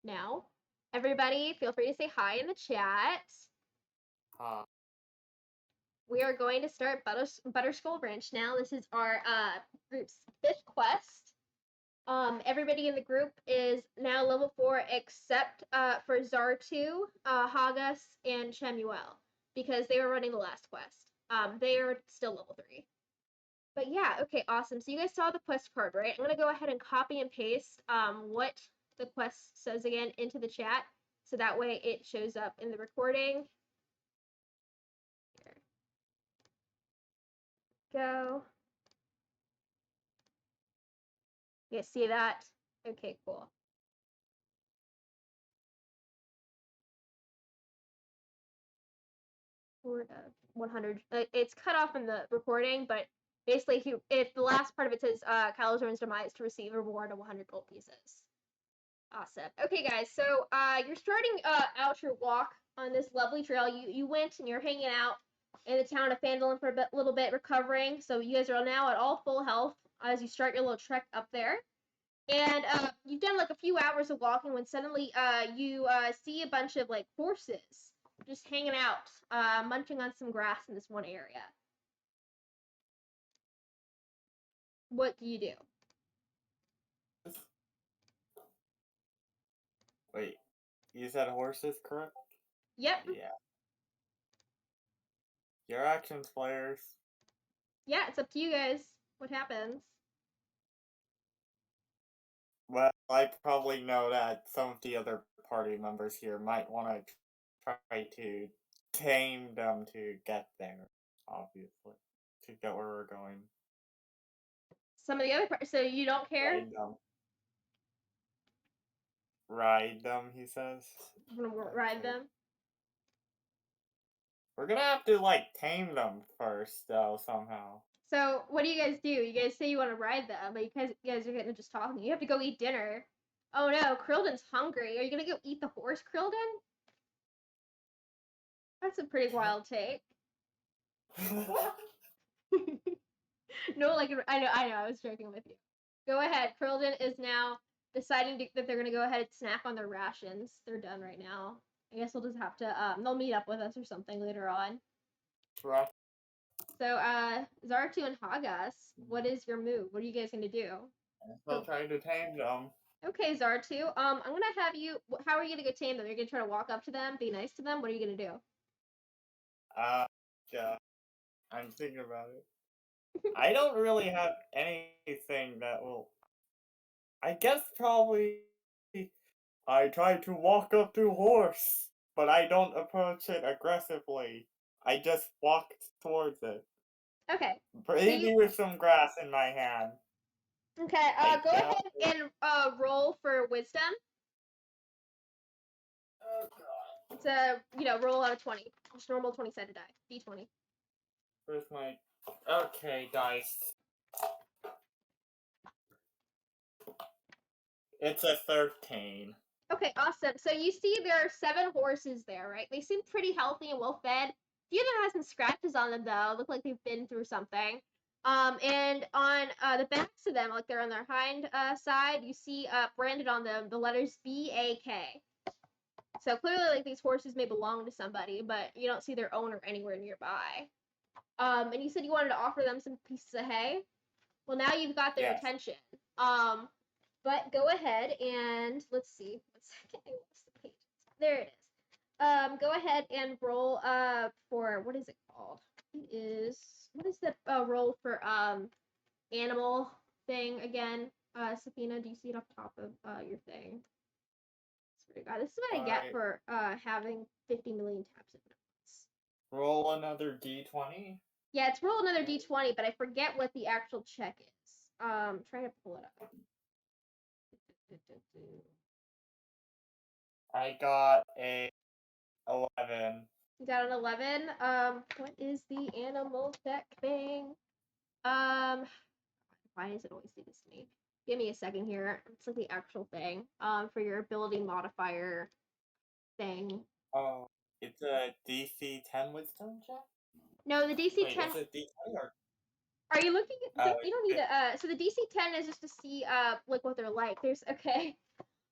now. Everybody, feel free to say hi in the chat. We are going to start Butterskull Ranch now. This is our group's 5th quest. Everybody in the group is now level 4 except for Zartu, Hagas, and Shemuel because they were running the last quest. They are still level 3. But yeah, okay, awesome. So you guys saw the quest card, right? I'm gonna go ahead and copy and paste what the quest says again into the chat, so that way it shows up in the recording. Here. Go. You guys see that? Okay, cool. 100. It's cut off in the recording, but basically, if the last part of it says Calazorn's demise to receive a reward of 100 gold pieces. Awesome. Okay, guys. So you're starting out your walk on this lovely trail. You went and you're hanging out in the town of Phandalin for a little bit, recovering. So you guys are now at all full health as you start your little trek up there. And you've done like a few hours of walking when suddenly you see a bunch of like horses just hanging out, munching on some grass in this one area. What do you do? Wait, you said horses, correct? Yep. Yeah. Your actions, players. Yeah, it's up to you guys. What happens? Well, I probably know that some of the other party members here might want to try to tame them to get there, obviously. To get where we're going. Some of the other parts, so you don't care? Ride them. Ride them, he says. I'm gonna ride them. We're gonna have to, like, tame them first, though, somehow. So, what do you guys do? You guys say you want to ride them, but you guys are getting just talking. You have to go eat dinner. Oh no, Krylldin's hungry. Are you gonna go eat the horse, Krylldin? That's a pretty wild take. No, like, I know, I was joking with you. Go ahead. Krylldin is now deciding that they're gonna go ahead and snack on their rations. They're done right now. I guess we'll just have to, they'll meet up with us or something later on. Right. So, Zartu and Hagas, what is your move? What are you guys gonna do? I'm still trying to tame them. Okay, Zartu. I'm gonna have you. How are you gonna go tame them? You're gonna try to walk up to them, be nice to them. What are you gonna do? Yeah. I'm thinking about it. I don't really have anything that will. I guess probably I try to walk up to horse, but I don't approach it aggressively. I just walk towards it. Okay. Maybe with some grass in my hand. Okay. Go ahead and roll for wisdom. Oh god. It's a roll out of 20. Just normal 20-sided die. D20. Where's my dice? It's a 13. Okay, awesome. So you see there are 7 horses there, right? They seem pretty healthy and well fed. A few of them have some scratches on them though. Look like they've been through something. And on the backs of them, like they're on their hind side, you see branded on them the letters BAK. So clearly, like these horses may belong to somebody, but you don't see their owner anywhere nearby. And you said you wanted to offer them some pieces of hay. Well, now you've got their attention. But go ahead and let's see. 1 second, I lost the page. There it is. Go ahead and roll for what is it called? What is the roll for animal thing again? Safina, do you see it off the top of your thing? Swear to God, this is what I get for having 50 million tabs at once. Roll another d20? Yeah, it's roll another d20, but I forget what the actual check is. Trying to pull it up. I got a 11. You got an 11. What is the animal deck thing? Why does it always do this to me? Give me a second here. It's like the actual thing. For your ability modifier thing. Oh, it's a DC 10 wisdom check? No, the DC 10. Is it D20 or? Are you looking at? You don't need to. So the DC 10 is just to see like what they're like. There's okay.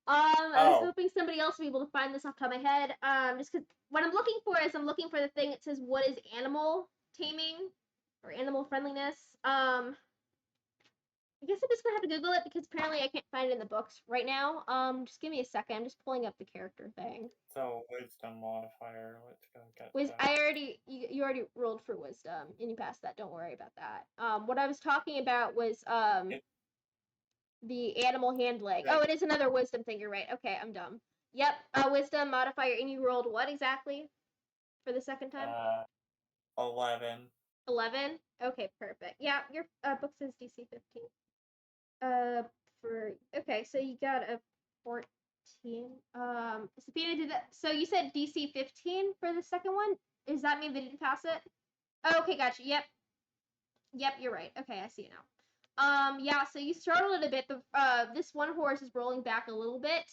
I was Oh, hoping somebody else would be able to find this off the top of my head. Just because what I'm looking for is I'm looking for the thing that says what is animal taming or animal friendliness. I guess I'm just gonna have to Google it because apparently I can't find it in the books right now. Just give me a second. I'm just pulling up the character thing. so wisdom modifier. Let's go get that. I already you already rolled for wisdom and you passed that. Don't worry about that. What I was talking about was It, the animal handling. Oh, right. it is another wisdom thing. You're right. Okay, I'm dumb. Yep, wisdom modifier, and you rolled what exactly for the second time? 11. 11. Okay, perfect. Yeah, your book says DC 15. For okay, so you got a 14. Safina did that. So you said DC 15 for the second one. Does that mean they didn't pass it? Oh, okay, gotcha. Yep, you're right. Okay, I see it now. Yeah, so you startled it a bit. This one horse is rolling back a little bit.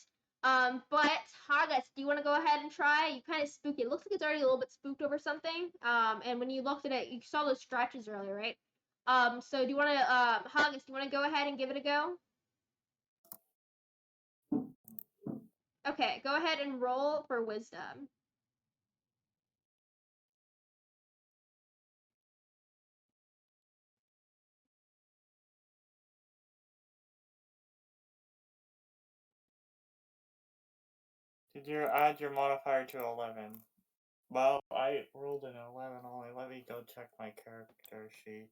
But Hagas, do you want to go ahead and try? You kind of spooked it. It looks like it's already a little bit spooked over something. And when you looked at it, you saw those scratches earlier, right? So do you want to, Hagas, do you want to go ahead and give it a go? Okay, go ahead and roll for wisdom. Did you add your modifier to 11? Well, I rolled an 11 only. Let me go check my character sheet.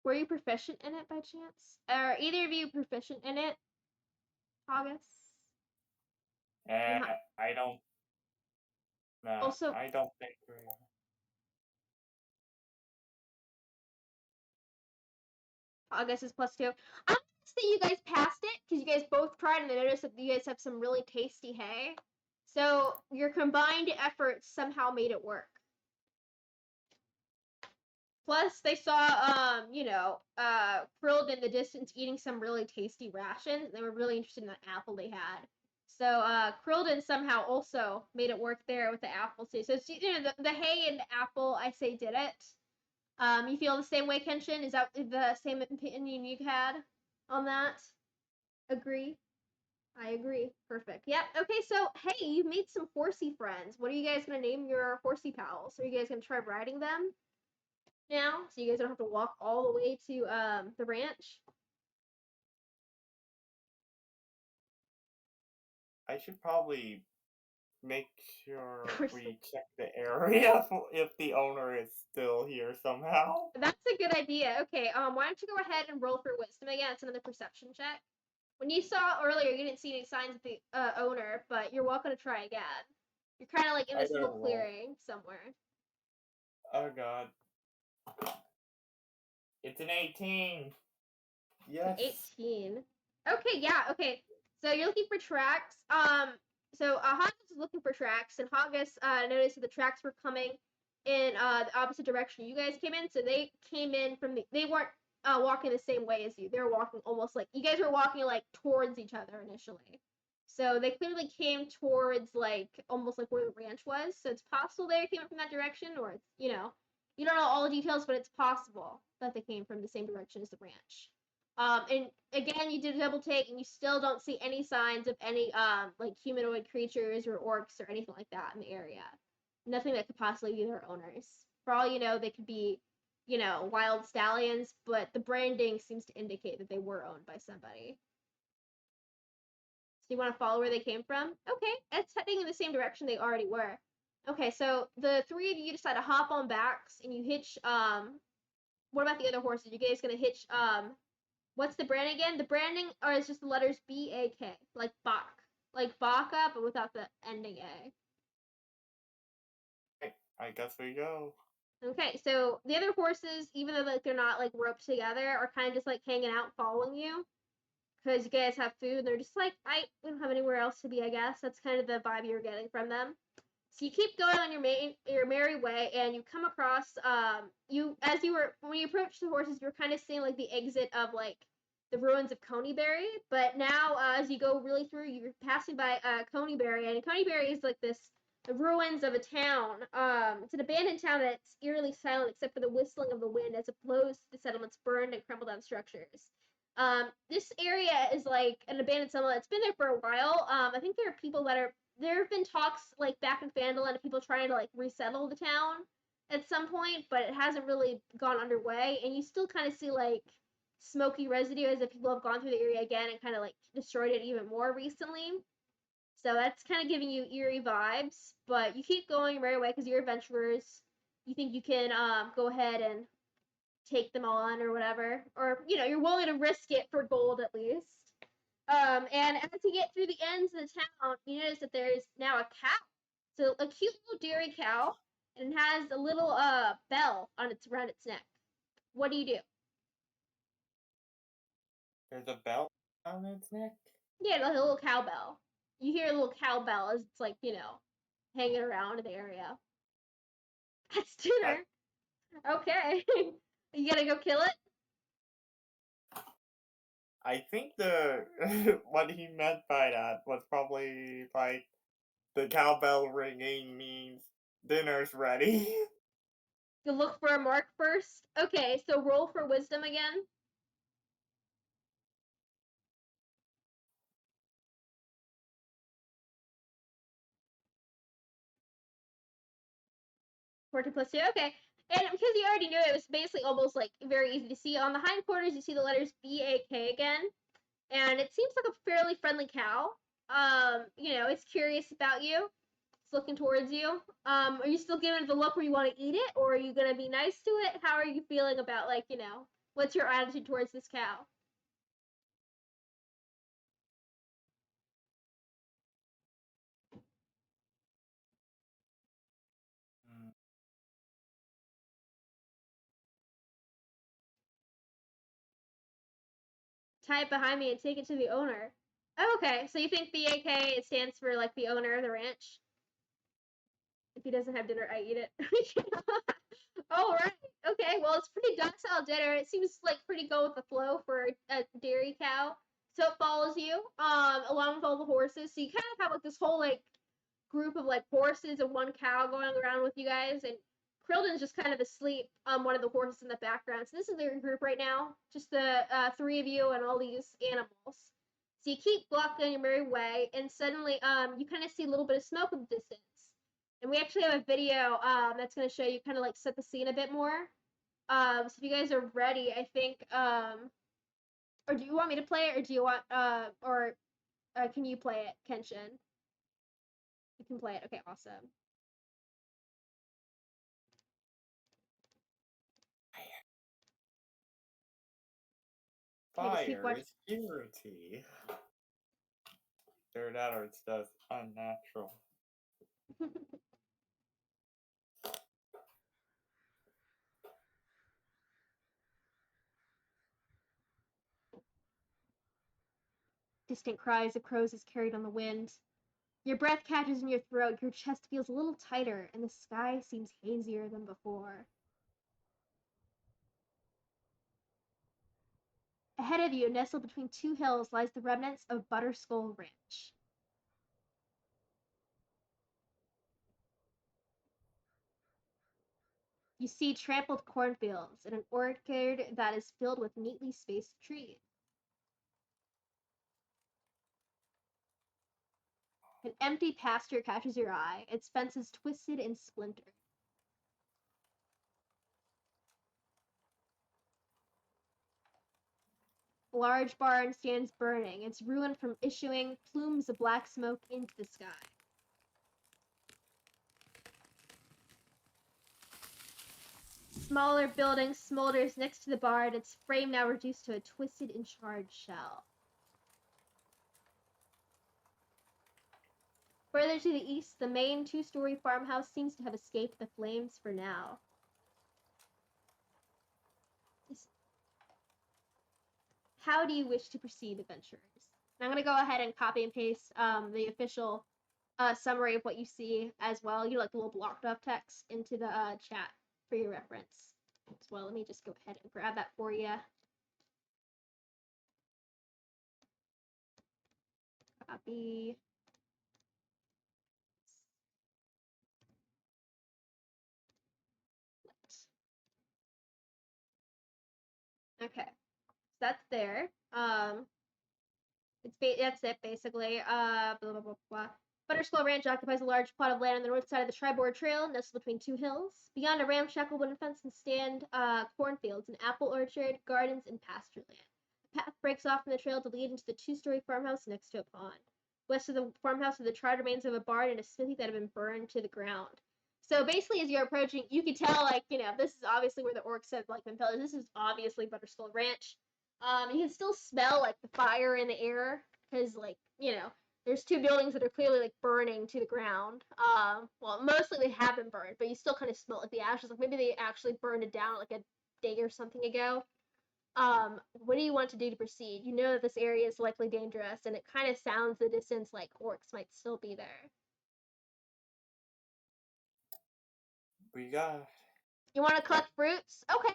Were you proficient in it by chance? Are either of you proficient in it, Hagas? I don't. No, Also, I don't think we. August is +2. I'm gonna say you guys passed it because you guys both tried and I noticed that you guys have some really tasty hay. So your combined efforts somehow made it work. Plus, they saw, Krylldin in the distance eating some really tasty rations. They were really interested in that apple they had. So, Krylldin somehow also made it work there with the apple too. So, it's, the hay and the apple, I say, did it. You feel the same way, Kenshin? Is that the same opinion you had on that? Agree? I agree. Perfect. Yep. Okay, so hey, you made some horsey friends. What are you guys gonna name your horsey pals? Are you guys gonna try riding them now? So you guys don't have to walk all the way to the ranch? I should probably make sure we check the area if the owner is still here somehow. That's a good idea. Okay, why don't you go ahead and roll for wisdom again? It's another perception check. When you saw earlier, you didn't see any signs of the owner, but you're welcome to try again. You're kind of like in I this little don't know. clearing somewhere. Oh god. It's an 18. Yes. 18. Okay, yeah, okay. So you're looking for tracks. So Hagas is looking for tracks, and Hagas noticed that the tracks were coming in the opposite direction you guys came in. So they came in from they weren't walking the same way as you. They were walking almost like you guys were walking like towards each other initially. So they clearly came towards like almost like where the ranch was. So it's possible they came from that direction, or it's you don't know all the details, but it's possible that they came from the same direction as the ranch. And again, you did a double take, and you still don't see any signs of any like humanoid creatures or orcs or anything like that in the area. Nothing that could possibly be their owners. For all you know, they could be, wild stallions, but the branding seems to indicate that they were owned by somebody. So you want to follow where they came from? Okay, it's heading in the same direction they already were. Okay, so the three of you decide to hop on backs, and you hitch. What about the other horses? You guys gonna hitch what's the brand again? The branding or is just the letters BAK, like Bach, like Baka, but without the ending A. I guess we go. Okay, so the other horses, even though like they're not like roped together, are kind of just like hanging out, following you, because you guys have food. And they're just like, we don't have anywhere else to be. I guess that's kind of the vibe you're getting from them. So you keep going on your merry way, and you come across when you approach the horses, you're kind of seeing like the exit of like the ruins of Coneyberry. But now, as you go really through, you're passing by Coneyberry, and Coneyberry is like the ruins of a town. It's an abandoned town that's eerily silent except for the whistling of the wind as it blows the settlement's burned and crumbled down structures. This area is like an abandoned settlement. It's been there for a while. I think there are people that are there have been talks like back in Fandolin of people trying to like resettle the town at some point, but it hasn't really gone underway. And you still kind of see like smoky residue as if people have gone through the area again and kind of like destroyed it even more recently. So that's kind of giving you eerie vibes. But you keep going your merry way because you're adventurers. You think you can go ahead and take them on or whatever, or you know you're willing to risk it for gold at least. And as you get through the ends of the town, you notice that there is now a cow. So a cute little dairy cow, and it has a little bell on its around its neck. What do you do? There's a bell on its neck? Yeah, like a little cowbell. You hear a little cowbell as it's like, you know, hanging around the area. That's I, dinner. Okay. You gotta go kill it? I think the what he meant by that was probably like the cowbell ringing means dinner's ready. You look for a mark first? Okay, so roll for wisdom again. 14 plus 2, okay. And because you already knew it, was basically almost like very easy to see. On the hindquarters, you see the letters BAK again. And it seems like a fairly friendly cow. You know, it's curious about you. It's looking towards you. Are you still giving it the look where you want to eat it, or are you gonna be nice to it? How are you feeling about like, you know, what's your attitude towards this cow? Mm. Tie it behind me and take it to the owner. Oh, okay, so you think BAK it stands for like the owner of the ranch? If he doesn't have dinner, I eat it. All right. Okay. Well, it's pretty docile dinner. It seems like pretty go with the flow for a dairy cow. So it follows you, along with all the horses. So you kind of have like this whole like group of like horses and one cow going around with you guys, and Krylldin's just kind of asleep on one of the horses in the background. So this is their group right now, just the three of you and all these animals. So you keep walking your merry way, and suddenly you kind of see a little bit of smoke in the distance. And we actually have a video that's going to show you kind of like set the scene a bit more. So if you guys are ready, I think or do you want me to play it, or do you want or can you play it, Kenshin? You can play it. Okay, awesome. Okay, just keep Fire watching. is purity. Either that or it's just unnatural. Distant cries of crows is carried on the wind. Your breath catches in your throat, your chest feels a little tighter, and the sky seems hazier than before. Ahead of you, nestled between two hills, lies the remnants of Butterskull Ranch. You see trampled cornfields and an orchard that is filled with neatly spaced trees. An empty pasture catches your eye, its fences twisted and splintered. A large barn stands burning, its ruin from issuing plumes of black smoke into the sky. Smaller building smolders next to the barn, its frame now reduced to a twisted and charred shell. Further to the east, the main two-story farmhouse seems to have escaped the flames for now. How do you wish to proceed, adventurers? And I'm going to go ahead and copy and paste the official summary of what you see as well. You like the little blocked off text into the chat for your reference as well. Let me just go ahead and grab that for you. Copy. Okay. that's there. That's it basically. Blah blah blah blah. Butterskull Ranch occupies a large plot of land on the north side of the Tribord Trail, nestled between two hills. Beyond a ramshackle wooden fence can stand cornfields, an apple orchard, gardens, and pasture land. A path breaks off from the trail to lead into the two-story farmhouse next to a pond. West of the farmhouse are the charred remains of a barn and a smithy that have been burned to the ground. So basically, as you're approaching, you can tell, like, this is obviously where the orcs have, like, been pillaged. This is obviously Butterskull Ranch. You can still smell, like, the fire in the air, because, like, there's two buildings that are clearly, like, burning to the ground. Well, mostly they have been burned, but you still kind of smell, like, the ashes. Like, maybe they actually burned it down, like, a day or something ago. What do you want to do to proceed? You know that this area is likely dangerous, and it kind of sounds in the distance like orcs might still be there. You want to collect fruits? Okay.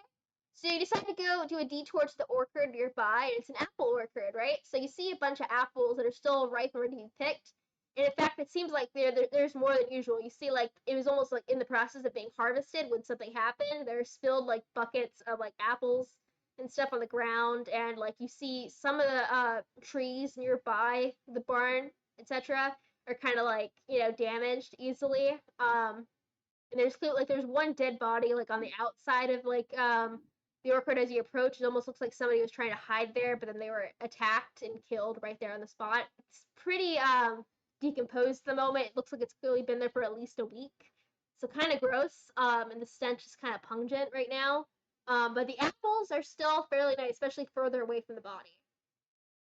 So you decide to go do a detour to the orchard nearby, and it's an apple orchard, right? So you see a bunch of apples that are still ripe and ready to be picked. And in fact, it seems like there's more than usual. You see, like, it was almost like in the process of being harvested when something happened. There's spilled, like, buckets of, like, apples and stuff on the ground, and, like, you see some of the trees nearby the barn, etc., are kind of, like, damaged easily. And there's one dead body, like, on the outside of, like, the orchard as you approach. It almost looks like somebody was trying to hide there, but then they were attacked and killed right there on the spot. It's pretty decomposed at the moment. It looks like it's clearly been there for at least a week. So kind of gross, and the stench is kind of pungent right now. But the apples are still fairly nice, especially further away from the body.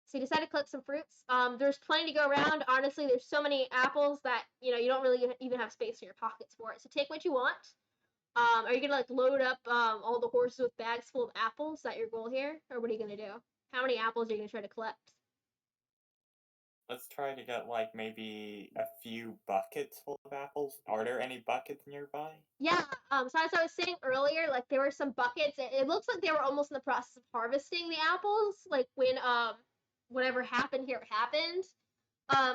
So you decide to collect some fruits. There's plenty to go around. Honestly, there's so many apples that you don't really even have space in your pockets for it. So take what you want. Are you gonna, like, load up all the horses with bags full of apples? Is that your goal here, or what are you gonna do? How many apples are you gonna try to collect? Let's try to get, like, maybe a few buckets full of apples. Are there any buckets nearby? Yeah. So as I was saying earlier, like, there were some buckets. It looks like they were almost in the process of harvesting the apples. Like, when whatever happened here happened.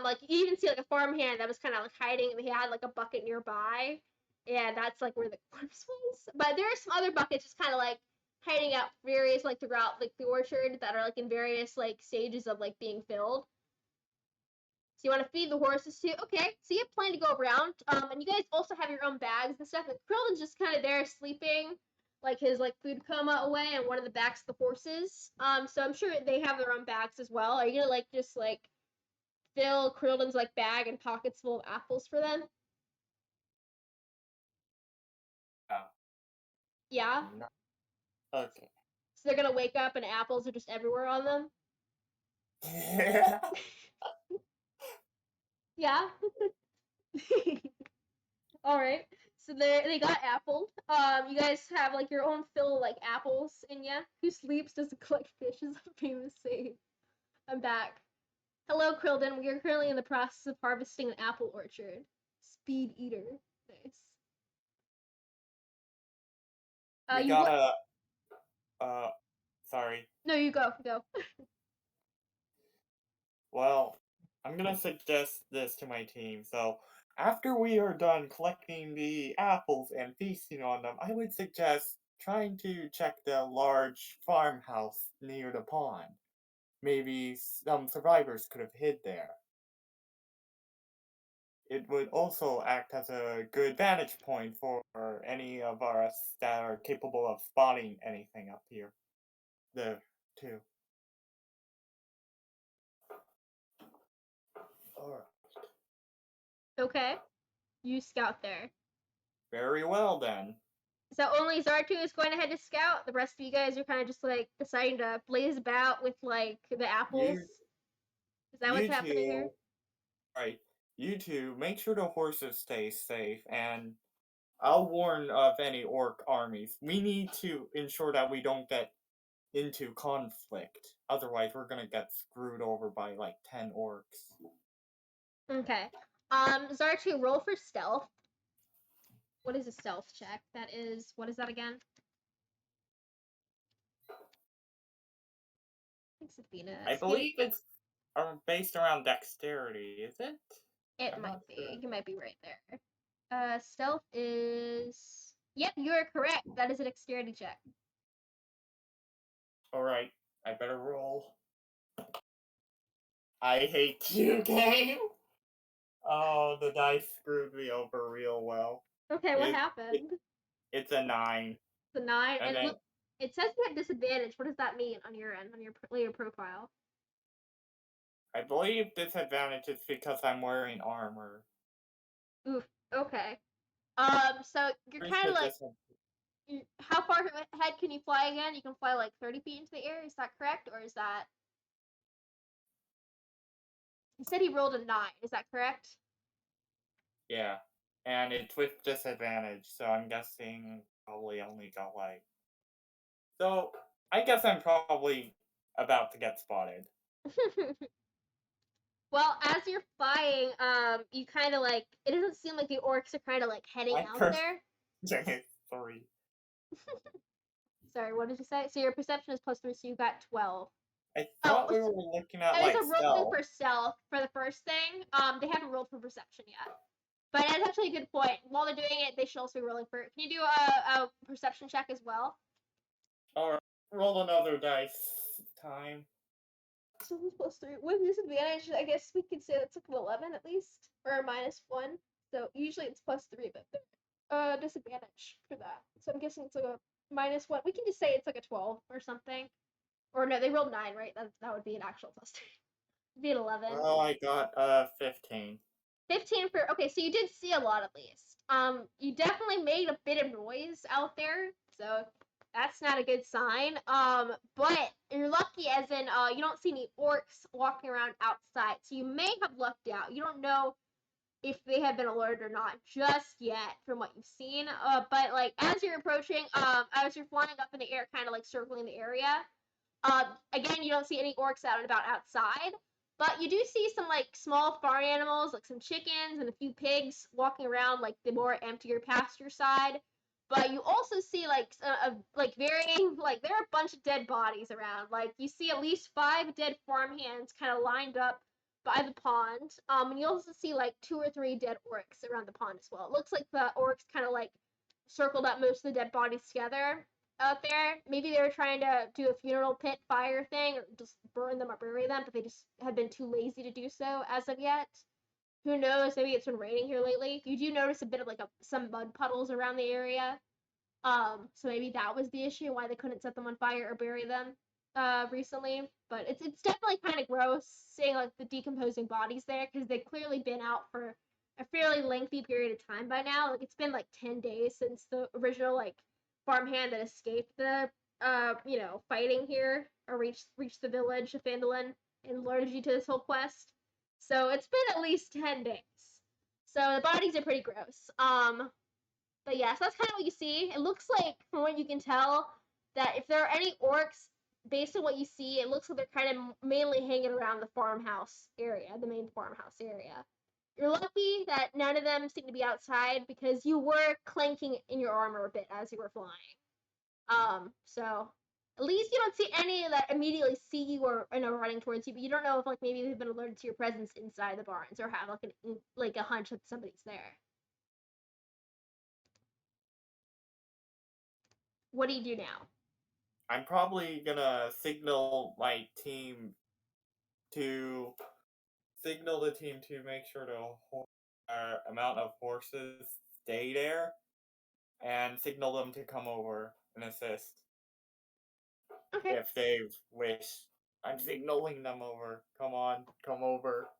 Like, you even see, like, a farmhand that was kind of, like, hiding, and he had, like, a bucket nearby, and that's, like, where the corpse was. But there are some other buckets just kind of, like, hiding out various, like, throughout, like, the orchard that are, like, in various, like, stages of, like, being filled. So you want to feed the horses too? Okay, so you have plenty to go around. And you guys also have your own bags and stuff. And Krylldin's just kind of there sleeping, like, his, like, food coma away on one of the backs of the horses. So I'm sure they have their own bags as well. Are you gonna, like, just, like, fill Krylldin's, like, bag and pockets full of apples for them? Oh. Yeah? No. Okay. So they're gonna wake up and apples are just everywhere on them? Yeah? Alright. So they got appled. You guys have, like, your own fill of, like, apples in ya. Who sleeps doesn't collect fish is a famous saying. I'm back. Hello, Krylldin. We are currently in the process of harvesting an apple orchard. Speed eater. Nice. We You what? gotta, sorry. No, you go. Go. Well, I'm gonna suggest this to my team. So, after we are done collecting the apples and feasting on them, I would suggest trying to check the large farmhouse near the pond. Maybe some survivors could have hid there. It would also act as a good vantage point for any of us that are capable of spotting anything up here. There, too. Alright. Okay. You scout there. Very well then. So only Zartu is going ahead to scout. The rest of you guys are kind of just, like, deciding to blaze about with, like, the apples. You, Is that what's you happening here? two, right? You two, make sure the horses stay safe, and I'll warn of any orc armies. We need to ensure that we don't get into conflict. Otherwise, we're gonna get screwed over by like 10 orcs. Okay. Zartu, roll for stealth. What is a stealth check? That is, what is that again? I think Safina. I believe it's based around dexterity, is it? It I'm might not be. sure. You might be right there. Stealth is. Yep, you are correct. That is a dexterity check. Alright. I better roll. I hate you, game. Oh, the dice screwed me over real well. Okay, what happened? It's a 9. The 9, And and then look, it says you have disadvantage. What does that mean on your end, on your layer profile? I believe disadvantage is because I'm wearing armor. Oof. Okay. So you're Where's kind the of like, how far ahead can you fly again? You can fly like 30 feet into the air. Is that correct, or is that? He said he rolled a 9. Is that correct? Yeah. And it's with disadvantage, so I'm guessing probably only got like. So I guess I'm probably about to get spotted. Well, as you're flying, you kind of like, it doesn't seem like the orcs are kind of like heading My out there. Sorry. Sorry, what did you say? So your perception is +3, so you got 12. I Oh, thought we were looking at that is like a rolling stealth. for stealth for the first thing. They haven't rolled for perception yet. But that's actually a good point. While they're doing it, they should also be rolling for it. Can you do a perception check as well? Alright, roll another dice time. So who's +3? With disadvantage, I guess we could say that's like an 11 at least, or a -1. So usually it's +3, but disadvantage for that. So I'm guessing it's like a -1. We can just say it's like a 12 or something. Or no, they rolled 9, right? That would be an actual +3. It'd be an 11. Oh, I got 15. 15 for, okay, so you did see a lot at least. You definitely made a bit of noise out there, so that's not a good sign. But you're lucky as in you don't see any orcs walking around outside, so you may have lucked out. You don't know if they have been alerted or not just yet from what you've seen. But like as you're approaching, as you're flying up in the air, kind of like circling the area, again, you don't see any orcs out and about outside, but you do see some like small farm animals, like some chickens and a few pigs walking around like the more emptier pasture side. But you also see like varying, like there are a bunch of dead bodies around. Like you see at least 5 dead farm hands kind of lined up by the pond. And you also see like 2 or 3 dead orcs around the pond as well. It looks like the orcs kind of like circled up most of the dead bodies together out there. Maybe they were trying to do a funeral pit fire thing or just burn them or bury them, but they just had been too lazy to do so as of yet. Who knows? Maybe it's been raining here lately. You do notice a bit of like some mud puddles around the area. So maybe that was the issue why they couldn't set them on fire or bury them recently. But it's definitely kind of gross seeing like the decomposing bodies there because they've clearly been out for a fairly lengthy period of time by now. Like it's been like 10 days since the original like farmhand that escaped the fighting here or reached the village of Phandalin and alerted you to this whole quest. So it's been at least 10 days. So the bodies are pretty gross. But yeah, so that's kind of what you see. It looks like, from what you can tell, that if there are any orcs, based on what you see, it looks like they're kind of mainly hanging around the farmhouse area, the main farmhouse area. You're lucky that none of them seem to be outside because you were clanking in your armor a bit as you were flying. So at least you don't see any that immediately see you or are running towards you, but you don't know if like maybe they've been alerted to your presence inside the barns or have like a hunch that somebody's there. What do you do now? I'm probably gonna signal my team to signal the team to make sure the amount of horses stay there and signal them to come over and assist Okay. if they wish. I'm signaling them over. Come on, come over.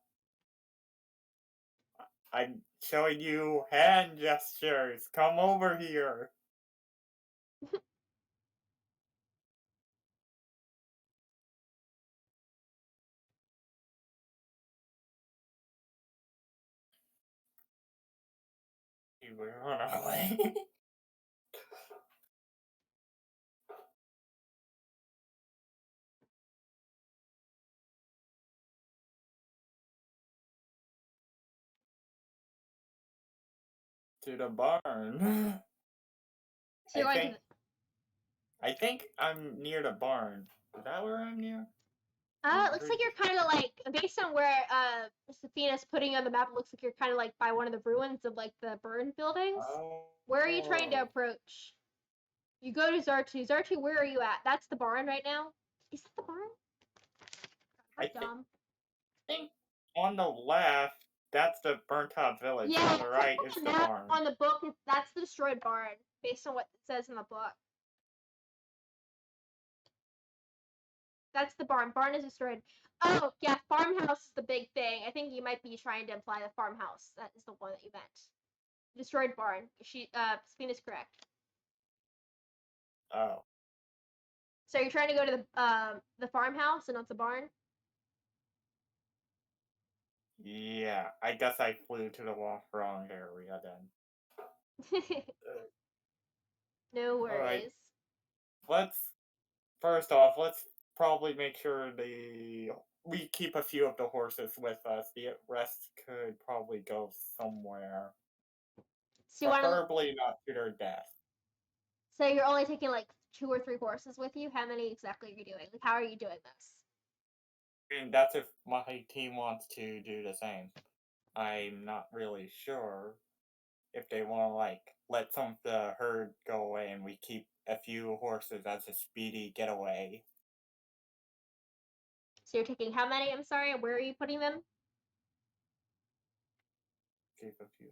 I'm showing you hand gestures. Come over here. We're on our way. To the barn. So you're I going to think I think I'm near the barn. Is that where I'm near? it looks like you're kind of like based on where Safina's putting you on the map. It looks like you're kind of like by one of the ruins of like the burned buildings. Where are you trying to approach? You go to Zartu. Zartu, where are you at? That's the barn right now. Is that the barn? I Dumb. think on the left, that's the burnt out village. Yeah, On the right is the barn. on the book, that's the destroyed barn, based on what it says in the book. That's the barn. Barn is destroyed. Oh, yeah, farmhouse is the big thing. I think you might be trying to imply the farmhouse. That is the one that you meant. Destroyed barn. Safina's correct. Oh. So you're trying to go to the farmhouse and not the barn? Yeah, I guess I flew to the wrong area then. No worries. Alright. First off, let's probably make sure we keep a few of the horses with us. The rest could probably go somewhere. So you want to? Preferably not to their death. So you're only taking like 2 or 3 horses with you? How many exactly are you doing? Like, how are you doing this? I mean, that's if my team wants to do the same. I'm not really sure if they want to, like, let some of the herd go away and we keep a few horses as a speedy getaway. So you're taking how many? I'm sorry. Where are you putting them? Keep a few.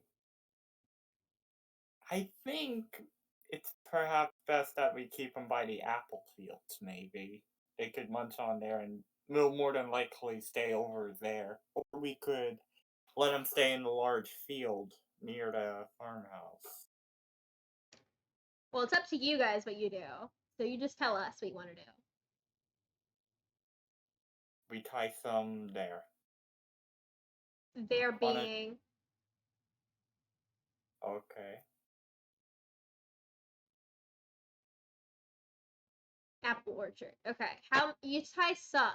I think it's perhaps best that we keep them by the apple fields, maybe. They could munch on there and will more than likely stay over there. Or we could let them stay in the large field near the farmhouse. Well, it's up to you guys what you do. So you just tell us what you want to do. We tie some there. There being. Okay. Apple orchard. Okay. How you tie some?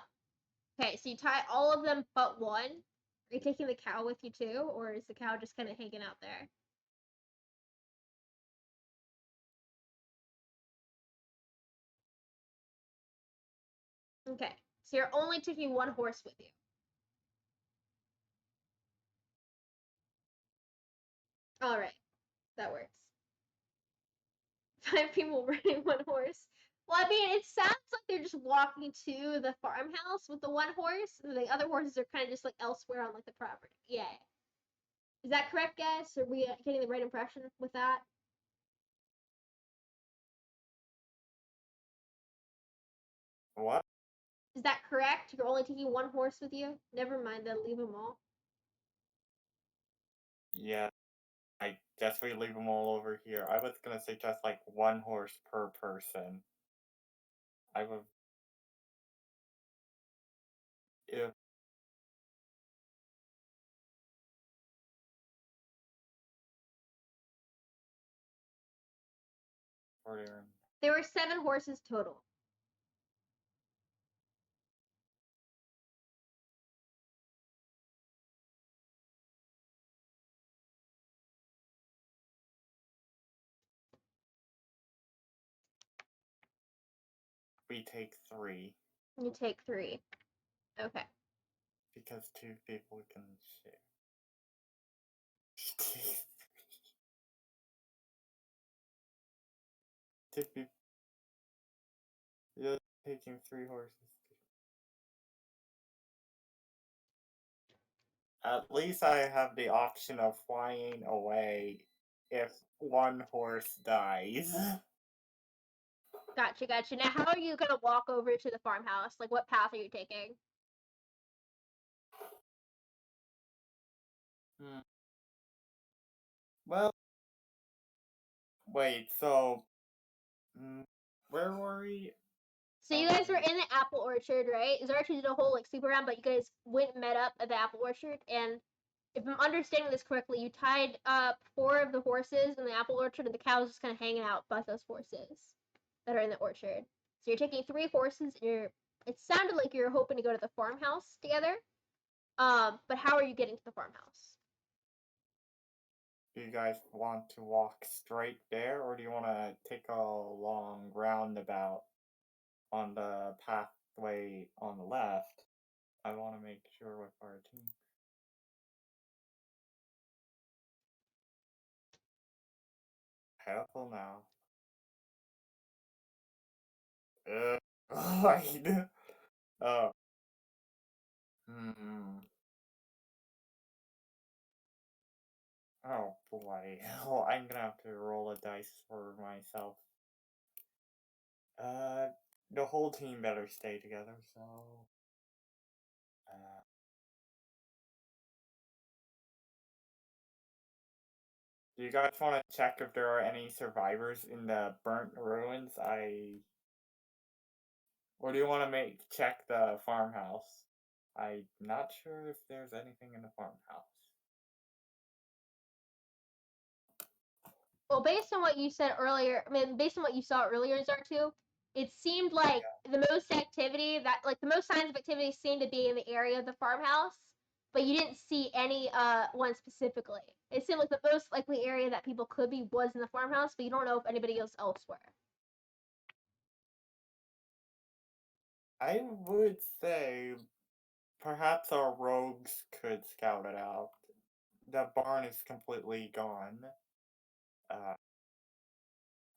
Okay, so you tie all of them but one. Are you taking the cow with you too, or is the cow just kind of hanging out there? Okay, so you're only taking one horse with you. All right, that works. 5 people riding one horse. Well, I mean, it sounds like they're just walking to the farmhouse with the one horse, and the other horses are kind of just like elsewhere on like the property. Yeah. Is that correct, guys? Are we getting the right impression with that? What? Is that correct? You're only taking one horse with you? Never mind, then leave them all. Yeah, I guess we leave them all over here. I was gonna suggest like one horse per person. I would. If There were 7 horses total. we take 3. You take 3. Okay. Because 2 people can share. You're taking 3 horses. At least I have the option of flying away if one horse dies. Gotcha, gotcha. Now, how are you gonna walk over to the farmhouse? Like, what path are you taking? Well, wait, so. Where were we? So you guys were in the apple orchard, right? Zartu did a whole like sleep around, but you guys went and met up at the apple orchard. And if I'm understanding this correctly, you tied up 4 of the horses in the apple orchard, and the cows just kind of hanging out by those horses that are in the orchard. So you're taking 3 horses, and you're. It sounded like you're hoping to go to the farmhouse together. But how are you getting to the farmhouse? Do you guys want to walk straight there, or do you want to take a long roundabout on the pathway on the left? I want to make sure with our team. Careful now. Right. Oh. Hmm. Oh boy. Oh, I'm gonna have to roll a dice for myself. Uh, the whole team better stay together, so. Uh, do you guys want to check if there are any survivors in the burnt ruins? Or do you want to check the farmhouse? I'm not sure if there's anything in the farmhouse. Well, based on what you said earlier, I mean, based on what you saw earlier, Zartu, it seemed like the most activity the most signs of activity seemed to be in the area of the farmhouse, but you didn't see any one specifically. It seemed like the most likely area that people could be was in the farmhouse, but you don't know if anybody else elsewhere. I would say perhaps our rogues could scout it out. The barn is completely gone.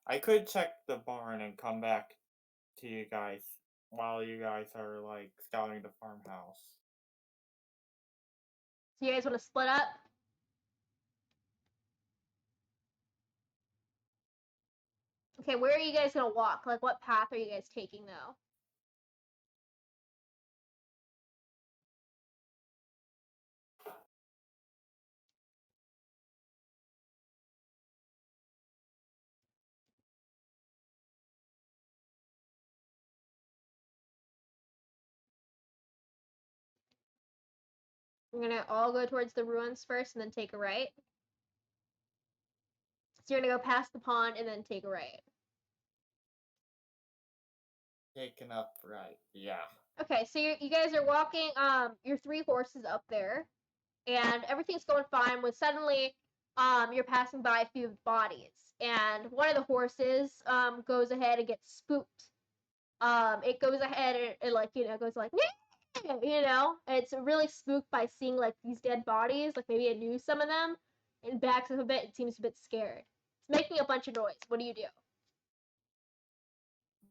I could check the barn and come back to you guys while you guys are like scouting the farmhouse. So you guys want to split up? Okay, where are you guys gonna walk? Like, what path are you guys taking though? We're gonna all go towards the ruins first and then take a right. So you're gonna go past the pond and then take a right. Taken up right, yeah. Okay, so you guys are walking your three horses up there, and everything's going fine when suddenly you're passing by a few bodies, and one of the horses goes ahead and gets spooked. It goes ahead and like goes like and it's really spooked by seeing like these dead bodies, like maybe it knew some of them, and backs up a bit. It seems a bit scared. It's making a bunch of noise. What do you do?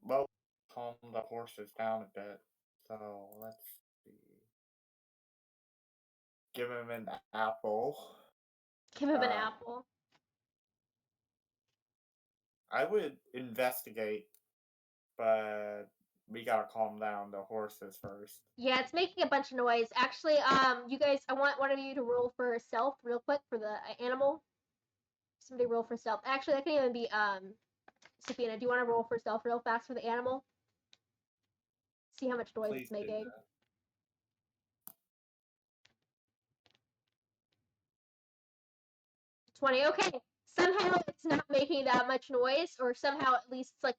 Well, calm the horses down a bit. So let's see. Give him an apple. Give him an apple. I would investigate, but we gotta calm down the horses first. Yeah, it's making a bunch of noise. Actually, you guys, I want one of you to roll for stealth real quick for the animal. Somebody roll for stealth. Actually, that can even be Safina. Do you want to roll for stealth real fast for the animal? See how much noise Please it's making. 20. Okay. Somehow it's not making that much noise, or somehow at least it's like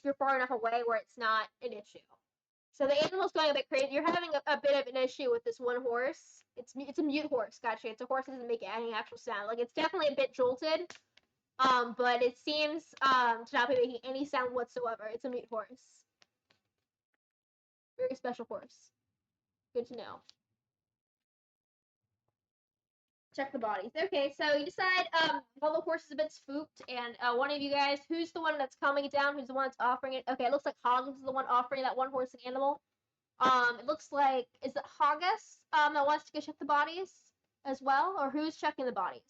you're far enough away where it's not an issue. So the animal's going a bit crazy. You're having a bit of an issue with this one horse. It's a mute horse, gotcha. It's a horse that doesn't make any actual sound. Like it's definitely a bit jolted. But it seems to not be making any sound whatsoever. It's a mute horse. Very special horse. Good to know. Check the bodies. Okay, so you decide while the horse is a bit spooked, and one of you guys, who's the one that's calming it down? Who's the one that's offering it? Okay, it looks like Hagas is the one offering that one horse and animal. It looks like is it Hagas that wants to go check the bodies as well, or who's checking the bodies?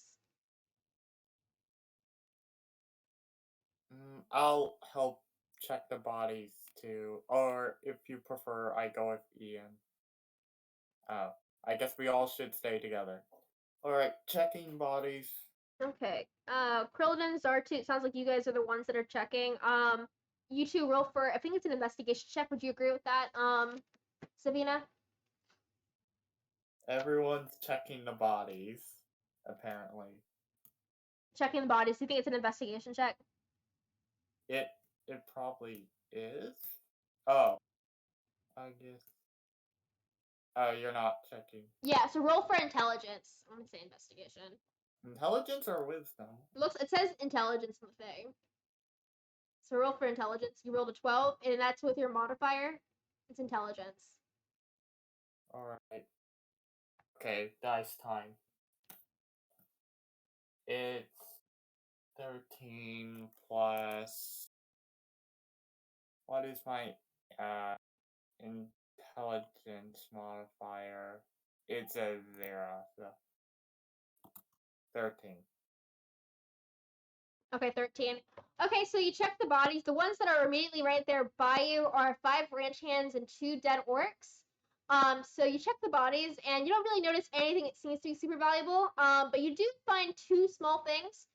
I'll help check the bodies too, or if you prefer, I go with Ian. I guess we all should stay together. Alright, checking bodies. Okay. Krylldin, Zartu, it sounds like you guys are the ones that are checking. You two roll for, I think it's an investigation check. Would you agree with that, Safina? Everyone's checking the bodies, apparently. Checking the bodies. Do you think it's an investigation check? It probably is. Oh, I guess. Oh, you're not checking. Yeah, so roll for intelligence. I'm gonna say investigation. Intelligence or wisdom? It says intelligence in the thing. So roll for intelligence. You rolled a 12, and that's with your modifier. It's intelligence. Alright. Okay, dice time. It's 13 plus. What is my intelligence modifier. It's a 0, so 13. Okay, 13. Okay, so you check the bodies. The ones that are immediately right there by you are 5 ranch hands and 2 dead orcs. So you check the bodies, and you don't really notice anything that seems to be super valuable. But you do find 2 small things.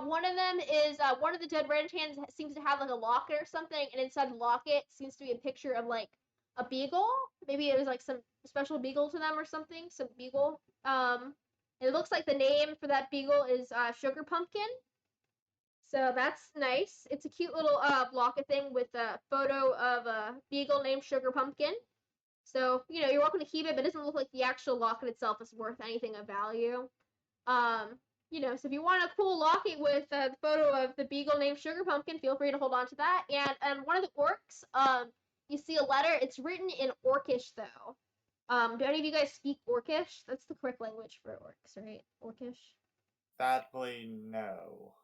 One of them is one of the dead ranch hands seems to have like a locket or something, and inside the locket seems to be a picture of like a beagle. Maybe it was like some special beagle to them or something. Some beagle. It looks like the name for that beagle is Sugar Pumpkin. So that's nice. It's a cute little locket thing with a photo of a beagle named Sugar Pumpkin. So, you're welcome to keep it, but it doesn't look like the actual locket itself is worth anything of value. So if you want a cool locket with the photo of the beagle named Sugar Pumpkin, feel free to hold on to that. And one of the orcs, you see a letter. It's written in Orcish, though. Do any of you guys speak Orcish? That's the correct language for orcs, right? Orcish? Sadly, no.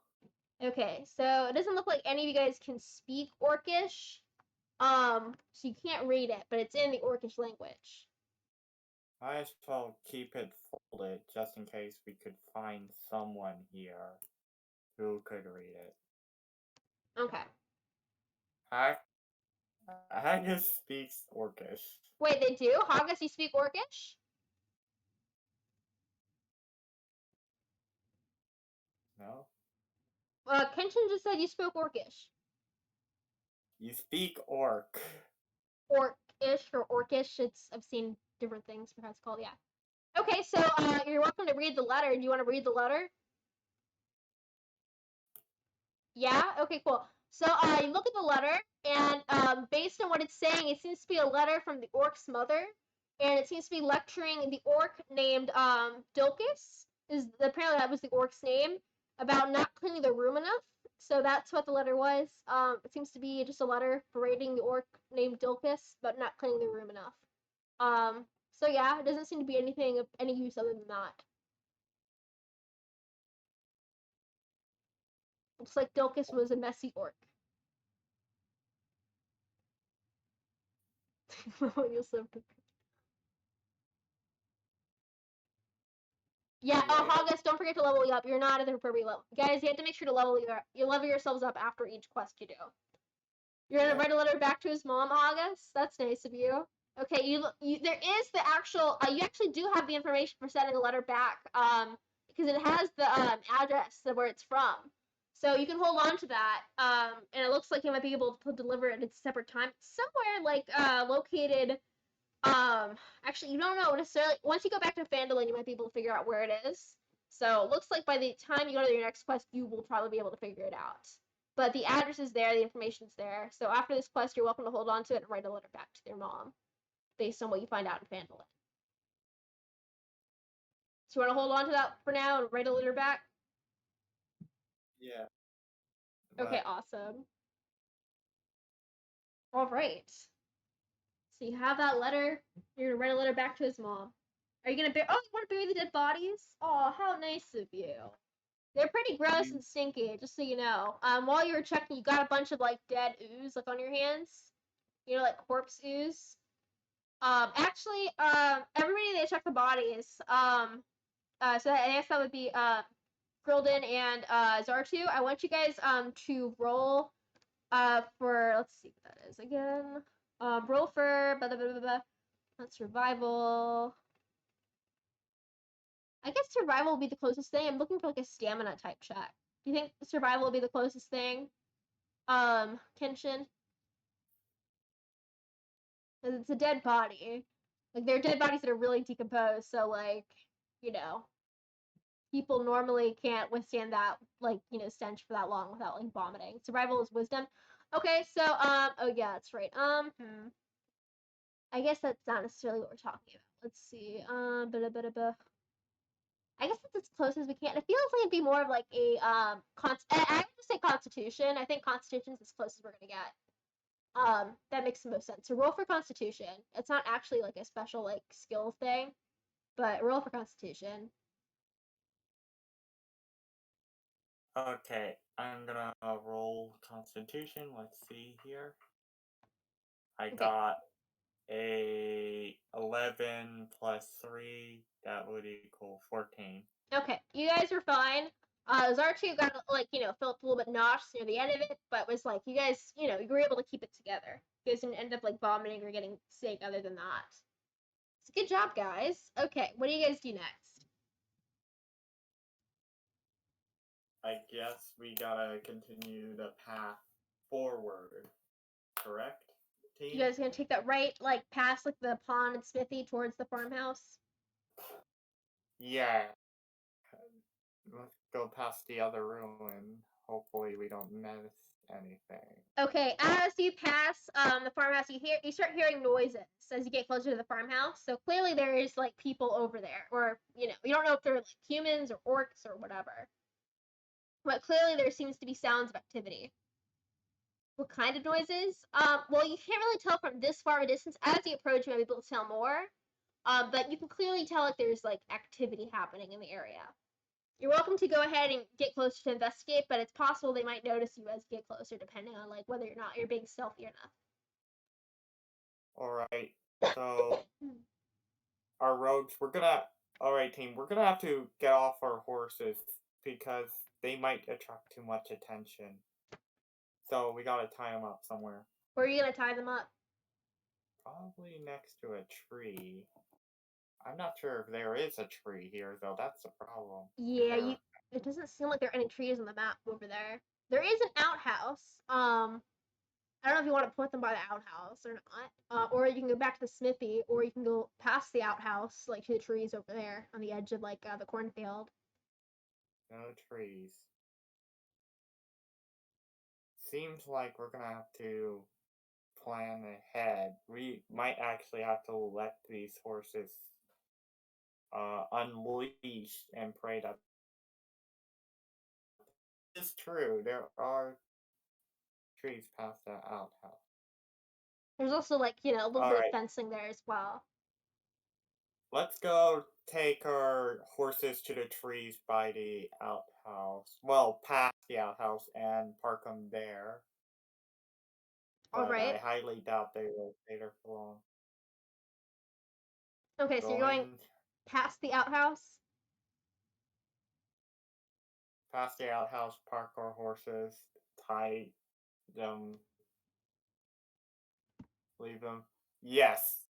Okay, so it doesn't look like any of you guys can speak Orcish. So you can't read it, but it's in the Orcish language. Might as well keep it folded just in case we could find someone here who could read it. Okay. Hagas speaks Orcish. Wait, they do? Hagas, you speak Orcish? No? Kenshin just said you spoke Orcish. You speak Orc. Orcish or Orcish. I've seen different things for how it's called, yeah. Okay, so you're welcome to read the letter. Do you want to read the letter? Yeah? Okay, cool. So you look at the letter, and based on what it's saying, it seems to be a letter from the orc's mother, and it seems to be lecturing the orc named Dilkis. Apparently that was the orc's name, about not cleaning the room enough. So that's what the letter was. It seems to be just a letter berating the orc named Dilkis, but not cleaning the room enough. So yeah, it doesn't seem to be anything of any use other than that. Looks like Dilkis was a messy orc. You're so Yeah, Yeah. Hagas, don't forget to level you up. You're not at the appropriate level. Guys, you have to make sure to level yourselves up after each quest you do. You're gonna write a letter back to his mom, Hagas? That's nice of you. Okay, there is the actual, you actually do have the information for sending a letter back, because it has the address of where it's from. So you can hold on to that, and it looks like you might be able to deliver it at a separate time. Somewhere, like, located actually, you don't know necessarily. Once you go back to Phandalin, you might be able to figure out where it is. So it looks like by the time you go to your next quest, you will probably be able to figure it out. But the address is there, the information's there. So after this quest, you're welcome to hold on to it and write a letter back to their mom, based on what you find out in Phandalin. So you want to hold on to that for now and write a letter back? Yeah. Okay, awesome. All right. So you have that letter. You're gonna write a letter back to his mom. Are you gonna you want to bury the dead bodies? Oh, how nice of you. They're pretty gross and stinky, just so you know. While you were checking, you got a bunch of like dead ooze like on your hands. Like corpse ooze. Actually, everybody they check the bodies. So I guess that would be Krylldin and Zartu. I want you guys to roll for let's see what that is again. Roll for blah, blah, blah, blah, blah. That's survival. I guess survival will be the closest thing. I'm looking for like a stamina type check. Do you think survival will be the closest thing? Kenshin? Because it's a dead body. Like, they're dead bodies that are really decomposed, so, like, people normally can't withstand that, like, stench for that long without, like, vomiting. Survival is wisdom. Okay, so, oh yeah, that's right. I guess that's not necessarily what we're talking about. Let's see. I guess that's as close as we can. It feels like it'd be more of like a I would just say Constitution. I think Constitution's as close as we're gonna get. That makes the most sense. So roll for Constitution. It's not actually like a special like skill thing, but roll for Constitution. Okay, I'm gonna roll Constitution. Let's see here. I got a 11 plus 3, that would equal 14. Okay, you guys are fine. Zartu got felt a little bit nauseous near the end of it, but was like you guys, you were able to keep it together. You guys didn't end up like vomiting or getting sick other than that. So good job, guys. Okay, what do you guys do next? I guess we gotta continue the path forward, correct, team? You guys gonna take that right, like past like the pond and smithy towards the farmhouse? Yeah. Let's go past the other room and hopefully we don't miss anything. Okay, as you pass the farmhouse, you start hearing noises as you get closer to the farmhouse. So clearly there is like people over there, or you don't know if they're like humans or orcs or whatever. But clearly there seems to be sounds of activity. What kind of noises? Well, you can't really tell from this far of a distance. As you approach, you might be able to tell more. But you can clearly tell like there's like activity happening in the area. You're welcome to go ahead and get closer to investigate, but it's possible they might notice you as you get closer, depending on like whether or not you're being stealthy enough. Alright, so our roads, alright team, we're gonna have to get off our horses because they might attract too much attention. So we gotta tie them up somewhere. Where are you gonna tie them up? Probably next to a tree. I'm not sure if there is a tree here, though. That's the problem. Yeah, it doesn't seem like there are any trees on the map over there. There is an outhouse. I don't know if you want to put them by the outhouse or not. Or you can go back to the smithy, or you can go past the outhouse, like to the trees over there on the edge of like the cornfield. No trees. Seems like we're gonna have to plan ahead. We might actually have to let these horses unleashed and pray that. It's true, there are trees past the outhouse. There's also like, a little bit Alright. of fencing there as well. Let's go take our horses to the trees by the outhouse. Well, past the outhouse and park them there. Alright. I highly doubt they will stay there for long. Okay, so you're going past the outhouse? Past the outhouse, park our horses, tie them, leave them. Yes!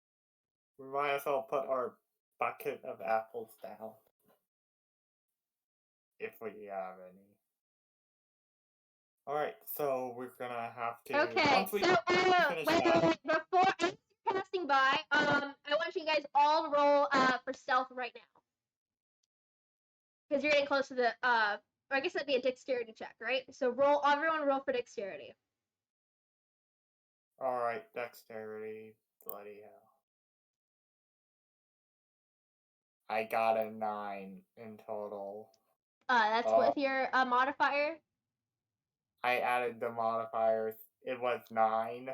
We might as well put our bucket of apples down. If we have any. Alright, so we're gonna have to... Okay, so, wait, before as you're passing by, I want you guys all to roll, for stealth right now. Because you're getting close to the, or I guess that'd be a dexterity check, right? So everyone roll for dexterity. Alright, dexterity. Bloody hell. I got a 9 in total. That's with your modifier? I added the modifiers. It was 9.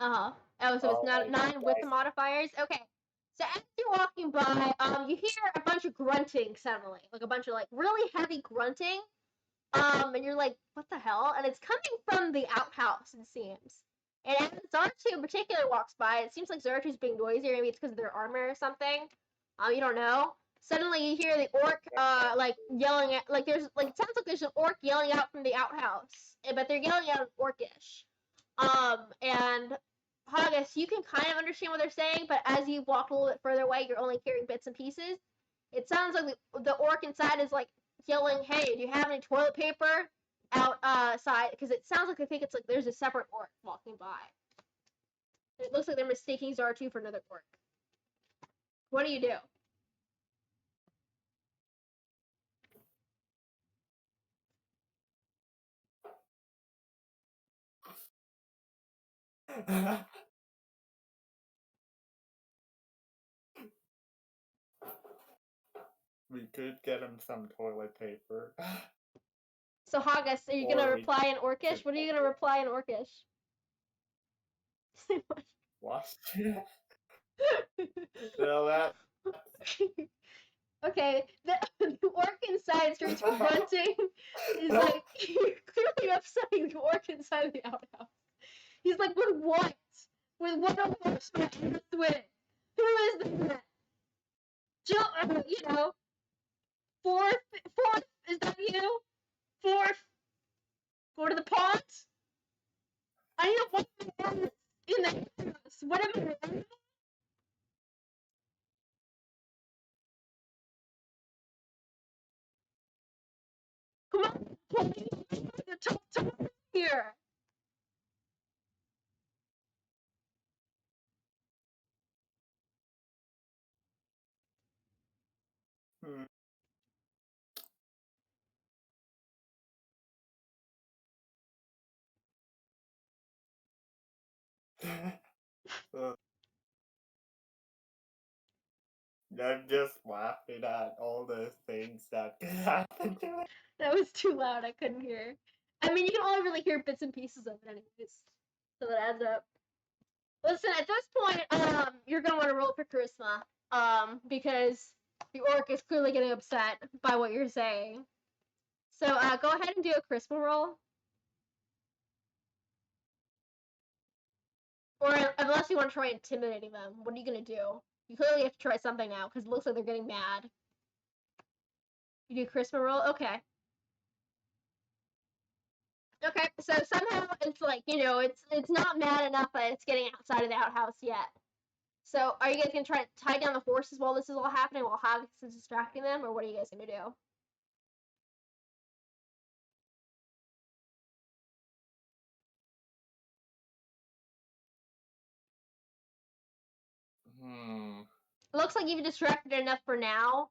Oh, so it's 9 with the modifiers? Okay. So as you're walking by, you hear a bunch of grunting suddenly. Like a bunch of like really heavy grunting. And you're like, what the hell? And it's coming from the outhouse, it seems. And as Zartu in particular walks by, it seems like Zartu's being noisy, or maybe it's because of their armor or something. You don't know. Suddenly you hear the orc like yelling at it sounds like there's an orc yelling out from the outhouse. But they're yelling out in orcish. And Hagas, you can kind of understand what they're saying, but as you walk a little bit further away, you're only hearing bits and pieces. It sounds like the orc inside is like yelling, "Hey, do you have any toilet paper outside?" Because it sounds like I think it's like there's a separate orc walking by. It looks like they're mistaking Zartu for another orc. What do you do? We could get him some toilet paper. So Hagas, are you gonna reply in Orcish? What are you gonna reply in Orcish? What? So that. Okay, the orc inside starts grunting. He's like, you're clearly upsetting the orc inside of the outhouse. He's like, with what? With what are we Come on, the top here. Hmm. Uh, I'm just laughing at all the things that could happen to it. That was too loud. I couldn't hear. I mean, you can only really hear bits and pieces of it, anyways. So that adds up. Listen, at this point, you're gonna want to roll for charisma, because the orc is clearly getting upset by what you're saying. So, go ahead and do a charisma roll. Or unless you want to try intimidating them, what are you gonna do? You clearly have to try something now because it looks like they're getting mad. You do charisma roll, okay. Okay, so somehow it's like it's not mad enough that it's getting outside of the outhouse yet. So are you guys gonna try to tie down the horses while this is all happening, while Hagas is distracting them, or what are you guys gonna do? Hmm. It looks like you've distracted enough for now.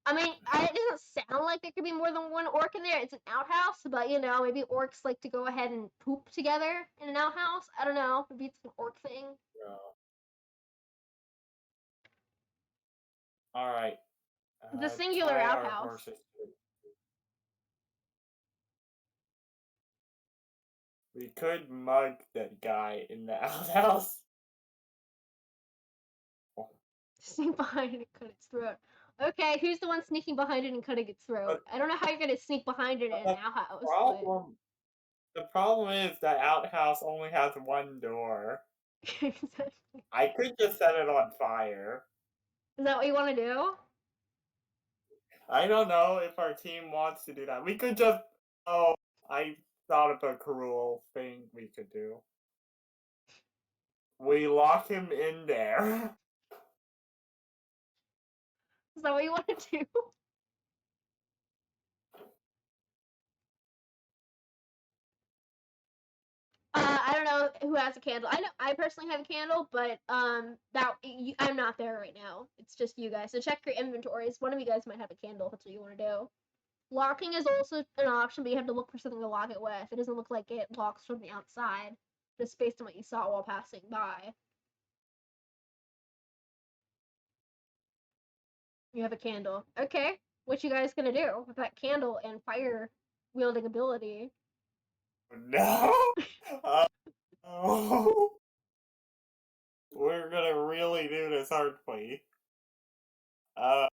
I mean, it doesn't sound like there could be more than one orc in there. It's an outhouse, but maybe orcs like to go ahead and poop together in an outhouse. I don't know. Maybe it's an orc thing. Yeah. All right. It's a singular Tie our outhouse. horses. We could mug that guy in the outhouse. Sneak behind it and cut its throat. Okay, who's the one sneaking behind it and cutting its throat? I don't know how you're gonna sneak behind it in an The outhouse, problem, the problem is the outhouse only has one door. but I could just set it on fire. is that what you want to do? I don't know if our team wants to do that. We could just. Oh, I thought of a cruel thing we could do. We lock him in there. Is that what you want to do? I don't know who has a candle. I know I personally have a candle, but I'm not there right now. It's just you guys. So check your inventories. One of you guys might have a candle if that's what you want to do. Locking is also an option, but you have to look for something to lock it with. It doesn't look like it locks from the outside, just based on what you saw while passing by. You have a candle. Okay. What you guys gonna do with that candle and fire wielding ability? No. Oh. We're gonna really do this, aren't we? Oh.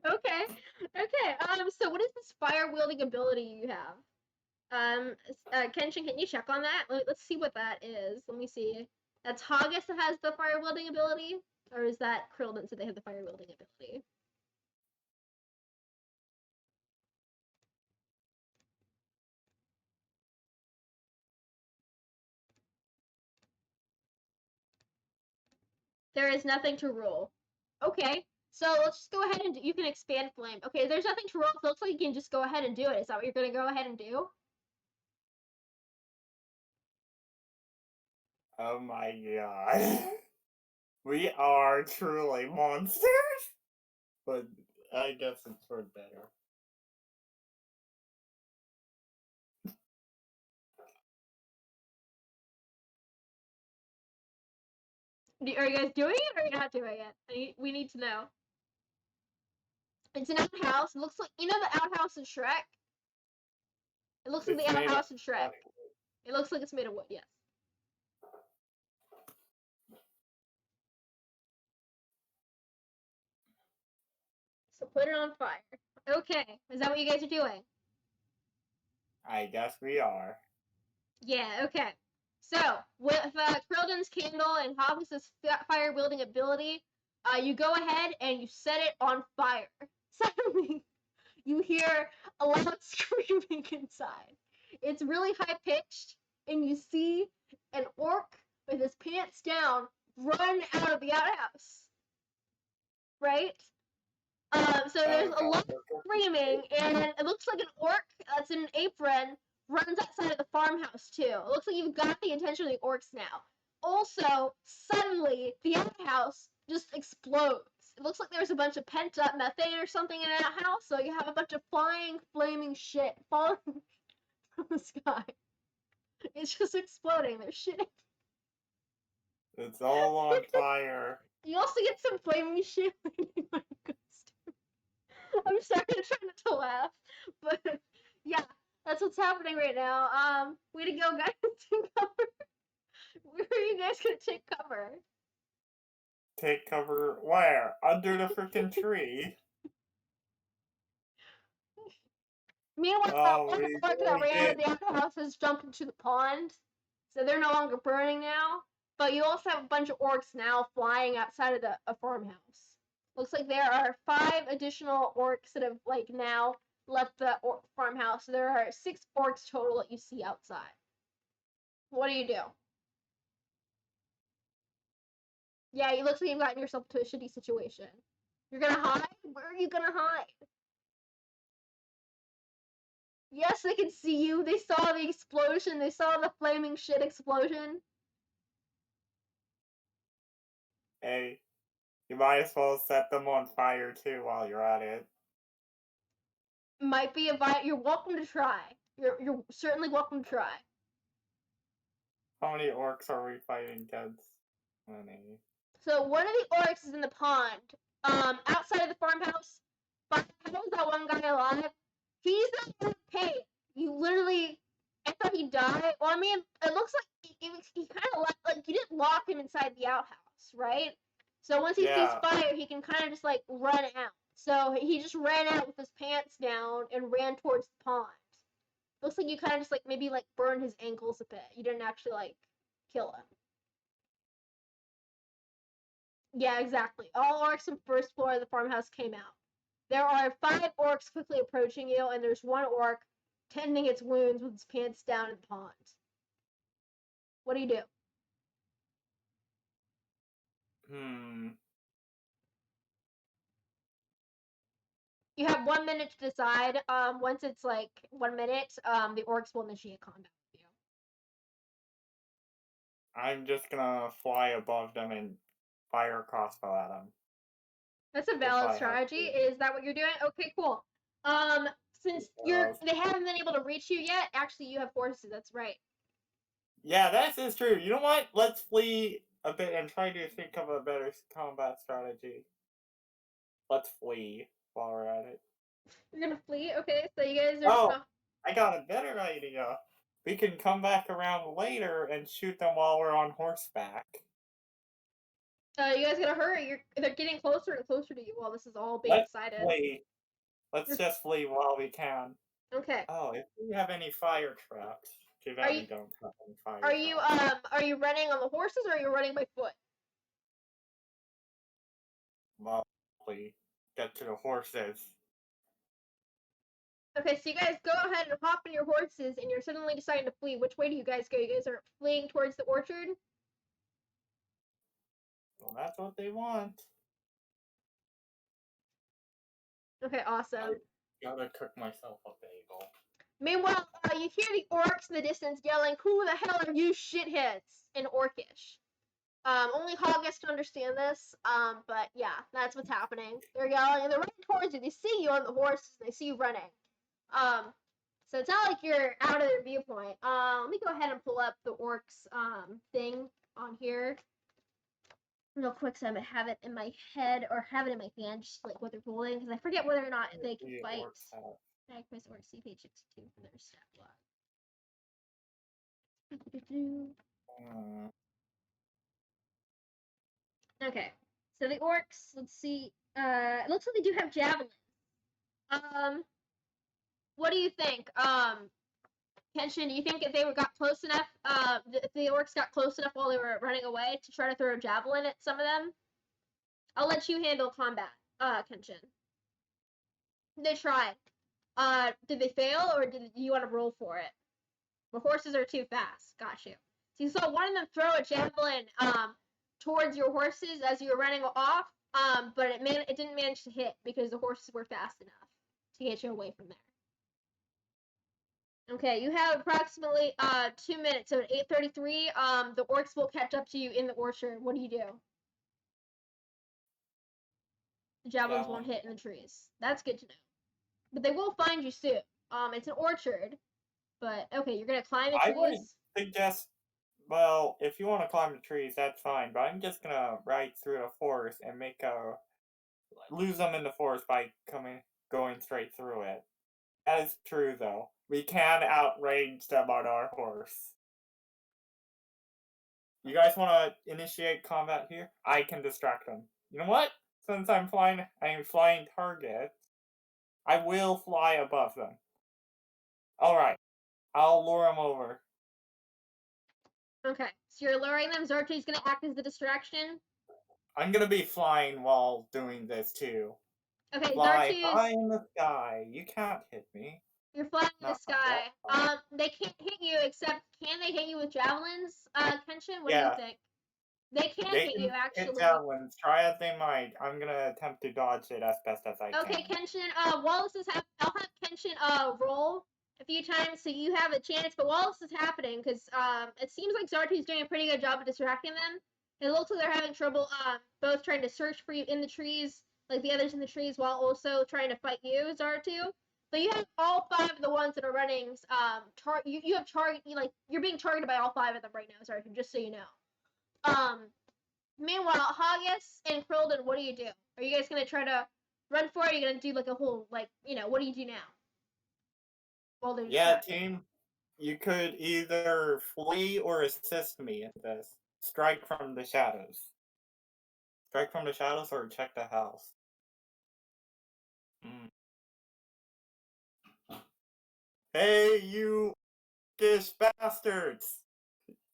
Okay. Okay. So what is this fire wielding ability you have? Kenshin, can you check on that? Let's see what that is. Let me see. That's Hagas that has the fire wielding ability, or is that Krylldin? So they have the fire wielding ability. There is nothing to roll. Okay. So let's just go ahead and you can expand flame. Okay, there's nothing to roll. So it looks like you can just go ahead and do it. Is that what you're gonna go ahead and do? Oh my god. We are truly monsters. But I guess it's for better. Are you guys doing it or are you not doing it? We need to know. It's an outhouse. It looks like the outhouse in Shrek. It looks like It's the made of outhouse in Shrek. It looks like it's made of wood. Yes. So put it on fire. Okay. Is that what you guys are doing? I guess we are. Yeah. Okay. So with Krylldin's candle and Hagas' fire wielding ability, you go ahead and you set it on fire. Suddenly, you hear a loud screaming inside. It's really high pitched, and you see an orc with his pants down run out of the outhouse. right? So there's a lot Okay. of screaming, and it looks like an orc that's in an apron runs outside of the farmhouse too. It looks like you've got the attention of the orcs now. Also, suddenly, the outhouse just explodes. It looks like there's a bunch of pent up methane or something in that house, so you have a bunch of flying, flaming shit falling from the sky. It's just exploding. There's shit. It's all on fire. You also get some flaming shit landing on your costume. I'm sorry, I'm trying not to laugh, but yeah, that's what's happening right now. Way to go, guys! Take cover. Where are you guys gonna take cover? Take cover where? Under the freaking tree. Meanwhile, Oh, one of we the orcs that really ran out of did. the outhouse has jumped into the pond, so they're no longer burning now. But you also have a bunch of orcs now flying outside of the farmhouse. Looks like there are 5 additional orcs that have like now left the farmhouse. So there are 6 orcs total that you see outside. What do you do? Yeah, it looks like you've gotten yourself into a shitty situation. You're gonna hide? Where are you gonna hide? Yes, they can see you. They saw the explosion. They saw the flaming shit explosion. Hey, you might as well set them on fire too while you're at it. Might be you're welcome to try. You're certainly welcome to try. How many orcs are we fighting against? Many. So one of the orcs is in the pond, outside of the farmhouse. But how is that one guy alive? He's not in pain. You literally, I thought he died. Well, I mean, it looks like he kind of like you didn't lock him inside the outhouse, right? So once he sees Yeah. fire, he can kind of just like run out. So he just ran out with his pants down and ran towards the pond. Looks like you kind of just like maybe like burned his ankles a bit. You didn't actually like kill him. Yeah, exactly. All orcs from first floor of the farmhouse came out. There are 5 orcs quickly approaching you, and there's one orc tending its wounds with its pants down in the pond. What do you do? You have 1 minute to decide. Once it's like 1 minute, the orcs will initiate combat with you. I'm just gonna fly above them and fire a crossbow at them. That's a If valid I have strategy. to. Is that what you're doing? Okay, cool. Since they haven't been able to reach you yet, actually you have horses. That's right. Yeah, that is true. You know what? Let's flee a bit and try to think of a better combat strategy. Let's flee while we're at it. You're gonna flee. Okay, so you guys are. Oh, I got a better idea. We can come back around later and shoot them while we're on horseback. You guys gotta hurry. They're getting closer and closer to you while this is all being Let's decided. flee. Let's just flee while we can. Okay. Oh, if we have any fire traps. Too bad we don't have any fire traps. Are you running on the horses or are you running by foot? Well, flee. Get to the horses. Okay, so you guys go ahead and hop on your horses and you're suddenly deciding to flee. Which way do you guys go? You guys are fleeing towards the orchard? Well, that's what they want. Okay, awesome. I gotta cook myself a bagel. Meanwhile, you hear the orcs in the distance yelling, "Who the hell are you shitheads?" in Orcish. Only Hagas can understand this. But yeah, that's what's happening. They're yelling and they're running towards you. They see you on the horse. They see you running. So it's not like you're out of their viewpoint. Let me go ahead and pull up the orcs thing on here real quick, so I have it in my head or have it in my hand, just like what they're pulling, because I forget whether or not they can fight. Magpies or see page 62 for their stat block. Okay, so the orcs. Let's see. It looks like they do have javelins. What do you think? Kenshin, do you think if they got close enough, if the orcs got close enough while they were running away to try to throw a javelin at some of them? I'll let you handle combat, Kenshin. They tried. Did they fail, or did you want to roll for it? The horses are too fast. Got you. So you saw one of them throw a javelin, towards your horses as you were running off, But it didn't manage to hit because the horses were fast enough to get you away from there. Okay, you have approximately 2 minutes. So at 8:33, the orcs will catch up to you in the orchard. What do? The javelins won't hit in the trees. That's good to know. But they will find you soon. It's an orchard. But okay, you're gonna climb the I would trees. suggest, well, if you want to climb the trees, that's fine. But I'm just gonna ride through the forest and lose them in the forest by going straight through it. That is true, though. We can outrange them on our horse. You guys want to initiate combat here? I can distract them. You know what? Since I'm flying target, I will fly above them. Alright. I'll lure them over. Okay, so you're luring them. Zartu's gonna act as the distraction. I'm gonna be flying while doing this too. Okay, Fly Zartu's. high in the sky. You can't hit me. You're flying in the Not sky. yet. They can't hit you except can they hit you with javelins? Kenshin, what do you Yeah, think? They can they hit you can hit actually. javelins. Try as they might. I'm gonna attempt to dodge it as best as I Okay, can. Kenshin. While this is I'll have Kenshin roll a few times so you have a chance. But while this is happening, because it seems like Zartu's doing a pretty good job of distracting them. It looks like they're having trouble both trying to search for you in the trees, like the others in the trees, while also trying to fight you, Zartu. But you have all 5 of the ones that are running. You have target like you're being targeted by all 5 of them right now, Zartu. Just so you know. Meanwhile, Hagas and Krylldin, what do you do? Are you guys gonna try to run for it? Or are you gonna do like a whole what do you do now? While they're Yeah, distracted. team. You could either flee or assist me in this. Strike from the shadows. Strike from the shadows or check the house. Mm. Hey, you gish bastards!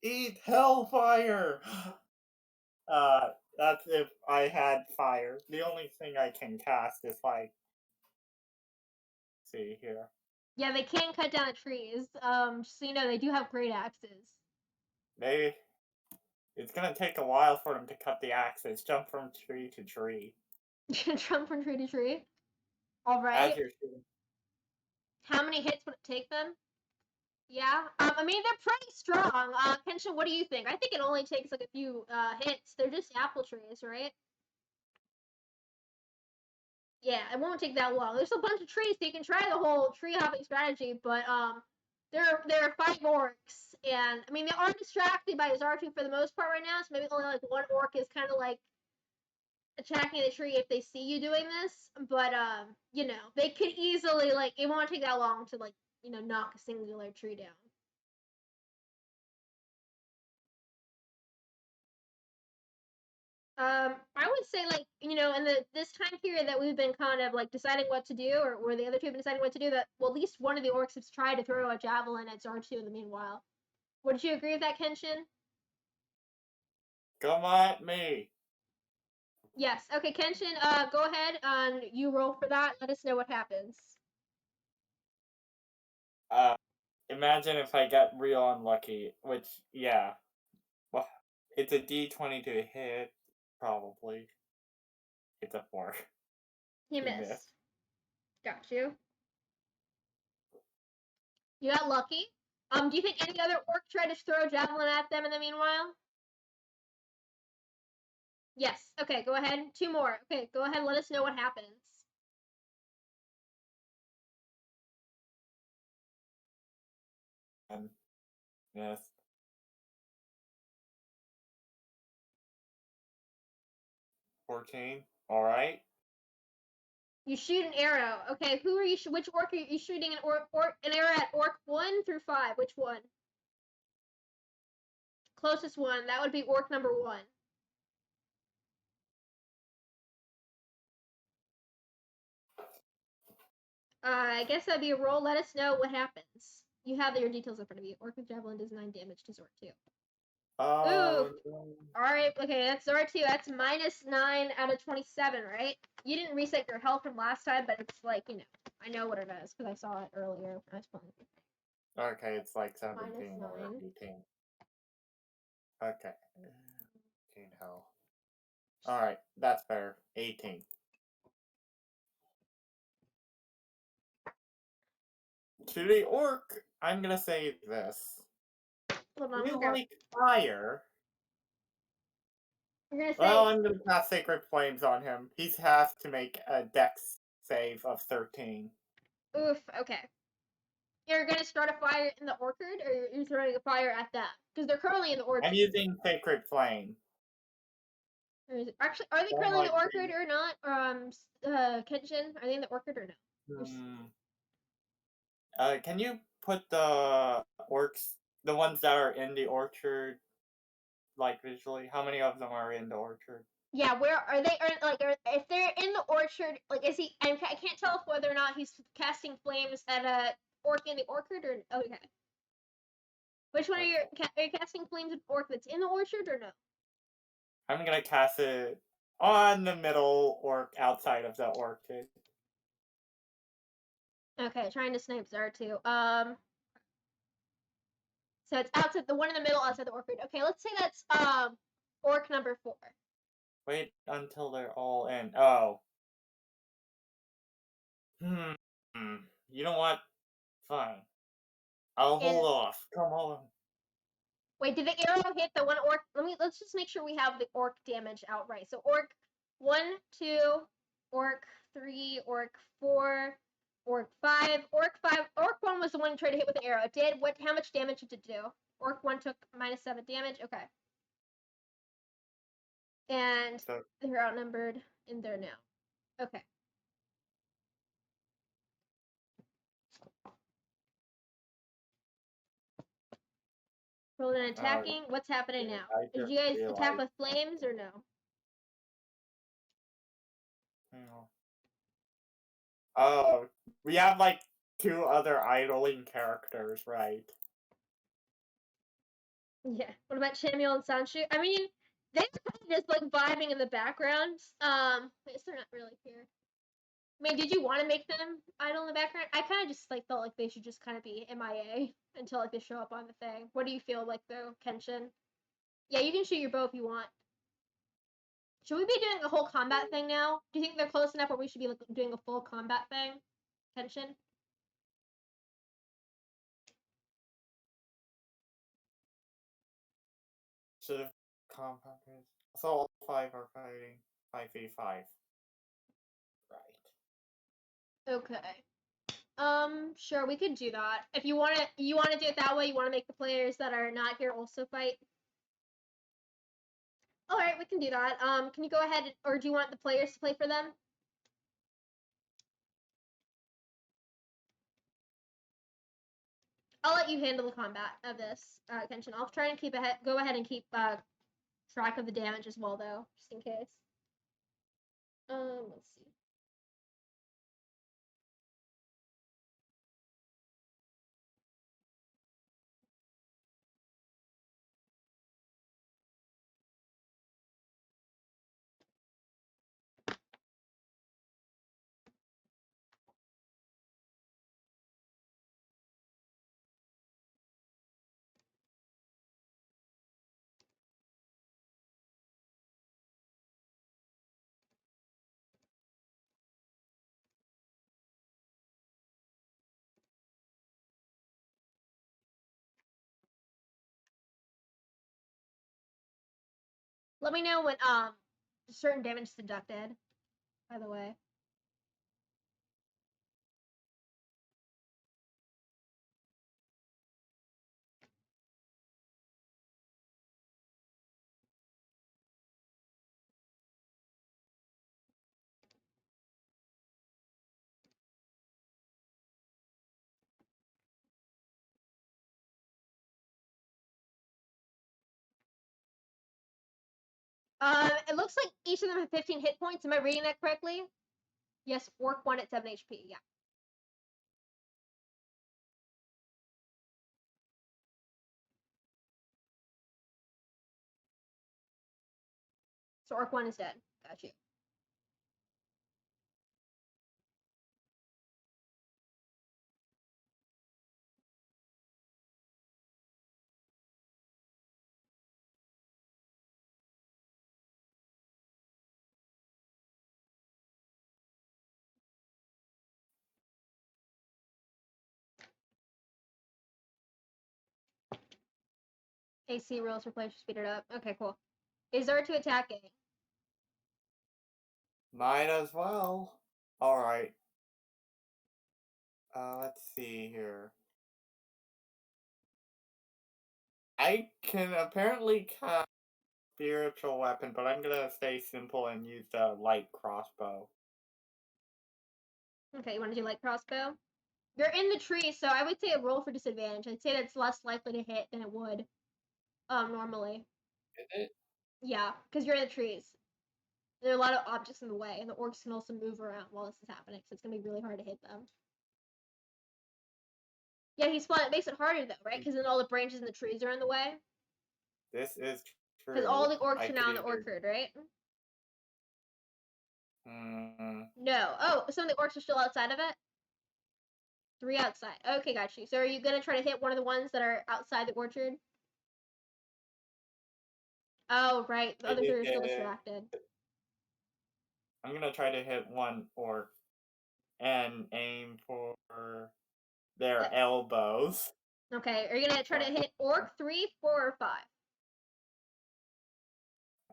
Eat hellfire! That's if I had fire. The only thing I can cast is like, see here. Yeah, they can cut down the trees. Just so you know, they do have great axes. It's gonna take a while for them to cut the axes. Jump from tree to tree. Jump from tree to tree. All As right. you're shooting. How many hits would it take them? Yeah. I mean, they're pretty strong. Kenshin, what do you think? I think it only takes like a few hits. They're just apple trees, right? Yeah, it won't take that long. There's a bunch of trees, so you can try the whole tree hopping strategy, but there are 5 orcs, and I mean they are distracted by Zartu for the most part right now, so maybe only like one orc is kind of like attacking the tree if they see you doing this, but they could easily it won't take that long to knock a singular tree down. I would say in this time period that we've been kind of deciding what to do, or where the other two have been deciding what to do, that at least one of the orcs has tried to throw a javelin at Zartu in the meanwhile. Would you agree with that, Kenshin? Come at me! Yes. Okay, Kenshin. Go ahead and you roll for that. Let us know what happens. Uh, Imagine if I get real unlucky, which, yeah. Well, it's a d20 to hit, probably. It's a 4 You to miss. missed. Got you. You got lucky. Do you think any other orc tried to throw a javelin at them in the meanwhile? Yes. Okay, go ahead. 2 more. Okay, go ahead. Let us know what happens. Yes. $14. Alright. You shoot an arrow. Okay, who are you? Which orc are you shooting an arrow at? Orc 1 through 5. Which one? Closest one. That would be orc number 1. I guess that'd be a roll. Let us know what happens. You have your details in front of you. Orc with javelin does 9 damage to Zord 2. Ooh. Alright, okay, that's Zord 2. That's minus 9 out of 27, right? You didn't reset your health from last time, but it's I know what it is because I saw it earlier when I was playing. Okay, it's like 17 Minus or 9. 18. Okay. 18 health. Alright, that's better. 18. To the orc, I'm gonna say this. Hold on, Do I'm you gonna grab. like fire? I'm gonna Well, say, I'm gonna cast Sacred Flames on him. He has to make a dex save of 13. oof. Okay. You're gonna start a fire in the orchard, or you're throwing a fire at them? Because they're currently in the orchard. I'm using Sacred Flame. Actually, are they currently in the orchard or not? Kenshin, are they in the orchard or no? Can you put the orcs, the ones that are in the orchard, like visually? How many of them are in the orchard? Yeah, where are they? If they're in the orchard, like, is he? I can't tell whether or not he's casting flames at a orc in the orchard or okay. Which one are you casting flames at orc that's in the orchard or no? I'm gonna cast it on the middle orc outside of the orchard. Okay, trying to snipe Zartu. So it's outside the one in the middle outside the orchard. Okay, let's say that's orc number 4. Wait until they're all in. Oh. You know what? Fine. I'll hold off. Come on. Wait, did the arrow hit the one orc? Let's just make sure we have the orc damage outright. So orc 1, 2, orc 3, orc 4, orc 5, orc 5. Orc 1 was the one who tried to hit with the arrow. It did what? How much damage did it do? Orc 1 took -7 damage. Okay. And they're outnumbered in there now. Okay. Rolling and attacking. What's happening now? Did you guys attack with flames or no? Oh, we have like 2 other idling characters, right? Yeah. What about Samuel and Sanshu? I mean, they're kind of just like vibing in the background. They're not really here. I mean, did you want to make them idle in the background? I kind of just like felt like they should just kind of be MIA until like they show up on the thing. What do you feel like though, Kenshin? Yeah, you can shoot your bow if you want. Should we be doing a whole combat thing now? Do you think they're close enough where we should be like, doing a full combat thing, Kenshin? So the compound is. So all 5 are fighting 5v5. Right. Okay. Sure, we could do that. If you wanna do it that way, you wanna make the players that are not here also fight? Alright, we can do that. Can you go ahead, or do you want the players to play for them? I'll let you handle the combat of this, Kenshin. I'll try and go ahead and keep track of the damage as well, though, just in case. Let's see. Let me know when certain damage is deducted, by the way. It looks like each of them have 15 hit points. Am I reading that correctly? Yes, orc 1 at 7 HP, yeah. So orc 1 is dead. Got you. AC rolls for players to speed it up. Okay, cool. Is Zartu attacking? Might as well. Alright. Let's see here. I can apparently cast spiritual weapon, but I'm gonna stay simple and use the light crossbow. Okay, you want to do light crossbow? You're in the tree, so I would say a roll for disadvantage. I'd say that's less likely to hit than it would normally. Is it? Yeah, because you're in the trees. There are a lot of objects in the way, and the orcs can also move around while this is happening, so it's gonna be really hard to hit them. Yeah, he spawned. It makes it harder though, right? Because then all the branches in the trees are in the way. This is true. Because all the orcs I are now in the could orchard, right? either... No. Oh, some of the orcs are still outside of it? 3 outside. Okay, got you. So are you gonna try to hit one of the ones that are outside the orchard? Oh, right. The I other 3 did are still hit... distracted. I'm gonna try to hit one orc and aim for their elbows. Okay, are you gonna try to hit orc 3, 4, or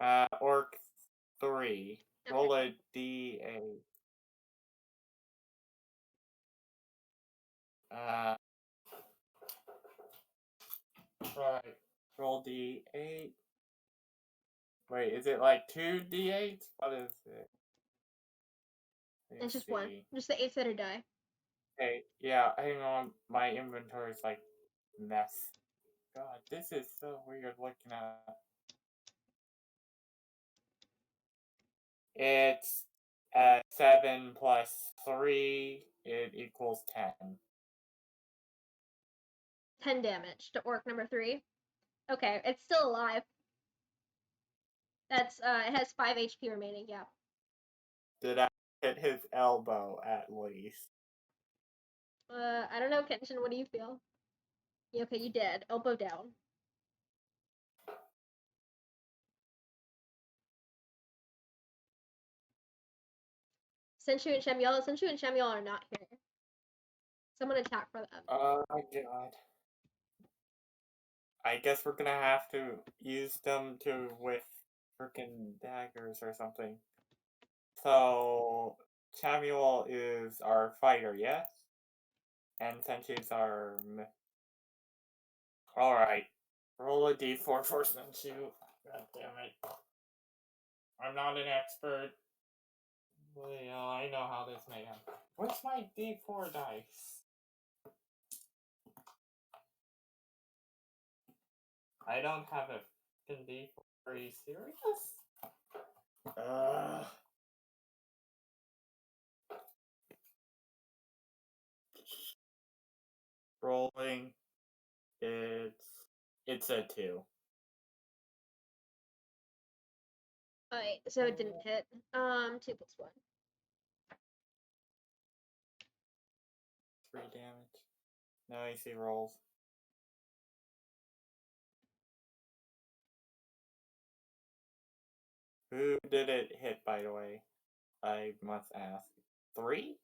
5? Orc 3. Okay. Roll a d8. Right. Roll d8. Wait, is it like 2d8s? What is it? It's Let's just see. 1. Just the 8-sided die. Okay, yeah, hang on. My inventory's like mess. God, this is so weird looking at. It's 7 plus 3, it equals 10. 10 damage to orc number 3. Okay, it's still alive. That's it has 5 HP remaining, yeah. Did I hit his elbow at least? I don't know, Kenshin, what do you feel? Yeah, okay, you did. Elbow down. Senshu and Shemiel are not here. Someone attack for them. Oh my god. I guess we're gonna have to use them with freaking daggers or something. So, Samuel is our fighter, yes? And Sensei's our... Alright. Roll a d4 for Sensei. God damn it. I'm not an expert. Well, I know how this may happen. What's my d4 dice? I don't have a d4. Are you serious? Rolling. It's a 2. Alright, so it didn't hit. 2 plus 1. 3 damage. No AC rolls. Who did it hit, by the way? I must ask. 3?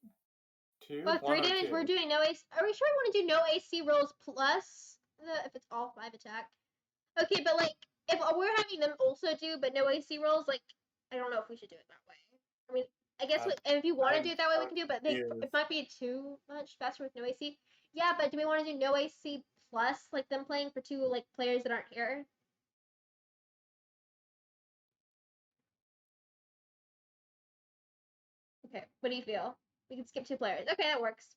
2? Oh, 3 1 or damage. 2? We're doing no AC. Are we sure we want to do no AC rolls plus if it's all 5 attack? Okay, but like if we're having them also do but no AC rolls, like I don't know if we should do it that way. I mean, I guess if you want to do it that way, we can do it. But it might be too much faster with no AC. Yeah, but do we want to do no AC plus like them playing for 2 like players that aren't here? Okay, what do you feel? We can skip 2 players. Okay, that works.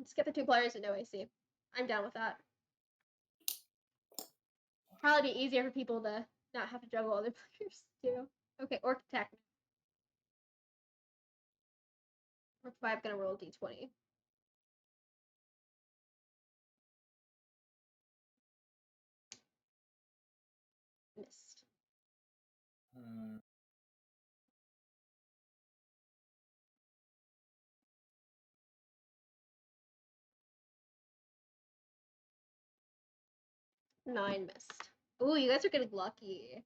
Skip the 2 players and no AC. I'm down with that. Probably be easier for people to not have to juggle other players too. Okay, orc attack. Orc 5 gonna roll d20. Missed. 9 missed. Ooh, you guys are getting lucky.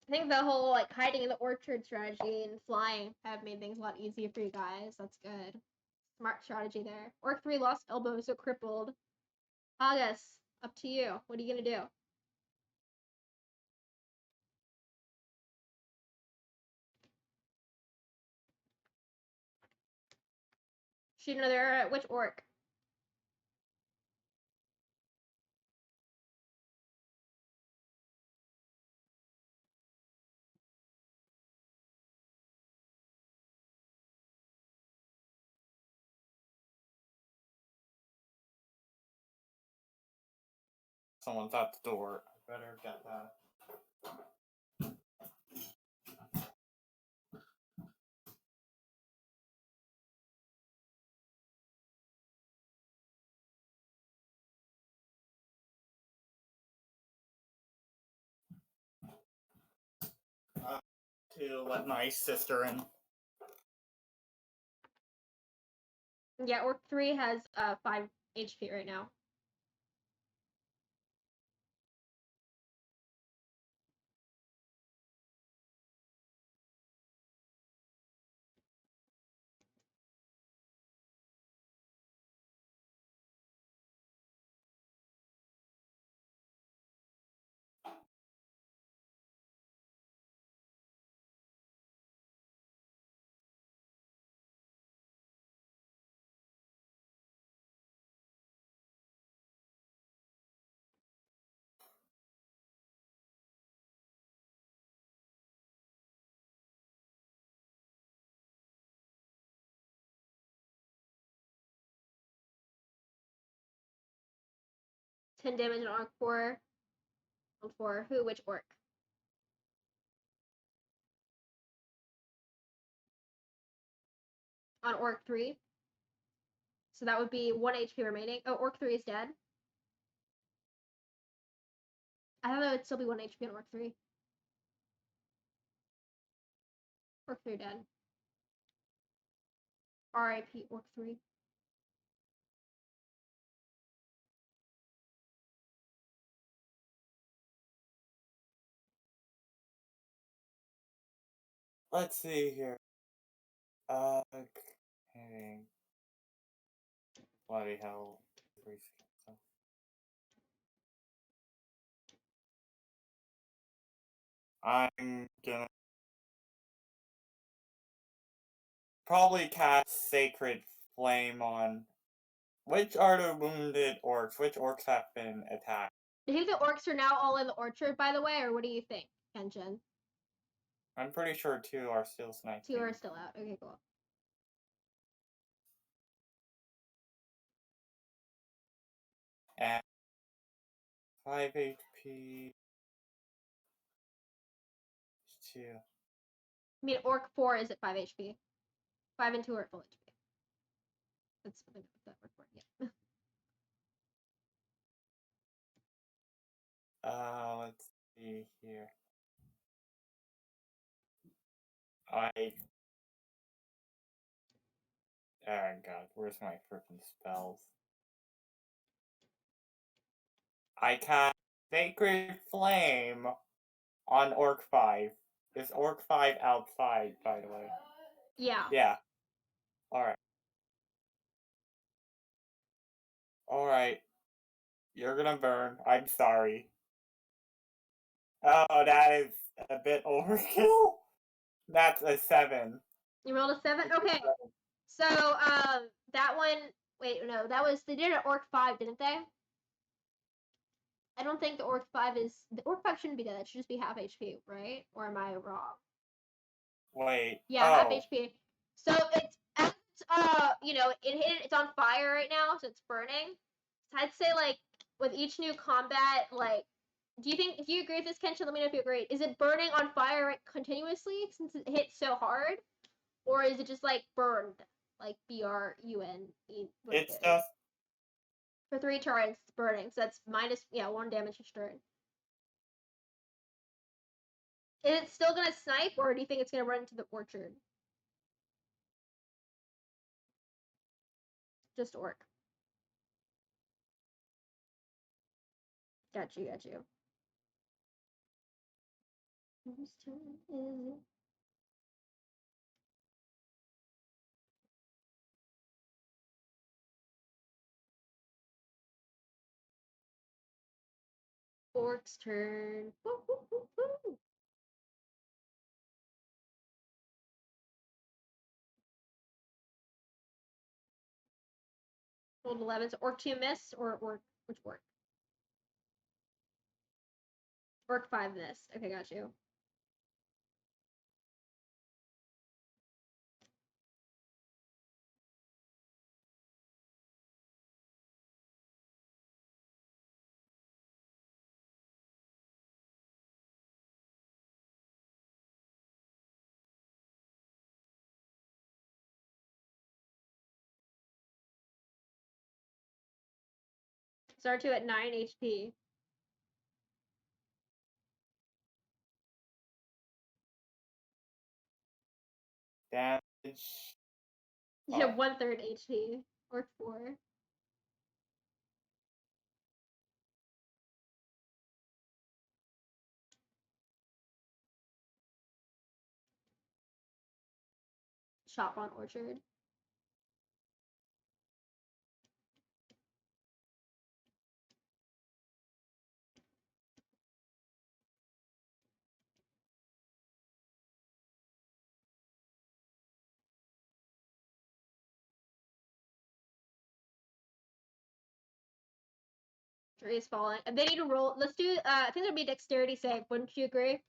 I think the whole like hiding in the orchard strategy and flying have made things a lot easier for you guys. That's good. Smart strategy there. Orc 3 lost elbow, so crippled. Hagas, up to you. What are you gonna do? Shoot another arrow at which orc? Someone's at the door. I better get that. To let my sister in. Yeah, orc 3 has 5 HP right now. Ten damage on orc 4. On 4. Who? Which orc? On orc 3. So that would be 1 HP remaining. Oh, orc 3 is dead. I thought that would still be 1 HP on orc 3. Orc 3 dead. RIP orc 3. Let's see here. Okay. Bloody hell. I'm gonna probably cast Sacred Flame on. Which are the wounded orcs? Which orcs have been attacked? Do you think the orcs are now all in the orchard, by the way, or what do you think, Kenshin? I'm pretty sure 2 are still sniping. 2 are still out. Okay, cool. And 5 HP. 2. I mean, orc 4 is at 5 HP. 5 and 2 are at full HP. That's what that word for it. Yeah. Let's see here. Oh god, where's my freaking spells? I cast Sacred Flame on Orc 5. Is Orc 5 outside, by the way? Yeah. Yeah. Alright. Alright. You're gonna burn. I'm sorry. Oh, that is a bit overkill. That's a 7. You rolled a 7? Okay. So, that one, wait, no, that was, they did an Orc 5, didn't they? I don't think the Orc 5 is, the Orc 5 shouldn't be dead, it should just be half HP, right? Or am I wrong? Wait. Yeah, half HP. So it's, you know, it's on fire right now, so it's burning. So I'd say, like, with each new combat, like, do you agree with this, Kenshin? Let me know if you agree. Is it burning on fire continuously since it hit so hard? Or is it just, like, burned? Like, BRUNE. It's just... For 3 turns, it's burning. So that's minus, 1 damage each turn. Is it still gonna snipe, or do you think it's gonna run into the orchard? Just orc. Got you. Whose turn is it? Orc's turn. Woo, woo, woo, woo. Rolled 11. So Orc 2 miss or Orc? Which Orc? Orc 5 missed. Okay, got you. Zartu at 9 HP. Damage. You have 1/3 HP. Orc 4. Chop on Orchard. Tree is falling. And they need to roll. Let's do, I think there'll be a dexterity save. Wouldn't you agree?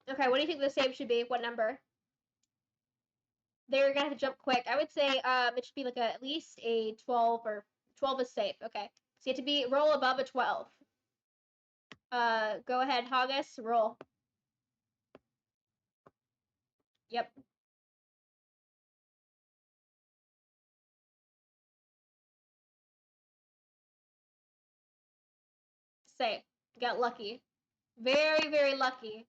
Okay, what do you think the save should be? What number? They're gonna have to jump quick. I would say it should be like at least a 12 or 12 is safe. Okay. So you have to be roll above a 12. Go ahead, Hagas, roll. Yep. Safe. Got lucky. Very, very lucky.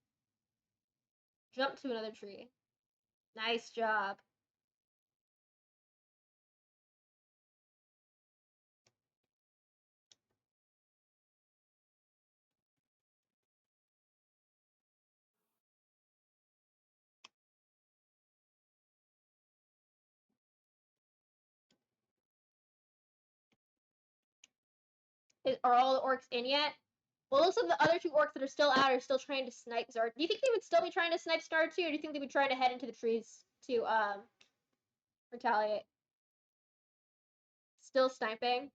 Jump to another tree. Nice job. Are all the orcs in yet? Well, it looks like the other 2 orcs that are still out are still trying to snipe Zard. Do you think they would still be trying to snipe Zartu, or do you think they would try to head into the trees to retaliate? Still sniping?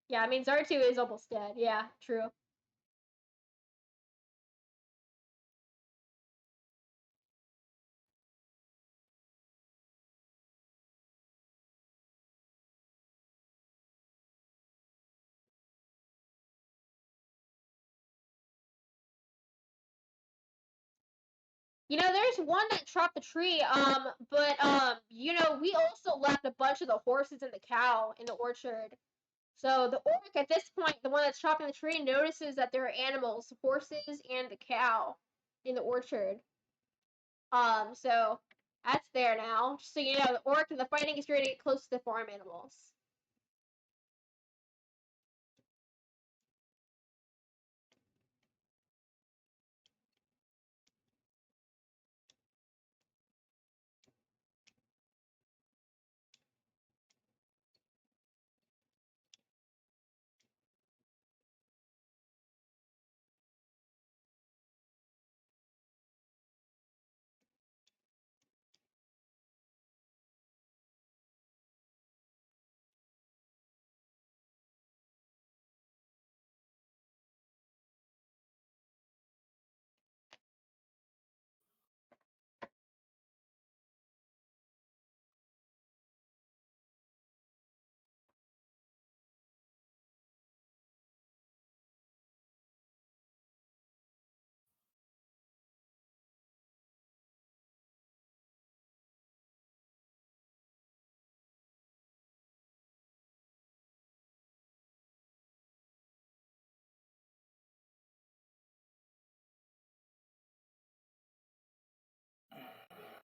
Yeah, I mean Zartu is almost dead. Yeah, true. You know, there's one that chopped the tree, but you know, we also left a bunch of the horses and the cow in the orchard. So the orc at this point, the one that's chopping the tree, notices that there are animals, horses and the cow, in the orchard. So that's there now. Just so you know, the orc and the fighting is ready to get close to the farm animals.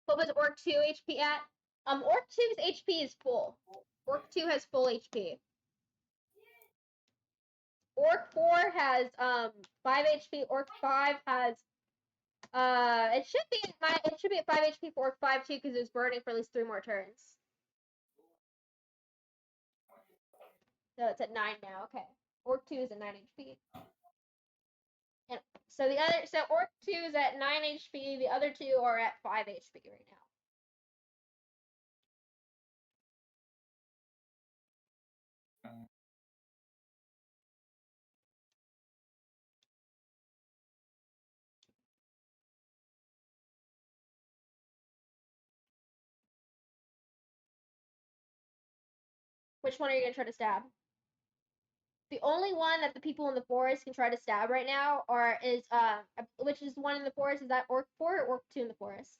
What was Orc 2 HP at? Orc 2's HP is full. Orc 2 has full HP. Orc 4 has 5 HP. Orc 5 has it should be at 5 HP for Orc 5 too, because it was burning for at least 3 more turns. So it's at 9 now. Okay. Orc 2 is at 9 HP. And so Orc 2 is at 9 HP, the other two are at 5 HP right now. Which one are you gonna try to stab? The only one that the people in the forest can try to stab right now is which is one in the forest, is that Orc 4 or Orc 2 in the forest?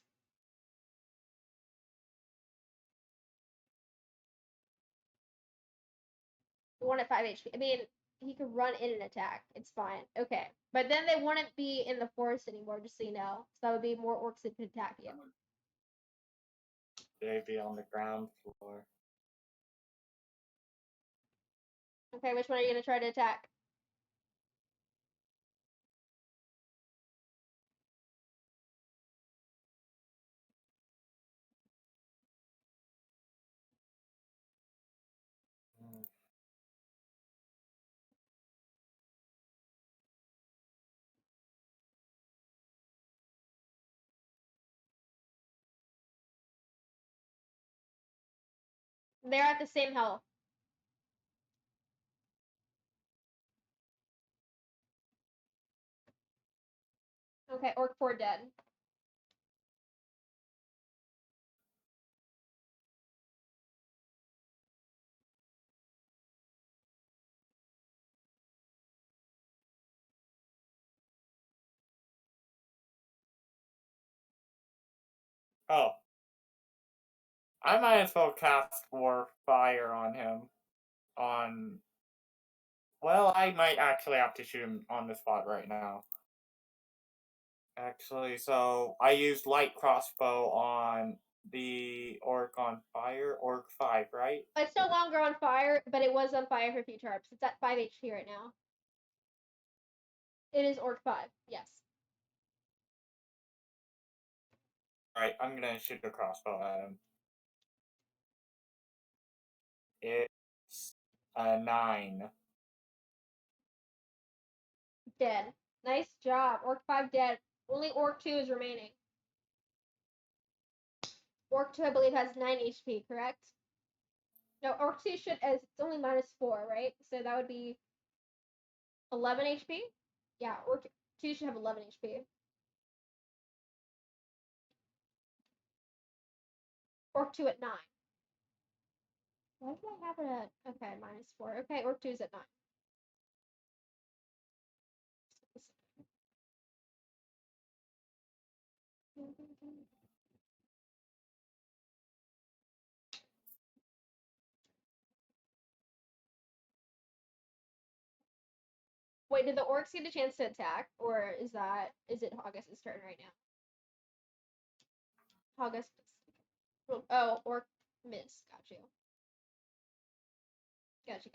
The one at 5 HP. I mean, he could run in and attack. It's fine. Okay. But then they wouldn't be in the forest anymore, just so you know. So that would be more orcs that could attack you. They'd be on the ground floor. Okay, which one are you gonna try to attack? They're at the same health. Okay, Orc 4 dead. Oh. I might as well cast more fire on him. Well, I might actually have to shoot him on the spot right now. Actually, so I used light crossbow on the orc on fire, orc 5, right? It's no longer on fire, but it was on fire for a few turps. It's at 5 HP right now. It is Orc 5, yes. Alright, I'm gonna shoot a crossbow at him. It's a 9. Dead. Nice job. Orc 5 dead. Only Orc 2 is remaining. Orc 2, I believe, has 9 HP, correct? No, Orc 2 should, as it's only -4, right? So that would be 11 HP? Yeah, Orc 2 should have 11 HP. Orc 2 at 9. Why did I have it at, okay, -4. Okay, Orc 2 is at 9. Wait, did the orcs get a chance to attack, or is it Hagas' turn right now? Hagas. Oh, orc miss. Got you. Got you.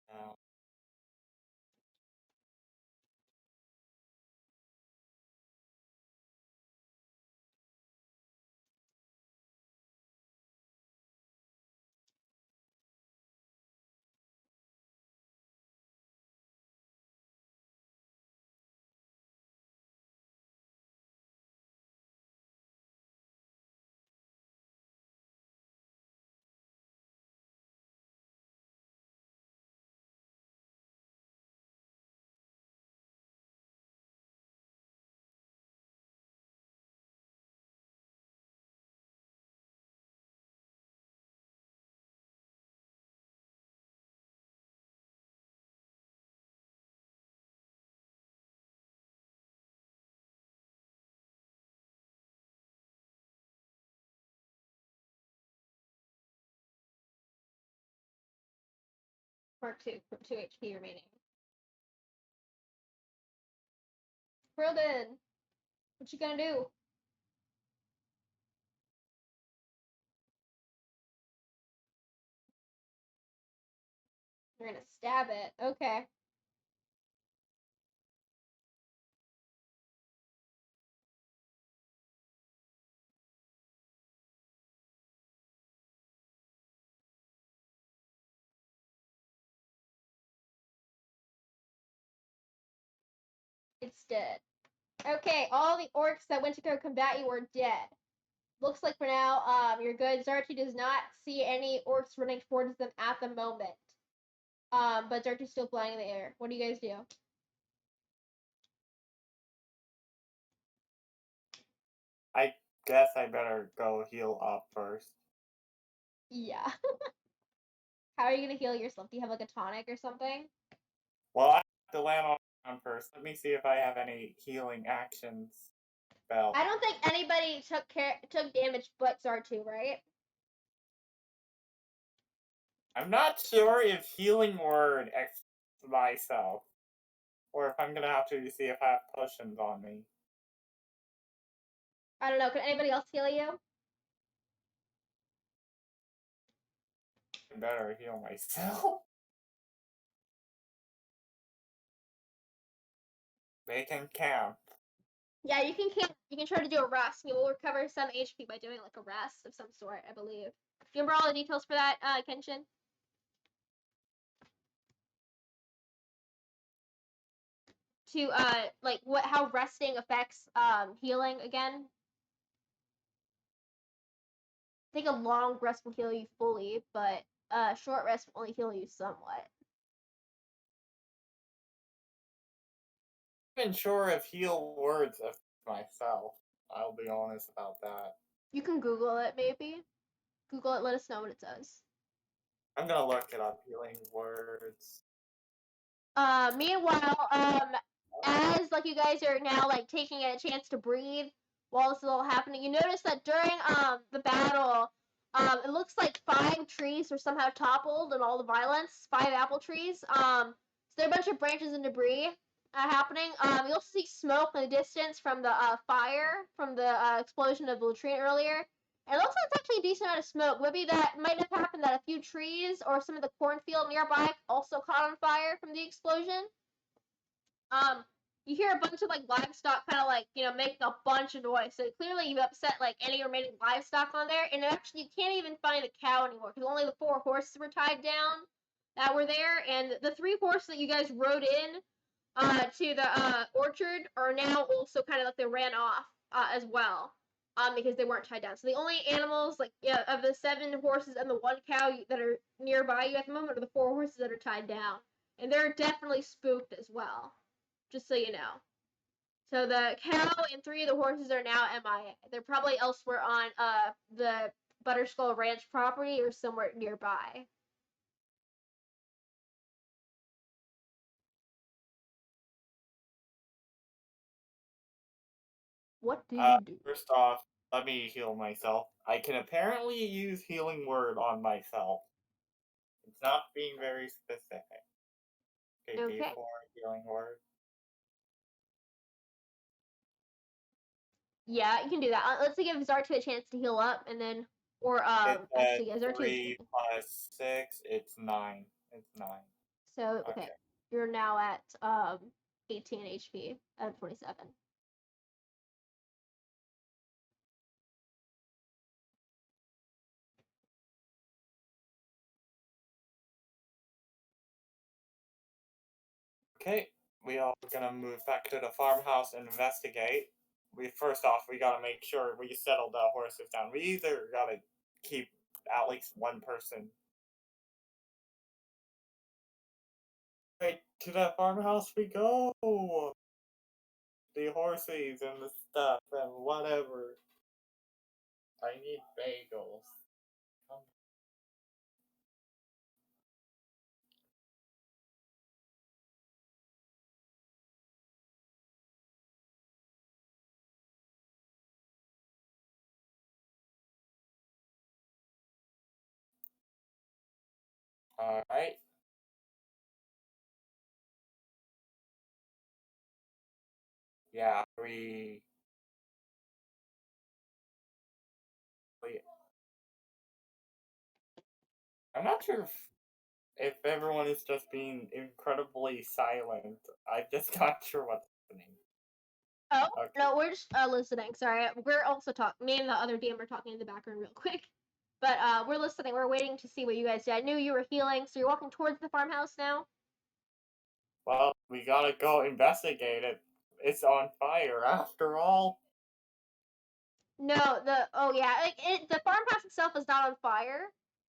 Now, Orc 2, 2 HP remaining. Krylldin, what you gonna do? You're gonna stab it. Okay. It's dead. Okay, all the orcs that went to go combat you are dead. Looks like for now, you're good. Zartu does not see any orcs running towards them at the moment. But Zartu's still flying in the air. What do you guys do? I guess I better go heal up first. Yeah. How are you gonna heal yourself? Do you have like a tonic or something? Well, I have to land on the ground first. Let me see if I have any healing actions. Spell. I don't think anybody took damage but Zartu, right? I'm not sure if healing word X myself, or if I'm gonna have to see if I have potions on me. I don't know. Can anybody else heal you? I better heal myself. They can camp. Yeah, you can try to do a rest. You will recover some HP by doing like a rest of some sort, I believe. Do you remember all the details for that, Kenshin? To like how resting affects healing again? I think a long rest will heal you fully, but a short rest will only heal you somewhat. I'm not even sure if heal words affect myself. I'll be honest about that. You can Google it, maybe. Google it. Let us know what it says. I'm gonna look it up. Healing words. Meanwhile, as like you guys are now like taking a chance to breathe while this is all happening, you notice that during the battle, it looks like 5 trees were somehow toppled and all the violence. 5 apple trees. So there are a bunch of branches and debris happening. You also see smoke in the distance from the fire from the explosion of the latrine earlier. And it looks like it's actually a decent amount of smoke. Maybe that might have happened that a few trees or some of the cornfield nearby also caught on fire from the explosion. Um, you hear a bunch of like livestock kind of like making a bunch of noise. So clearly you've upset like any remaining livestock on there, and actually you can't even find a cow anymore because only the 4 horses were tied down that were there, and the 3 horses that you guys rode in to the orchard are now also kind of like they ran off as well. Because they weren't tied down. So the only animals, like of the 7 horses and the 1 cow that are nearby you at the moment, are the 4 horses that are tied down, and they're definitely spooked as well. Just so you know. So the cow and 3 of the horses are now MIA. They're probably elsewhere on the Butterskull Ranch property or somewhere nearby. What do you do? First off, let me heal myself. I can apparently use healing word on myself. It's not being very specific. Okay, Okay. D4 healing word. Yeah, you can do that. Let's give Zartu a chance to heal up, and then, or actually, yeah, Zartu is 3 plus 6, it's 9. It's 9. so okay. You're now at 18 HP out of 27. Okay, we are gonna move back to the farmhouse and investigate. First off, we gotta make sure we settle the horses down. We either gotta keep at least one person. Right to the farmhouse we go. The horses and the stuff and whatever. I need bagels. Alright. yeah, I'm not sure if everyone is just being incredibly silent. I'm just not sure what's happening. Oh, Okay. no, we're just listening. Sorry, we're also talking. Me and the other DM are talking in the background real quick. But we're listening. We're waiting to see what you guys did. I knew you were healing, so you're walking towards the farmhouse now? Well, we gotta go investigate it. It's on fire after all. No, the farmhouse itself is not on fire.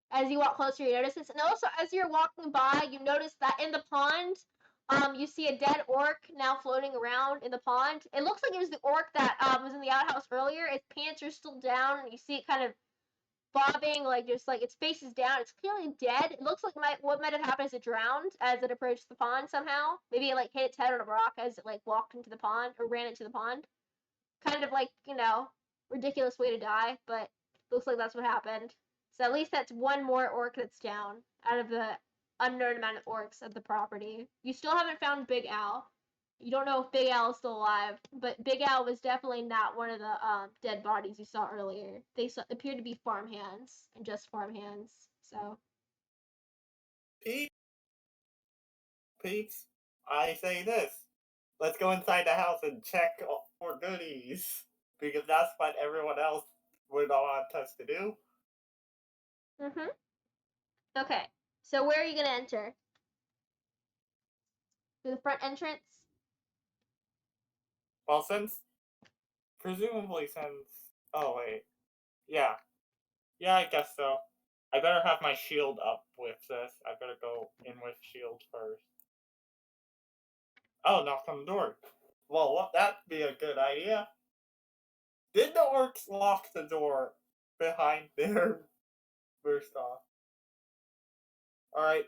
As you walk closer, you notice this, and also as you're walking by, you notice that in the pond, you see a dead orc now floating around in the pond. It looks like it was the orc that was in the outhouse earlier. Its pants are still down, and you see it kind of bobbing, like just like its face is down. It's clearly dead. It looks like what might have happened is it drowned as it approached the pond somehow. Maybe it like hit its head on a rock as it like walked into the pond or ran into the pond. Kind of like, ridiculous way to die, but looks like that's what happened. So at least that's one more orc that's down out of the unknown amount of orcs at the property. You still haven't found Big Al. You don't know if Big Al is still alive, but Big Al was definitely not one of the dead bodies you saw earlier. They appeared to be farmhands and just farmhands. So. Peeps, I say this. Let's go inside the house and check for goodies. Because that's what everyone else would want us to do. Mhm. Okay. So where are you gonna enter? Through the front entrance? Well, presumably since, oh wait, yeah, I guess so. I better have my shield up with this. I better go in with shield first. Oh, knock on the door. Well, that'd be a good idea. Did the orcs lock the door behind their first off? Alright,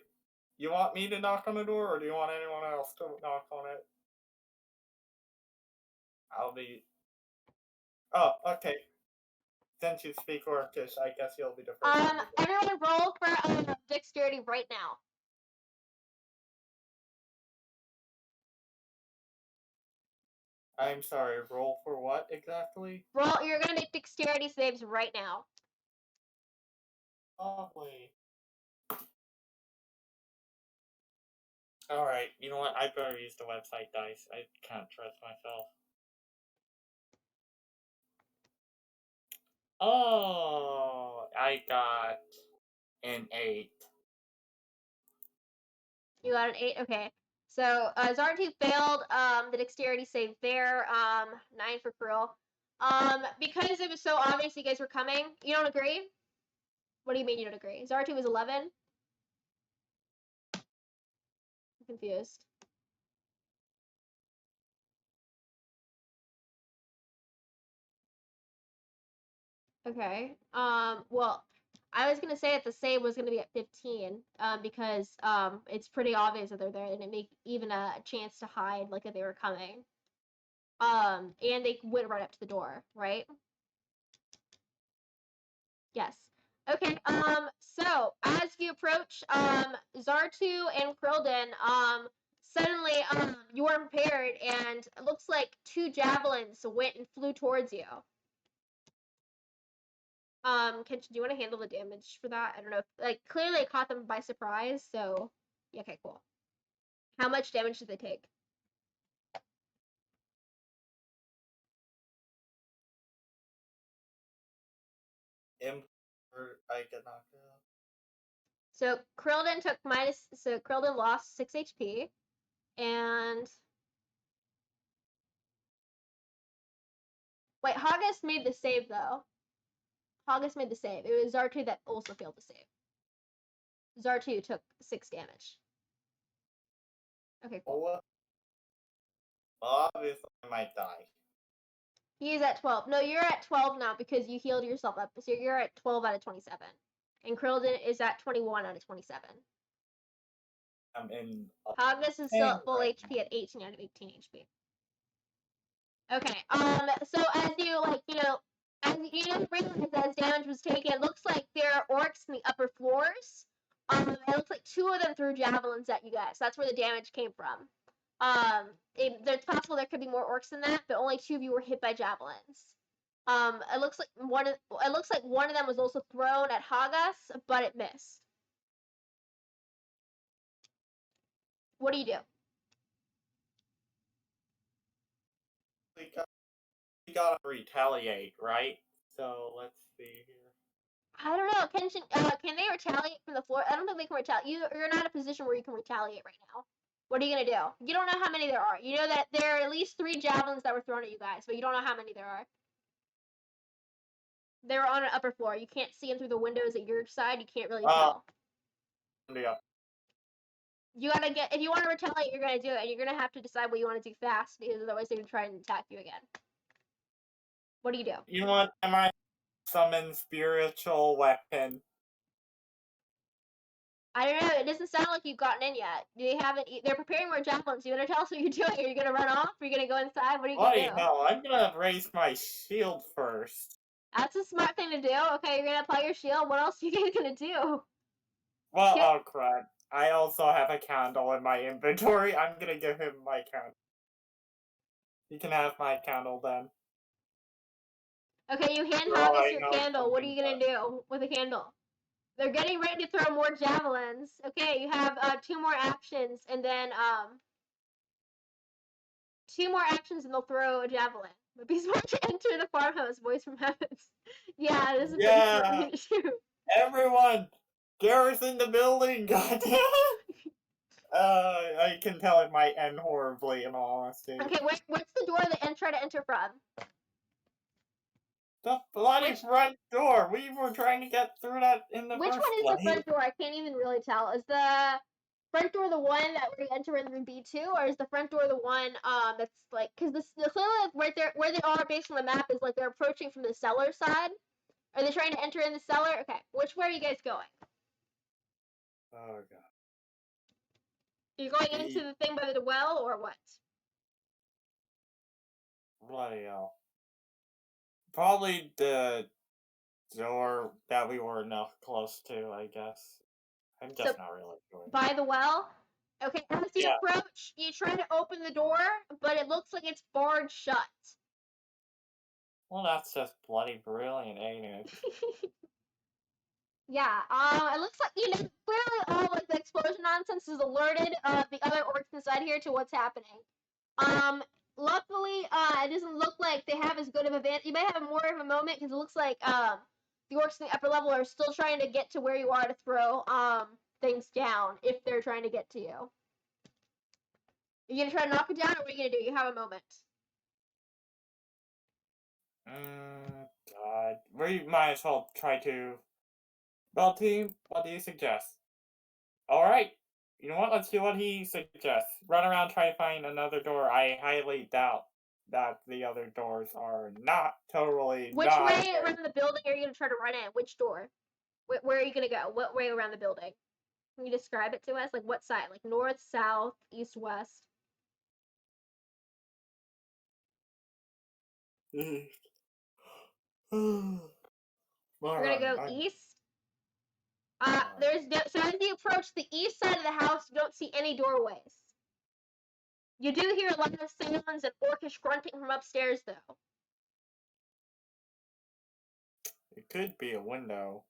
you want me to knock on the door, or do you want anyone else to knock on it? I'll be... Oh, okay. Since you speak Orcish, I guess you'll be the first one to go. Everyone roll for dexterity right now. I'm sorry, roll for what exactly? You're gonna make dexterity saves right now. Lovely. Alright, you know what? I better use the website dice. I can't trust myself. Oh, I got an 8. You got an 8? Okay. So, Zartu failed the dexterity save there. 9 for Krill. Because it was so obvious you guys were coming, you don't agree? What do you mean you don't agree? Zartu was 11? I'm confused. Okay. Well, I was gonna say that the save was gonna be at 15, because it's pretty obvious that they're there, and it make even a chance to hide, like if they were coming. And they went right up to the door, right? Yes. Okay. So as you approach, Zartu and Krylldin, suddenly, you are prepared, and it looks like 2 javelins went and flew towards you. Kenshin, do you want to handle the damage for that? I don't know. Clearly it caught them by surprise, so... Yeah, okay, cool. How much damage did they take? I get knocked out. So Krylldin lost 6 HP, and... Wait, Hagas made the save, though. Hagas made the save. It was Zartu that also failed to save. Zartu took 6 damage. Okay, cool. Obviously, I might die. He's at 12. No, you're at 12 now because you healed yourself up. So you're at 12 out of 27. And Krylldin is at 21 out of 27. I'm in. Hagas is still at full HP at 18 out of 18 HP. Okay. So as you realize as damage was taken, it looks like there are orcs in the upper floors. It looks like 2 of them threw javelins at you guys. That's where the damage came from. It's possible there could be more orcs than that, but only 2 of you were hit by javelins. It looks like one of them was also thrown at Hagas, but it missed. What do you do? We gotta retaliate, right? So let's see here. I don't know. Kenshin, can they retaliate from the floor? I don't think they can retaliate. You're not in a position where you can retaliate right now. What are you gonna do? You don't know how many there are. You know that there are at least 3 javelins that were thrown at you guys, but you don't know how many there are. They're on an upper floor. You can't see them through the windows at your side. You can't really tell. Yeah. You gotta get, if you want to retaliate, you're gonna do it, and you're gonna have to decide what you want to do fast, because otherwise they're gonna try and attack you again. What do you do? You know what? I might summon spiritual weapon. I don't know. It doesn't sound like you've gotten in yet. They haven't. They're preparing more javelins. You wanna tell us what you're doing? Are you gonna run off? Are you gonna go inside? What are you gonna do? No, I'm gonna raise my shield first. That's a smart thing to do. Okay, you're gonna apply your shield. What else are you guys gonna do? Well, oh crap. I also have a candle in my inventory. I'm gonna give him my candle. You can have my candle then. Okay, you hand Hagas your candle. What are you gonna do with the candle? They're getting ready to throw more javelins. Okay, you have 2 more actions, and then 2 more actions, and they'll throw a javelin. But be smart to enter the farmhouse, voice from heavens. Yeah, this is pretty smart to do. Everyone, garrison the building. Goddamn. I can tell it might end horribly, in all honesty. Okay, what's the door they try to enter from? The bloody front door. We were trying to get through that in the Which first one is place. the front door? I can't even really tell. Is the front door the one that we enter in room B2, or is the front door the one that's like, because the clearly right there where they are based on the map is like they're approaching from the cellar side. Are they trying to enter in the cellar? Okay, which way are you guys going? Oh god. Are you going into the thing by the well, or what? Bloody hell. Probably the door that we were enough close to, I guess. I'm just not really sure. By the well? Okay, as you approach, you try to open the door, but it looks like it's barred shut. Well, that's just bloody brilliant, ain't it? Yeah, it looks like, clearly all like the explosion nonsense is alerted the other orcs inside here to what's happening. Luckily, it doesn't look like they have as good of a advantage. You may have more of a moment because it looks like the orcs in the upper level are still trying to get to where you are to throw things down if they're trying to get to you. Are you gonna try to knock it down, or what are you gonna do? You have a moment. God. We might as well try to... Well, team, what do you suggest? Alright. You know what? Let's do what he suggests. Run around, try to find another door. I highly doubt that the other doors are not totally... Which way around the building are you gonna try to run in? Which door? Where are you gonna go? What way around the building? Can you describe it to us? Like what side? Like north, south, east, west? We're gonna go east. So as you approach the east side of the house, you don't see any doorways. You do hear a lot of sounds and orcish grunting from upstairs, though. It could be a window.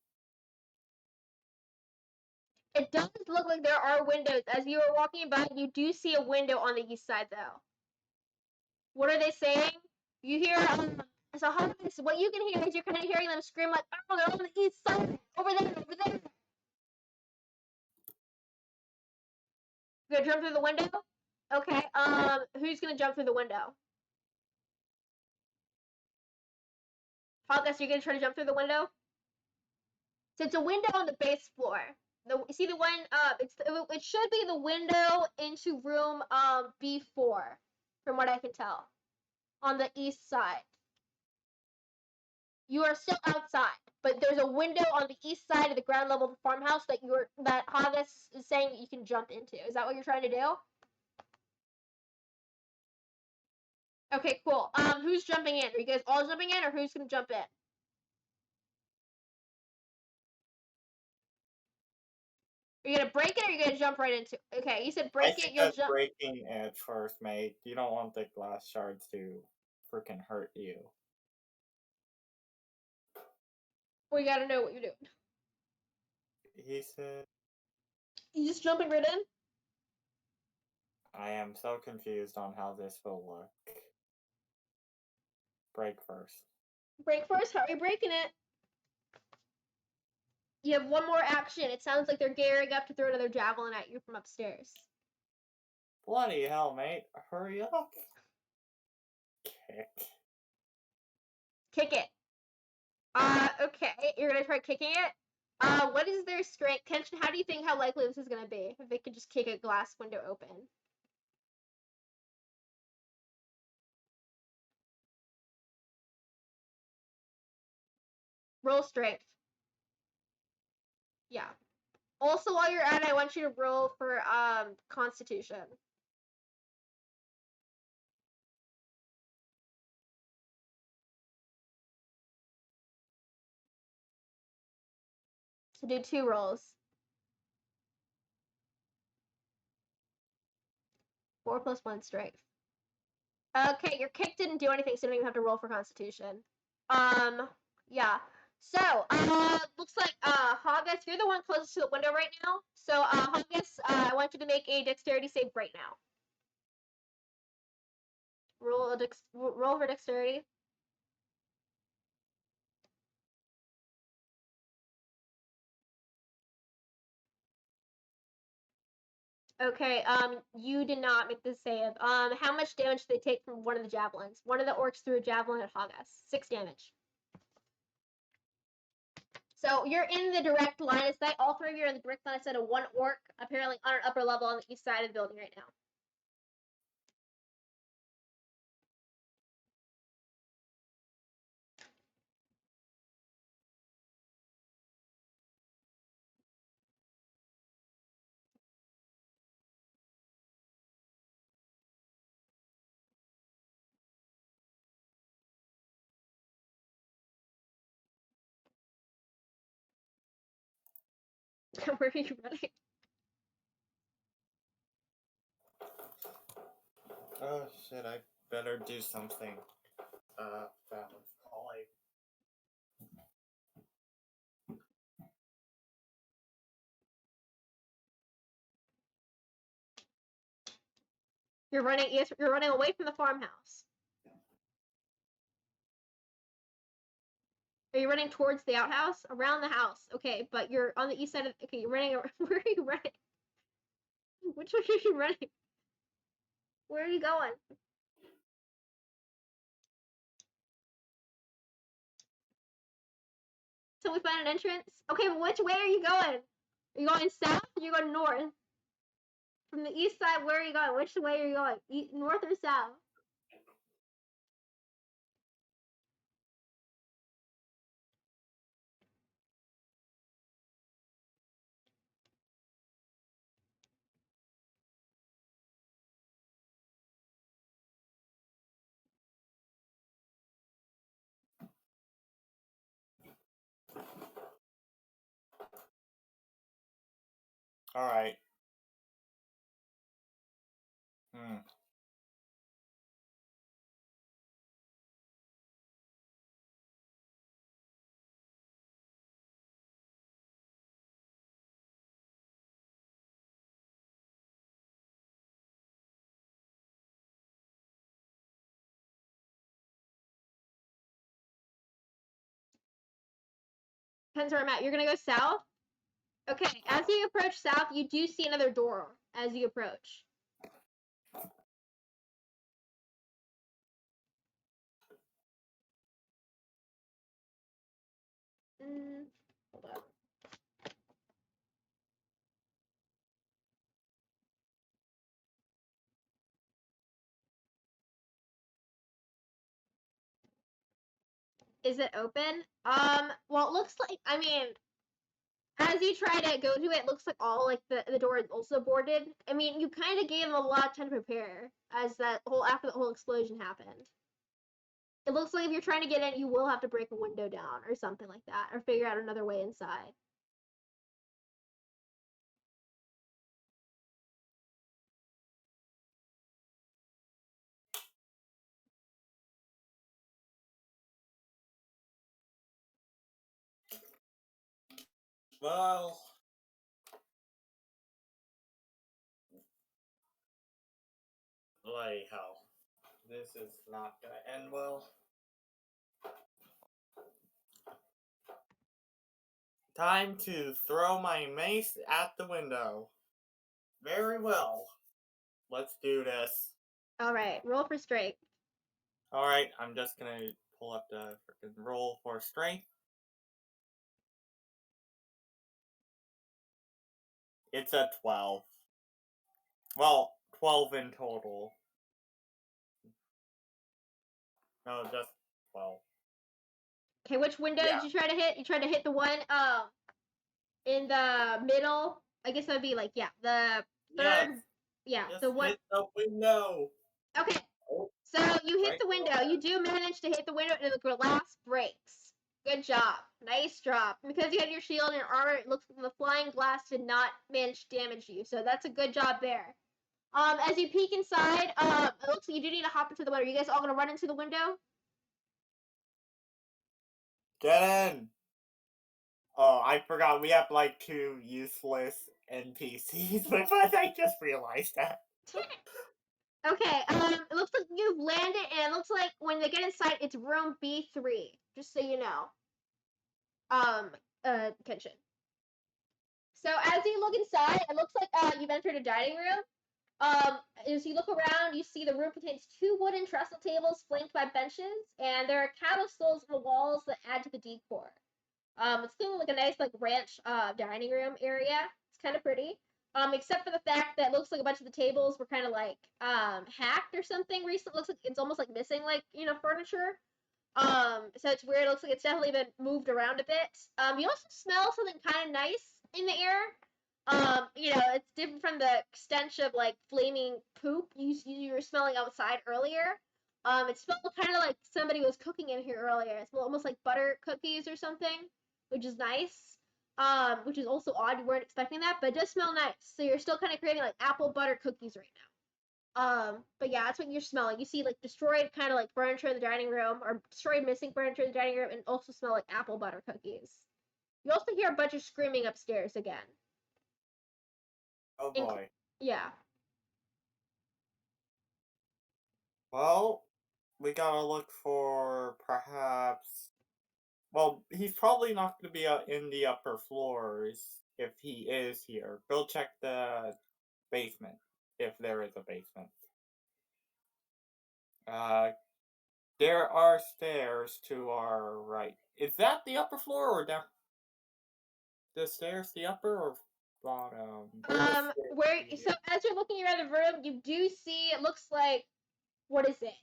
It does look like there are windows. As you are walking by, you do see a window on the east side, though. What are they saying? You hear, so what you can hear is you're kind of hearing them scream like, oh, they're on the east side, over there, over there. You gonna jump through the window? Okay, who's gonna jump through the window? Hagas, you're gonna try to jump through the window? So it's a window on the base floor. You see the one, it should be the window into room, B4, from what I can tell. On the east side. You are still outside, but there's a window on the east side of the ground level of the farmhouse that Hagas is saying that you can jump into. Is that what you're trying to do? Okay, cool. Who's jumping in? Are you guys all jumping in, or who's gonna jump in? Are you gonna break it or are you gonna jump right into it? Okay, you said I break it, you'll suggest jump. breaking it first, mate. You don't want the glass shards to freaking hurt you. Well, you gotta know what you're doing. He said, You just jumping right in? I am so confused on how this will look. Break first. Break first, how are you breaking it? You have one more action. It sounds like they're gearing up to throw another javelin at you from upstairs. Bloody hell, mate. Hurry up. Kick. Kick it. Okay. You're gonna try kicking it? What is their strength? Kenshin, how do you think how likely this is gonna be? If they could just kick a glass window open. Roll strength. Yeah. Also, while you're at it, I want you to roll for Constitution. So do 2 rolls. 4 plus 1 strength. Okay, your kick didn't do anything, so you don't even have to roll for Constitution. Yeah. So, looks like, Hagas, you're the one closest to the window right now. So, Hagas, I want you to make a dexterity save right now. Roll for dexterity. Okay, you did not make the save. How much damage did they take from one of the javelins? One of the orcs threw a javelin at Hagas. 6 damage. So you're in the direct line of sight. All 3 of you are in the direct line of sight of one orc, apparently on an upper level on the east side of the building right now. Where are you running? Oh shit, I better do something. That was calling. You're running. Yes, you're running away from the farmhouse. Are you running towards the outhouse? Around the house. Okay, but you're on the east side of. Okay, you're running. Where are you running? Which way are you running? Where are you going? Till we find an entrance. Okay, but which way are you going? Are you going south or are you going north? From the east side, where are you going? Which way are you going? North or south? Alright. Hmm. Depends where I'm at. You're gonna go south? Okay, as you approach south, you do see another door as you approach. Hold on. Is it open? Well, it looks like, I mean, as you try to go to it, it looks like all, like, the door is also boarded. I mean, you kind of gave them a lot of time to prepare after the whole explosion happened. It looks like if you're trying to get in, you will have to break a window down or something like that, or figure out another way inside. Well, bloody hell. This is not gonna end well. Time to throw my mace at the window. Very well. Let's do this. Alright, roll for strength. Alright, I'm just gonna pull up the freaking roll for strength. It's a 12. Well, 12 in total. No, just 12. Okay, which window Yeah. did you try to hit? You tried to hit the one in the middle. I guess that would be like, yeah, the third. Yes. Yeah, Just the one. hit the window. Okay, Oh, so you hit right the window. there. You do manage to hit the window, and the glass breaks. Good job. Nice job. Because you had your shield and your armor, it looks like the flying glass did not manage to damage you. So that's a good job there. As you peek inside, it looks like you do need to hop into the window. Are you guys all gonna run into the window? Get in. Oh, I forgot we have like 2 useless NPCs with us. I just realized that. Okay, it looks like you've landed, and it looks like when they get inside, it's room B3, just so you know. Kenshin. So as you look inside, it looks like you've entered a dining room. As you look around, you see the room contains 2 wooden trestle tables flanked by benches, and there are cattle stalls on the walls that add to the decor. It's kind of like a nice like ranch dining room area. It's kind of pretty. Except for the fact that it looks like a bunch of the tables were kind of like hacked or something recently. Looks like it's almost like missing like furniture. So it's weird. It looks like it's definitely been moved around a bit. You also smell something kind of nice in the air. It's different from the stench of like flaming poop you were smelling outside earlier. It smelled kind of like somebody was cooking in here earlier. It smelled almost like butter cookies or something, which is nice. Which is also odd. You weren't expecting that, but it does smell nice. So you're still kind of craving like apple butter cookies right now. But yeah, that's what you're smelling. You see like destroyed kind of like furniture in the dining room, or destroyed missing furniture in the dining room, and also smell like apple butter cookies. You also hear a bunch of screaming upstairs again. Oh boy. Yeah. Well, we gotta look for perhaps. Well, he's probably not gonna be in the upper floors if he is here. Go check the basement if there is a basement. Uh, there are stairs to our right. Is that the upper floor or down? The stairs the upper or bottom? So as you're looking around the room, you do see it looks like what is it?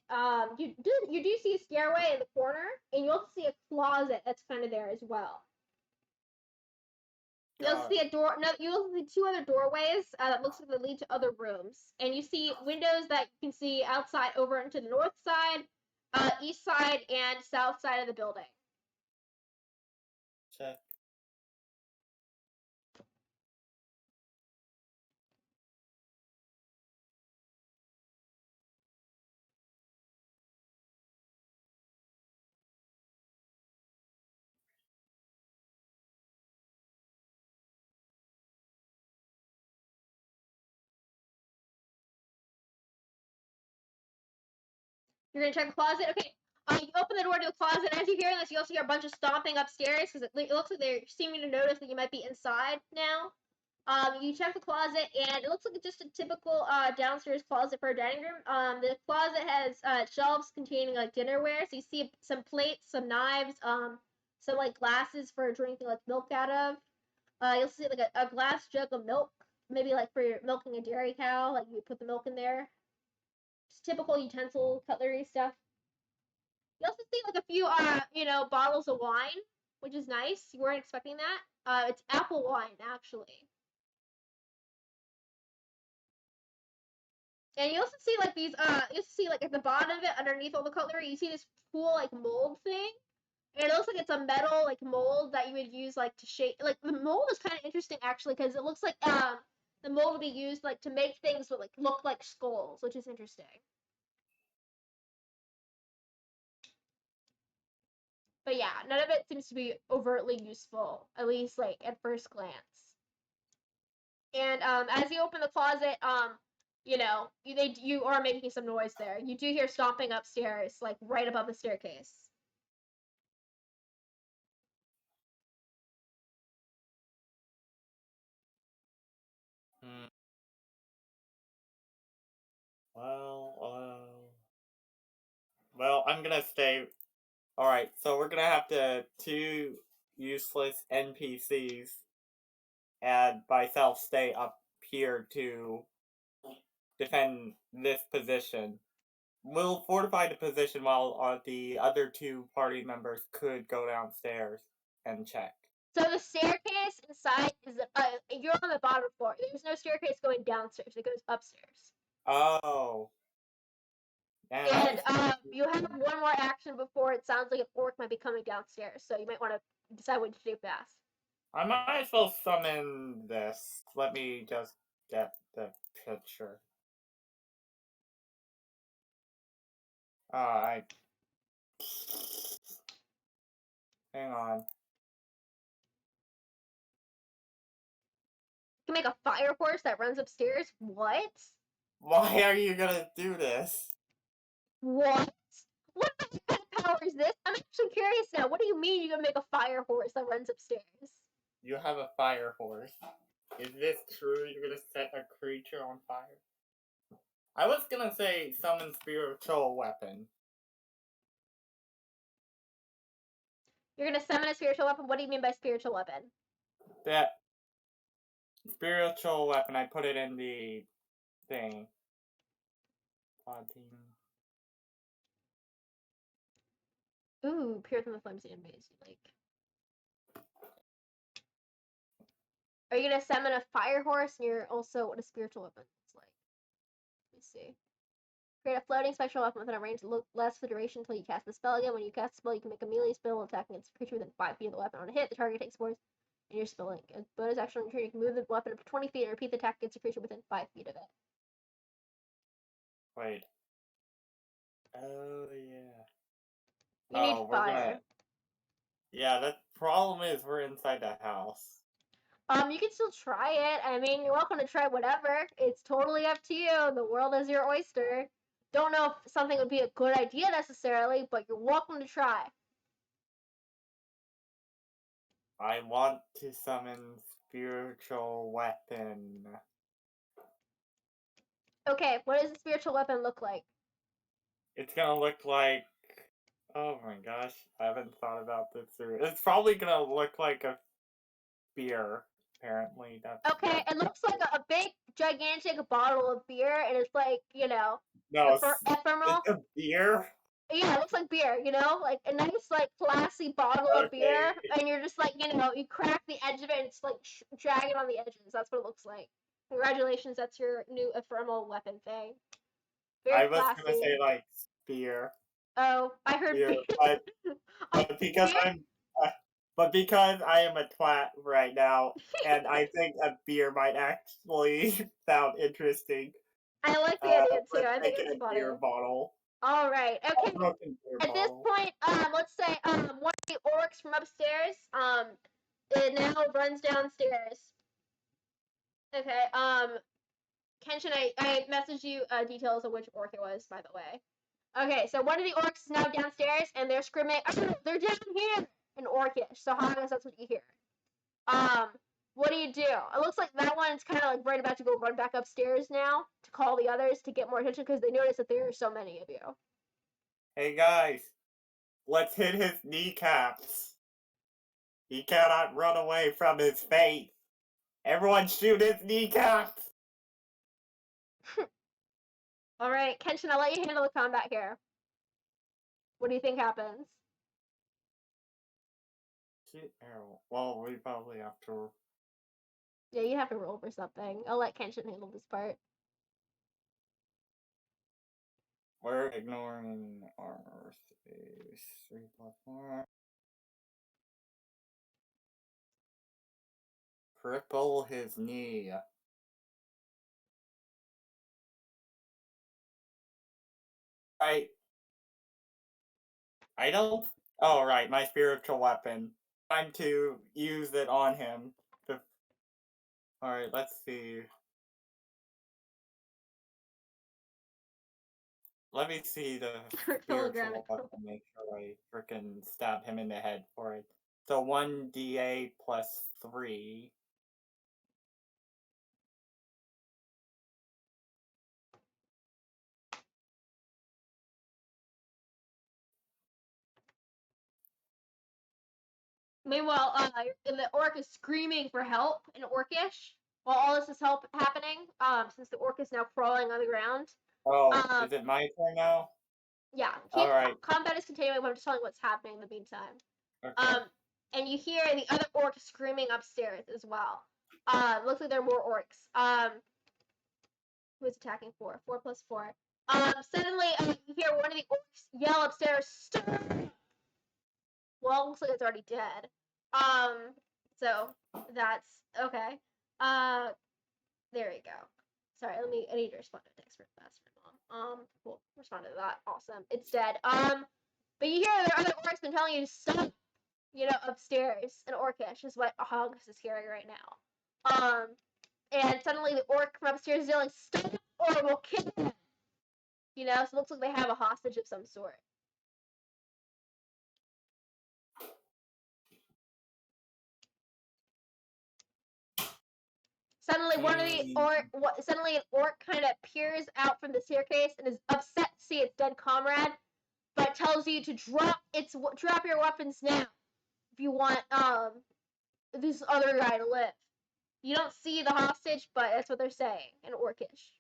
You do see a stairway in the corner, and you also see a closet that's kind of there as well. You also see a door. No, you also see 2 other doorways that looks like they lead to other rooms, and you see windows that you can see outside over into the north side, east side, and south side of the building. Check. You're gonna check the closet. Okay. You open the door to the closet. As you hear this, you also hear a bunch of stomping upstairs because it looks like they're seeming to notice that you might be inside now. You check the closet, and it looks like it's just a typical downstairs closet for a dining room. The closet has shelves containing like dinnerware. So you see some plates, some knives, some like glasses for drinking like milk out of. You'll see like a glass jug of milk, maybe like for milking a dairy cow. Like you put the milk in there. Just typical utensil cutlery stuff. You also see like a few bottles of wine, which is nice. You weren't expecting that. It's apple wine actually. And you also see like these you see like at the bottom of it underneath all the cutlery, you see this cool like mold thing. And it looks like it's a metal like mold that you would use like to shape like the mold is kind of interesting actually because it looks like the mold will be used like to make things that like look like skulls, which is interesting. But yeah, none of it seems to be overtly useful, at least like at first glance. And as you open the closet, you are making some noise there. You do hear stomping upstairs, like right above the staircase. Hmm. Well, I'm gonna stay. Alright, so we're gonna have to two useless NPCs and myself stay up here to defend this position. We'll fortify the position while the other two party members could go downstairs and check. So the staircase inside is you're on the bottom floor. There's no staircase going downstairs. It goes upstairs. Oh. Man, And you have one more action before it sounds like an orc might be coming downstairs. So you might want to decide what to do fast. I might as well summon this. Let me just get the picture. I hang on. You can make a fire horse that runs upstairs. What? Why are you gonna do this? What? What kind of power is this? I'm actually curious now. What do you mean you're gonna make a fire horse that runs upstairs? You have a fire horse. Is this true? You're gonna set a creature on fire? I was gonna say summon spiritual weapon. You're gonna summon a spiritual weapon? What do you mean by spiritual weapon? That spiritual weapon, I put it in the thing. Ooh, pure from the flimsy and maze. Like, are you gonna summon a fire horse? And you're also what a spiritual weapon is like. Let me see. Create a floating spectral weapon within a range that lasts for the duration until you cast the spell again. When you cast the spell, you can make a melee spell attacking its creature within 5 feet of the weapon. On a hit, the target takes 4 and you're spelling. A bonus action on your turn, you can move the weapon up to 20 feet and repeat the attack against a creature within 5 feet of it. Wait. Oh, yeah. You need fire. Yeah, the problem is we're inside the house. You can still try it. I mean, you're welcome to try whatever. It's totally up to you. The world is your oyster. Don't know if something would be a good idea necessarily, but you're welcome to try. I want to summon spiritual weapon. Okay, what does the spiritual weapon look like? It's gonna look like... Oh my gosh, I haven't thought about this through. It's probably gonna look like a spear, apparently. Okay, it looks like a big, gigantic bottle of beer, and it's like, No, ephemeral. it's a beer? Yeah, it looks like beer, like a nice, like, classy bottle of beer, and you're just like, you crack the edge of it, and it's like dragging on the edges. That's what it looks like. Congratulations, that's your new ephemeral weapon thing. Very I was classy. gonna say, like, spear. Oh, I heard beer. But because I am a twat right now, and I think a beer might actually sound interesting. I like the idea too. Let's I think make it it's a funny. beer bottle. All right. Okay. At this Bottle. point, let's say one of the orcs from upstairs it now runs downstairs. Okay. Kenshin, I messaged you details of which orc it was, by the way. Okay, so one of the orcs is now downstairs, and they're screaming, "Oh, they're down here!" in orcish. So Hagas, that's what you hear. What do? It looks like that one's kind of like right about to go run back upstairs now to call the others to get more attention because they notice that there are so many of you. Hey guys, let's hit his kneecaps. He cannot run away from his fate. Everyone shoot his kneecaps! Alright, Kenshin, I'll let you handle the combat here. What do you think happens? Shoot arrow. Well, we probably have to... Yeah, you have to roll for something. I'll let Kenshin handle this part. We're ignoring armor space. 3+4. Cripple his knee. I don't Oh, right, my spiritual weapon. Time to use it on him. Alright, let's see. Let me see the spiritual weapon, make sure I frickin' stab him in the head for it. So 1d8 plus 3. Meanwhile, the orc is screaming for help in Orcish while all this is happening. Since the orc is now crawling on the ground. Oh, is it my turn now? Yeah. Alright. Combat is continuing, but I'm just telling what's happening in the meantime. Okay. And you hear the other orc screaming upstairs as well. Looks like there are more orcs. Who's attacking 4? 4 plus 4. Suddenly, you hear one of the orcs yell upstairs, "Stop!" Well, it looks like it's already dead. So that's okay. There we go. Sorry, I need to respond to a text real fast from mom. Cool. Responded to that. Awesome. It's dead. But you hear the other orcs been telling you to stop, upstairs in Orcish is what Hagas is hearing right now. And suddenly the orc from upstairs is yelling, "Stop or we'll kill him!" So it looks like they have a hostage of some sort. Suddenly, an orc kind of peers out from the staircase and is upset to see its dead comrade, but tells you to drop your weapons now if you want this other guy to live. You don't see the hostage, but that's what they're saying in Orcish.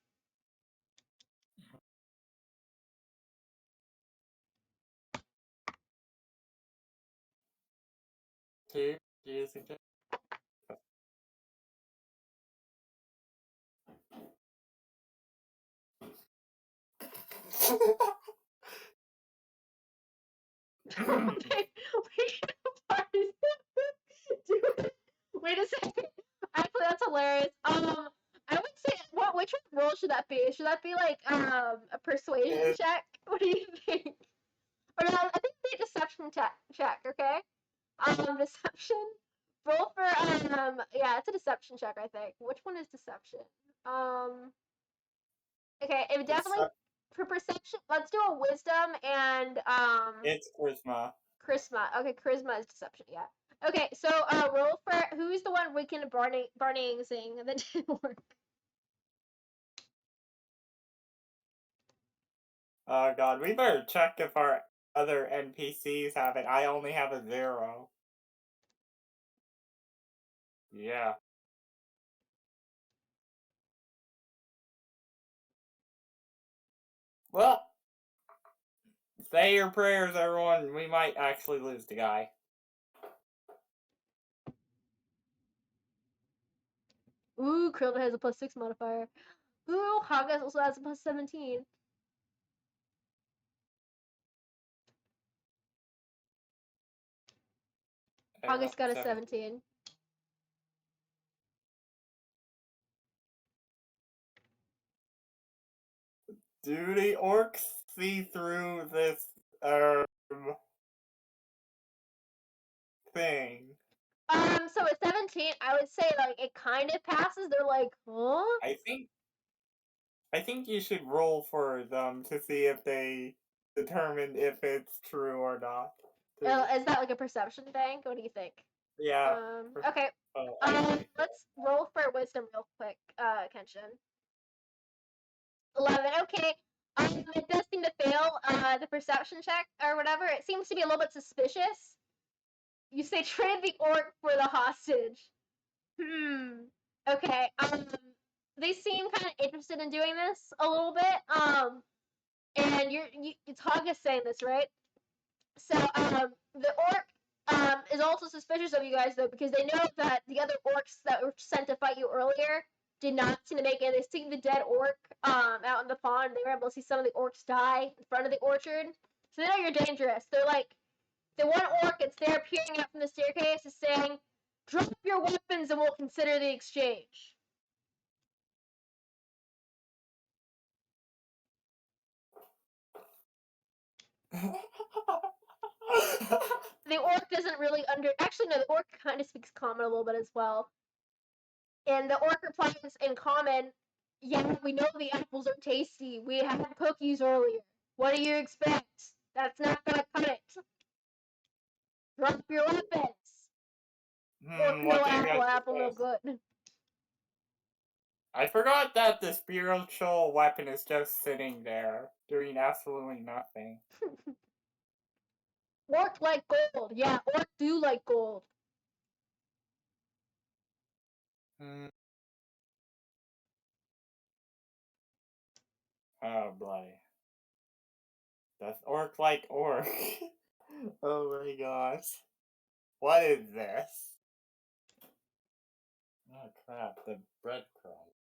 Do you suggest? Wait a second. Actually, that's hilarious. I would say, which role should that be? Should that be like a persuasion check? What do you think? Or no, I think it's a deception check. Okay. Deception. Roll for yeah, it's a deception check. I think. Which one is deception? Okay, it definitely for perception. Let's do a wisdom and It's charisma. Charisma. Okay, charisma is deception. Yeah. Okay, so roll for who's the one weekend Barney sing that didn't work. Oh god, we better check if our other NPCs have it. I only have a 0. Yeah. Well, say your prayers, everyone. We might actually lose the guy. Ooh, Krylldin has a +6 modifier. Ooh, Hagas also has a +17. Hagas got a 17. Do the orcs see through this thing? So at 17, I would say like it kind of passes. They're like, huh? I think you should roll for them to see if they determine if it's true or not. Is that like a perception thing? What do you think? Yeah. Okay. Let's roll for wisdom real quick, Kenshin. 11. Okay. It does seem to fail the perception check or whatever. It seems to be a little bit suspicious. You say trade the orc for the hostage. Okay. They seem kind of interested in doing this a little bit. And it's Hagas saying this, right? So, the orc is also suspicious of you guys though because they know that the other orcs that were sent to fight you earlier did not seem to make it. They see the dead orc out in the pond. They were able to see some of the orcs die in front of the orchard, so they know you're dangerous. They're like, the one orc that's there peering out from the staircase is saying, "Drop your weapons and we'll consider the exchange." The orc doesn't really actually no, the orc kind of speaks common a little bit as well. And the orc replies in common, yeah, we know the apples are tasty. We had cookies earlier. What do you expect? That's not gonna cut it. Drop your weapons. Orc no What do you apple, guys apple no suggest? good. I forgot that the spiritual weapon is just sitting there, doing absolutely nothing. Orc like gold. Yeah, orc do like gold. Hmm. Oh boy. Does orc like orc? Oh my gosh. What is this? Oh crap, the breadcrumb.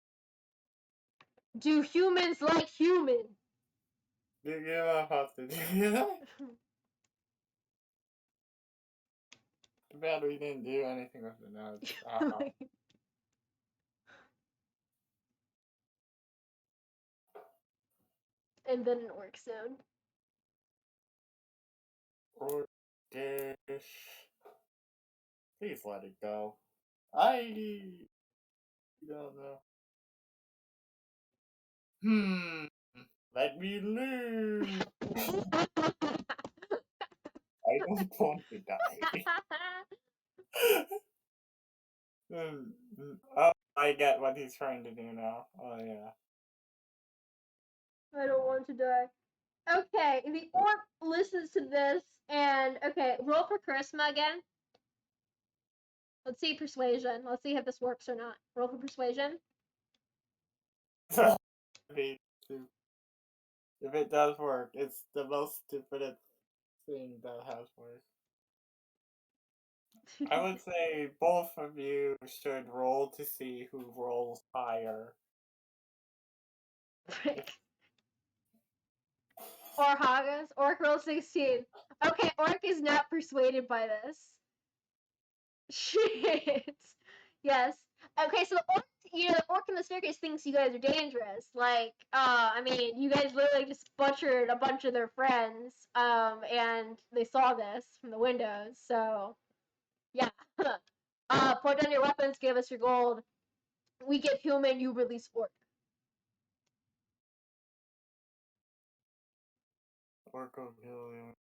Do humans like human? You don't have to do that. Too bad we didn't do anything with the notes. And then an orc sound. Orc dish. Please let it go. I don't know. Let me live. I don't want to die. Oh, I get what he's trying to do now. Oh yeah. I don't want to die. Okay, the orc listens to this and okay, roll for charisma again. Let's see persuasion. Let's see if this works or not. Roll for persuasion. If it does work, it's the most stupidest thing that has worked. I would say both of you should roll to see who rolls higher. Or Hagas. Orc roll 16. Okay, Orc is not persuaded by this. Shit. Yes. Okay, so the orc, the orc in the staircase thinks you guys are dangerous. Like, I mean, you guys literally just butchered a bunch of their friends, and they saw this from the windows. So, yeah. Put down your weapons, give us your gold. We get human, you release orc. Orc will kill you.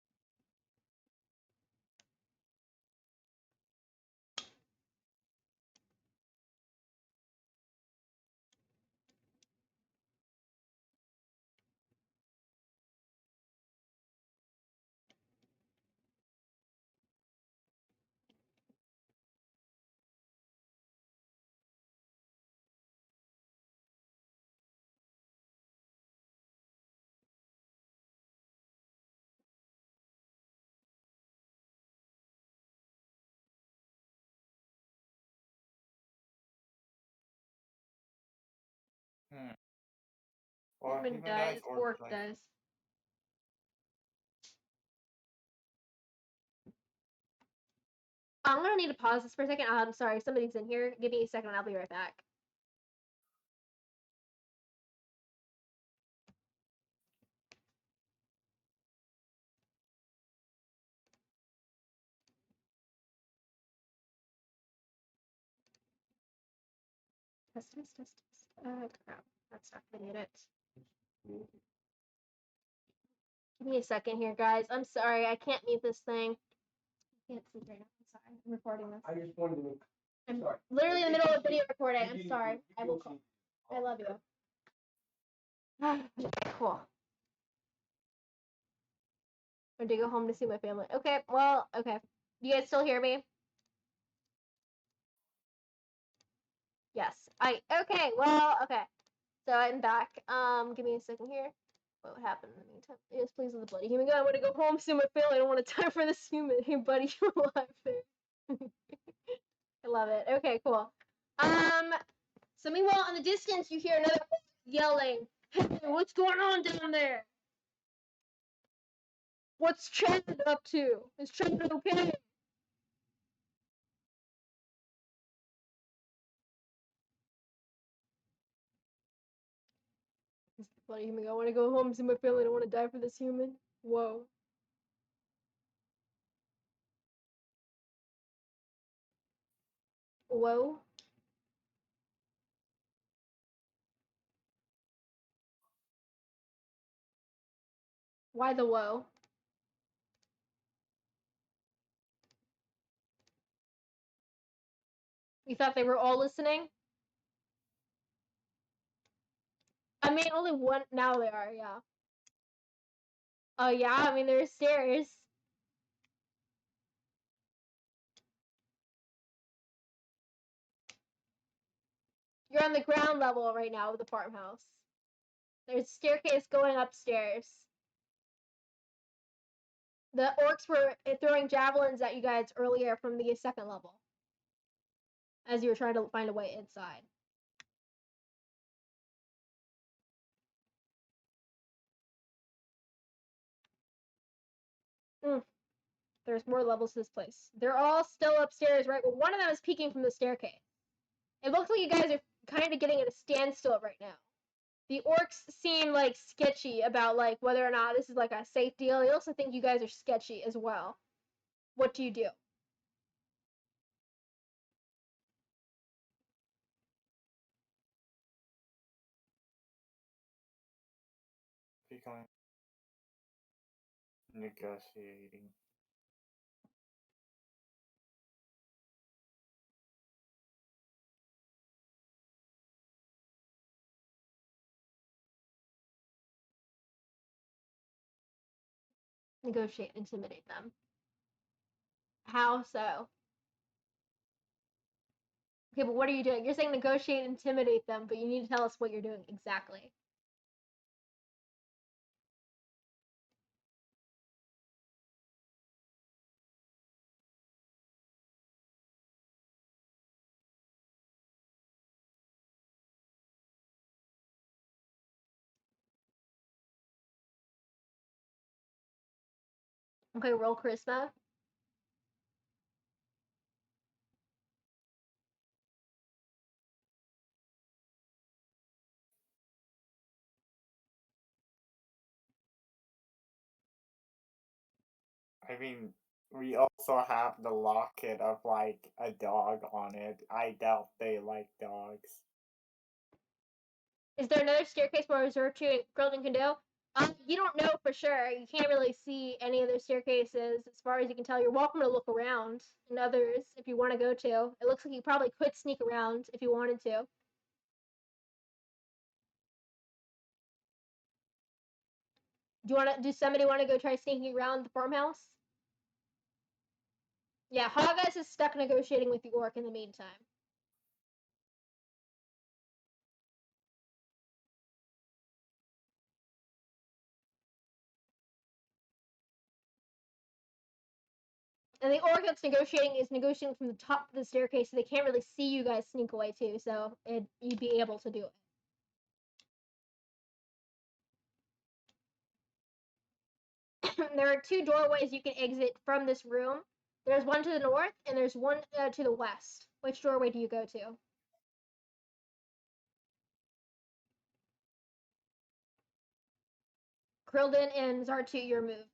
Or Human human dies, dies, orc orc dies. dies. I'm gonna need to pause this for a second. I'm sorry, somebody's in here. Give me a second, I'll be right back. Test. Crap. That's not gonna get it. Give me a second here, guys. I'm sorry, I can't mute this thing. I can't sleep right now. I'm sorry. I'm recording this. I just wanted to. I'm Sorry. literally in the middle of video recording. I'm sorry. I will call. I love you. Cool. I'm to go home to see my family. Okay, well, okay. You guys still hear me? Yes. Okay, well, okay. So I'm back. Give me a second here. What happened in the meantime? Yes, please, the bloody human. I want to go home, see my family. I don't want to die for this human. Hey, buddy, you alive there? I love it. Okay, cool. So meanwhile, in the distance, you hear another yelling. Hey, what's going on down there? What's Chad up to? Is Chad okay? Bloody human. I want to go home, see my family. I don't want to die for this human. Whoa. Whoa. Why the whoa? You thought they were all listening? I mean, only one. Now they are, yeah. Oh, yeah? I mean, there's stairs. You're on the ground level right now of the farmhouse. There's a staircase going upstairs. The orcs were throwing javelins at you guys earlier from the second level. As you were trying to find a way inside. There's more levels to this place. They're all still upstairs, right? Well, one of them is peeking from the staircase. It looks like you guys are kind of getting at a standstill right now. The orcs seem like sketchy about like whether or not this is like a safe deal. They also think you guys are sketchy as well. What do you do? Becoming negotiating. Negotiate, intimidate them. How so? Okay, but what are you doing? You're saying negotiate, intimidate them, but you need to tell us what you're doing exactly. Okay, roll charisma. I mean, we also have the locket of like a dog on it. I doubt they like dogs. Is there another staircase where Zartu and Krylldin can do? You don't know for sure. You can't really see any other staircases. As far as you can tell, you're welcome to look around and others if you want to go to. It looks like you probably could sneak around if you wanted to. Do somebody want to go try sneaking around the farmhouse? Yeah, Hagas is stuck negotiating with the orc in the meantime. And the orc that's negotiating is negotiating from the top of the staircase, so they can't really see you guys sneak away too. So you'd be able to do it. There are two doorways you can exit from this room. There's one to the north, and there's one to the west. Which doorway do you go to? Krylldin and Zartu, your move.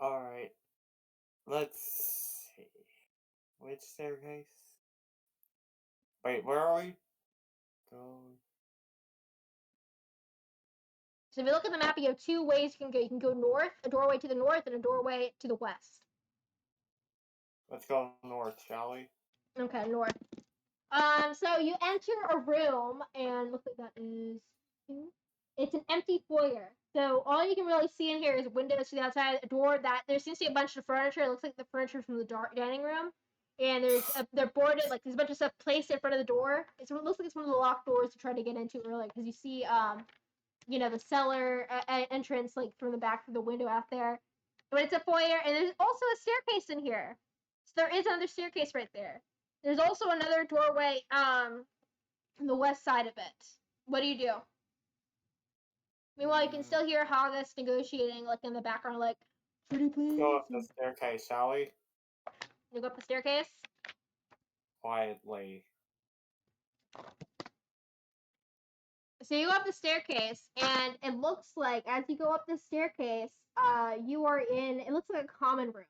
Alright. Let's see. Which staircase? Wait, where are we? Go. So if you look at the map, you have two ways you can go. You can go north, a doorway to the north, and a doorway to the west. Let's go north, shall we? Okay, north. So you enter a room, and looks like that is it's an empty foyer. So all you can really see in here is windows to the outside, a door that there seems to be a bunch of furniture. It looks like the furniture from the dining room, and they're boarded, like there's a bunch of stuff placed in front of the door. It looks like it's one of the locked doors to try to get into earlier because you see the cellar entrance like from the back of the window out there. But it's a foyer, and there's also a staircase in here. So there is another staircase right there. There's also another doorway on the west side of it. What do you do? Meanwhile, you can still hear Hagas negotiating like in the background, like, pretty please. Go up the staircase, shall we? You go up the staircase? Quietly. So you go up the staircase, and it looks like as you go up the staircase, you are in. It looks like a common room.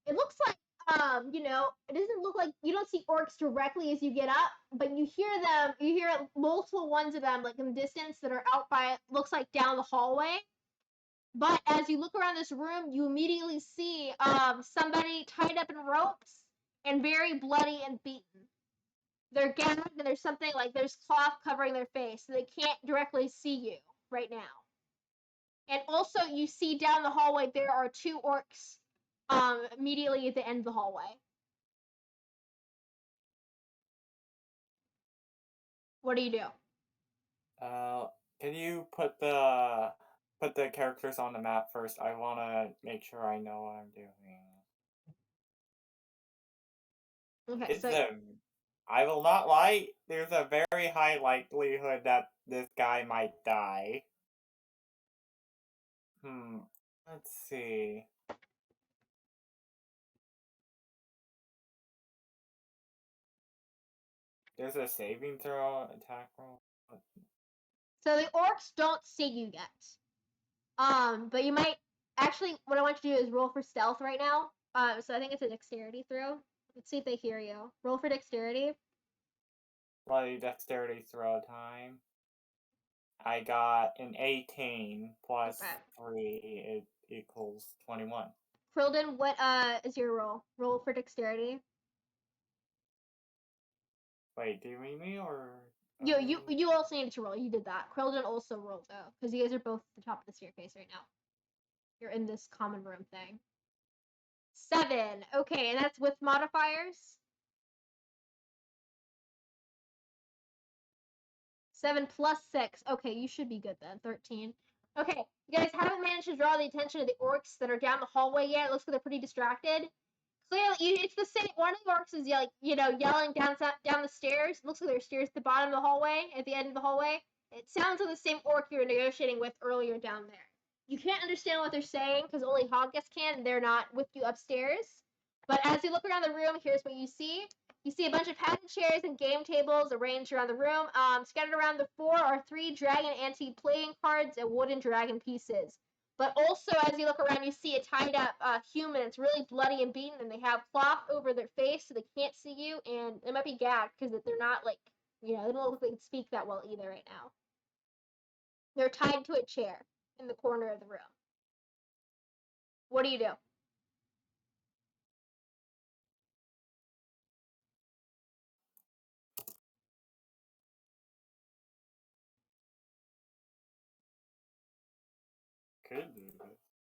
It looks like it doesn't look like you don't see orcs directly as you get up, but you hear them. You hear multiple ones of them, like in the distance, that are out by. Looks like down the hallway. But as you look around this room, you immediately see somebody tied up in ropes and very bloody and beaten. They're gagged, and there's something like there's cloth covering their face, so they can't directly see you right now. And also, you see down the hallway there are two orcs immediately at the end of the hallway. What do you do? Can you put the characters on the map first? I wanna make sure I know what I'm doing. Okay, so I will not lie, there's a very high likelihood that this guy might die. Let's see. There's a saving throw, attack roll. So the orcs don't see you yet. But you might actually. What I want you to do is roll for stealth right now. So I think it's a dexterity throw. Let's see if they hear you. Roll for dexterity. Bloody dexterity throw time. I got an 18 plus 3. It equals 21. Krylldin, what is your roll? Roll for dexterity. Wait, do you mean me or? You also needed to roll. You did that. Krylldin also rolled though, because you guys are both at the top of the staircase right now. You're in this common room thing. 7. Okay, and that's with modifiers. 7 plus 6. Okay, you should be good then. 13. Okay, you guys haven't managed to draw the attention of the orcs that are down the hallway yet. It looks like they're pretty distracted. Clearly, it's the same. One of the orcs is yelling down the stairs. It looks like there's stairs at the bottom of the hallway, at the end of the hallway. It sounds like the same orc you were negotiating with earlier down there. You can't understand what they're saying because only Hagas can, and they're not with you upstairs. But as you look around the room, here's what you see. You see a bunch of padded chairs and game tables arranged around the room. Scattered around the 4 are 3 dragon antique playing cards and wooden dragon pieces. But also, as you look around, you see a tied up human. It's really bloody and beaten, and they have cloth over their face so they can't see you, and they might be gagged because they're not they don't look like they can speak that well either right now. They're tied to a chair in the corner of the room. What do you do? Could do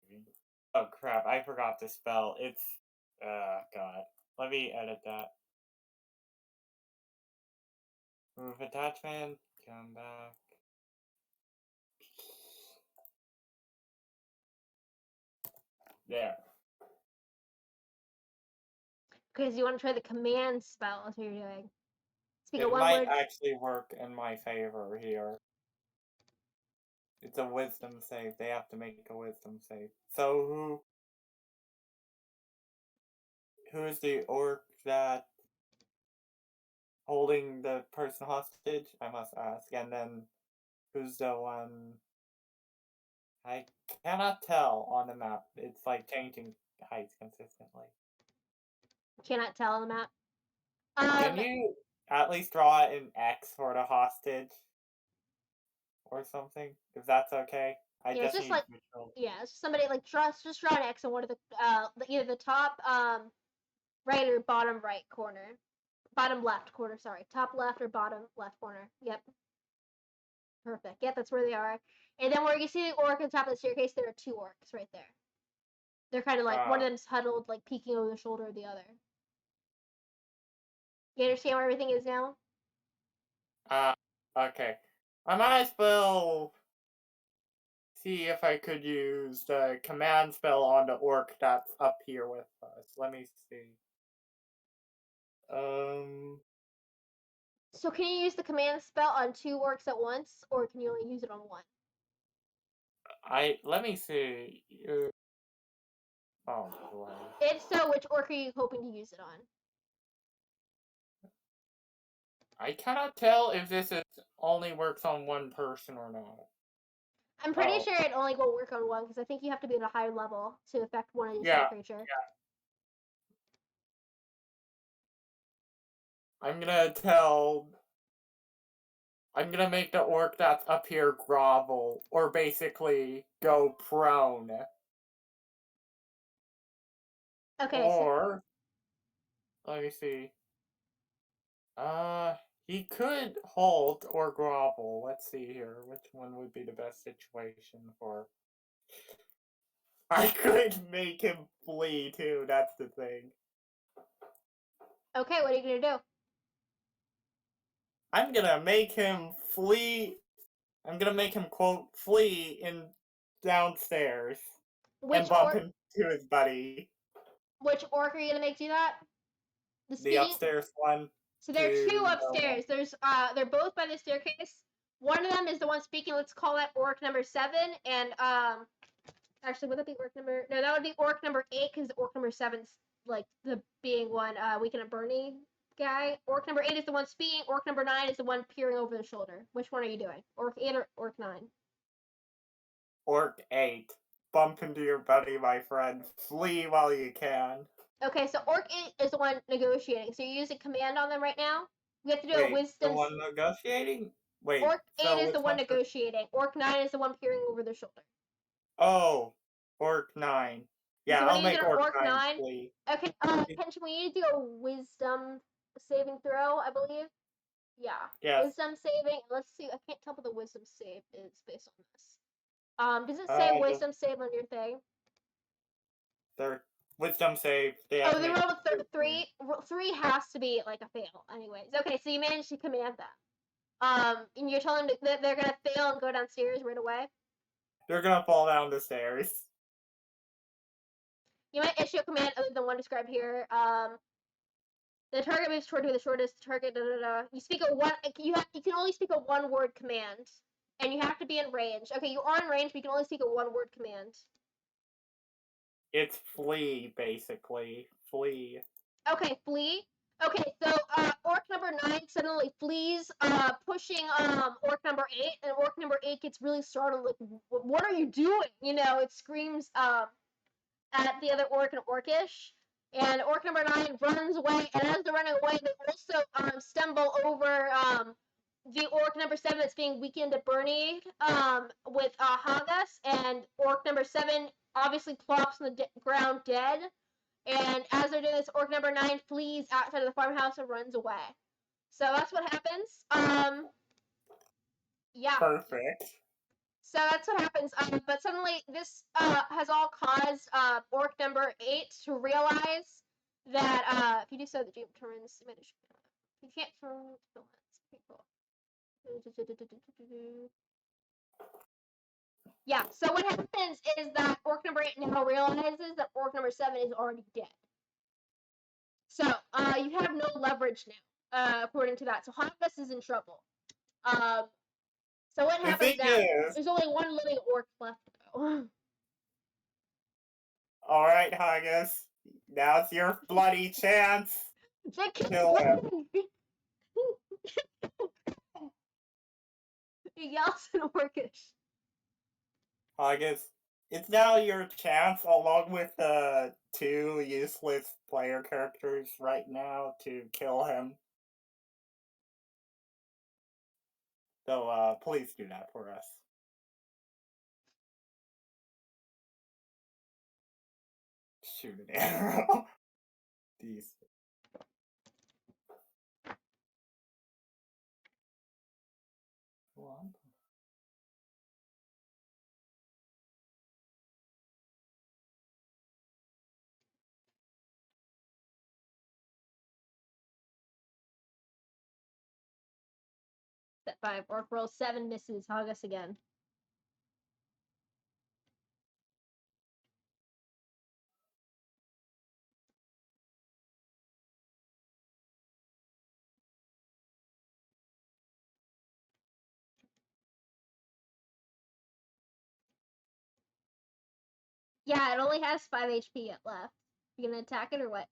this. Oh crap, I forgot to spell. It's god. Let me edit that. Move attachment, come back. There. Because you want to try the command spell. That's what you're doing. Speak It one might word. actually work in my favor here. It's a wisdom save. They have to make a wisdom save. So who is the orc that holding the person hostage? I must ask. And then who's the one? I cannot tell on the map. It's like changing heights consistently. Cannot tell on the map. Can you at least draw an X for the hostage? Or something? If that's okay? It's just somebody just draw an X on one of the either the top right or bottom right corner. Bottom left corner, sorry. Top left or bottom left corner. Yep. Perfect. Yep, that's where they are. And then where you see the orc on top of the staircase, there are 2 orcs right there. They're kind of like, one of them's huddled, like peeking over the shoulder of the other. You understand where everything is now? Okay. I might as well see if I could use the command spell on the orc that's up here with us. Let me see. So can you use the command spell on 2 orcs at once, or can you only use it on 1? Let me see. Oh boy. If so, which orc are you hoping to use it on? I cannot tell if this only works on one person or not. I'm pretty sure it only will work on one because I think you have to be at a higher level to affect one additional creature. Yeah. I'm gonna make the orc that's up here grovel, or basically go prone. Okay, Or, let me see. He could hold or grovel. Let's see here. Which one would be the best situation for... I could make him flee too, that's the thing. Okay, what are you gonna do? I'm gonna make him flee. I'm gonna make him, quote, flee in downstairs. And bump into his buddy. Which orc are you gonna make do that? The upstairs one. So there are two upstairs. There's they're both by the staircase. One of them is the one speaking. Let's call that orc number 7. And actually, would that be orc number? No, that would be orc number 8 because orc number 7's like the being one Weekend at Bernie guy. Orc number 8 is the one speaking. Orc number 9 is the one peering over the shoulder. Which one are you doing? Orc 8 or orc 9? Orc 8. Bump into your buddy, my friend. Flee while you can. Okay, so orc 8 is the one negotiating. So you're using command on them right now. We have to do a wisdom. The one negotiating? Wait. Orc 8 is the one negotiating. Orc 9 is the one peering over their shoulder. Oh, orc 9. Yeah, so I'll make orc 9 flee. Okay, Kenshin, we need to do a wisdom saving throw, I believe. Yeah. Yes. Wisdom saving. Let's see. I can't tell what the wisdom save is based on this. Does it say wisdom save on your thing? Wisdom save. They rolled a 3. 3 has to be like a fail, anyways. Okay, so you managed to command that. And you're telling them that they're gonna fail and go downstairs right away? They're gonna fall down the stairs. You might issue a command other than one described here. The target moves toward the shortest target. You speak a one. You can only speak a one-word command, and you have to be in range. Okay, you are in range, but you can only speak a one-word command. It's flee, basically. Flee. Okay, flee. Okay, so orc number 9 suddenly flees, pushing orc number 8, and orc number 8 gets really startled, like, what are you doing? You know, it screams at the other orc and orcish. And orc number 9 runs away, and as they're running away, they also stumble over the orc number 7 that's being weakened at Bernie with Hagas, and orc number 7 obviously plops on the ground dead. And as they're doing this, orc number 9 flees outside of the farmhouse and runs away. So that's what happens. Yeah. Perfect. So that's what happens. But suddenly, this has all caused orc number 8 to realize that if you do so, the dream turns. You can't turn people. Yeah. So what happens is that orc number 8 now realizes that orc number 7 is already dead. So you have no leverage now, according to that. So Hagas is in trouble. So what happens now? There's only one living orc left, though. Alright, Hagas. Now's your bloody chance. Kill him. He yells in Orcish. Hagas, it's now your chance, along with the 2 useless player characters right now, to kill him. So, please do that for us. Shoot an arrow. These. One. Set 5. Orc rolls 7, misses. Hagas again. Yeah, it only has 5 HP yet left. You gonna attack it or what?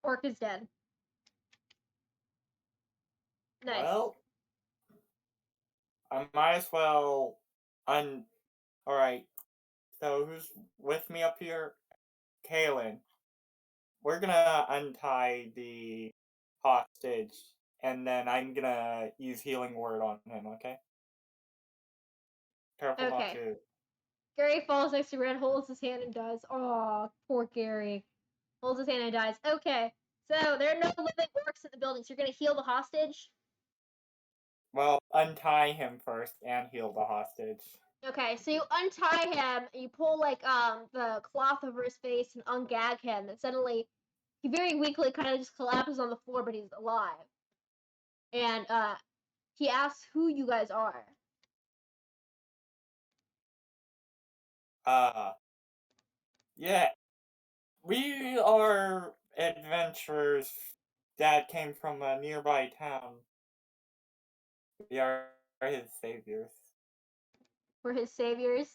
Orc is dead. Nice. Well, I might as well Alright, so who's with me up here? Kalen. We're gonna untie the hostage, and then I'm gonna use healing word on him, okay? Careful not Okay. to. Gary falls next to Red, holds his hand and dies. Oh, poor Gary. Holds his hand and dies. Okay. So there are no living orcs in the building, so you're gonna heal the hostage? Well, untie him first and heal the hostage. Okay, so you untie him, and you pull like the cloth over his face and ungag him, and suddenly he very weakly kind of just collapses on the floor, but he's alive. And he asks who you guys are. Yeah. We are adventurers that came from a nearby town. We are his saviors. We're his saviors.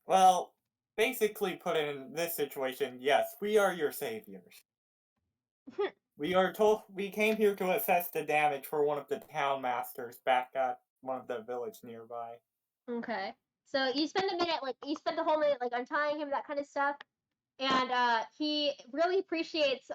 Well, basically put in this situation, yes, we are your saviors. We came here to assess the damage for one of the town masters back at one of the village nearby. Okay. So you spend the whole minute like untying him, that kind of stuff. And he really appreciates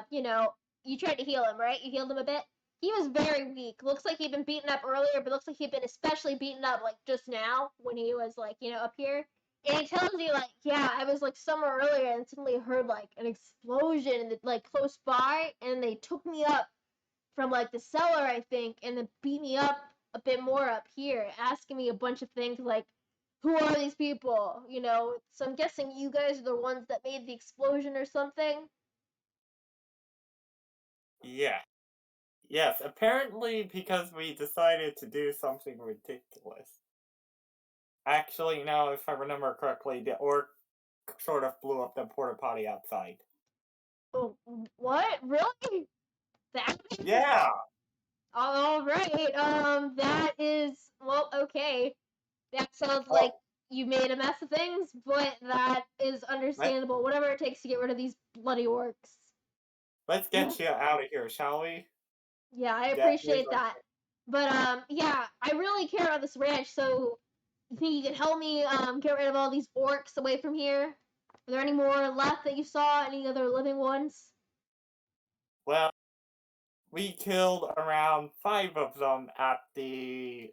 you tried to heal him, right? You healed him a bit. He was very weak. Looks like he'd been beaten up earlier, but looks like he'd been especially beaten up like just now when he was like, up here. And he tells you like, yeah, I was like somewhere earlier and suddenly heard like an explosion like close by, and they took me up from like the cellar, I think, and then beat me up a bit more up here, asking me a bunch of things like, who are these people? So I'm guessing you guys are the ones that made the explosion or something. Yeah. Yes, apparently because we decided to do something ridiculous. Actually, no, if I remember correctly, the orc sort of blew up the porta potty outside. Oh, what? Really? That? Yeah! All right. That is well, okay. That sounds like Oh, you made a mess of things, but that is let's, understandable. Whatever it takes to get rid of these bloody orcs. let's get you out of here, shall we? Yeah, I That is appreciate that. But yeah, I really care about this ranch, so you think you can help me get rid of all these orcs away from here? Are there any more left that you saw? Any other living ones? Well, we killed around 5 of them at the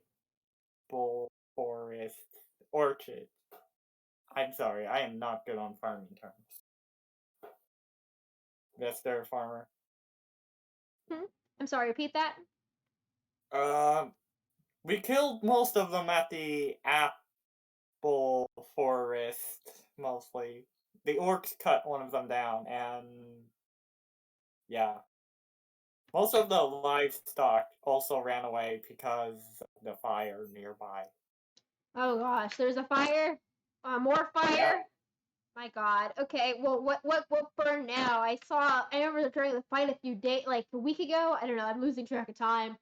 Bull Forest Orchard. I'm sorry, I am not good on farming terms. Mr. Farmer. Hmm? I'm sorry, repeat that? Um, we killed most of them at the Apple Forest, mostly. The orcs cut one of them down, and yeah. Most of the livestock also ran away because of the fire nearby. Oh gosh, there's a fire? More Yeah, fire? My god. Okay, well, what burned now? I remember during the fight a few days, like a week ago. I don't know. I'm losing track of time.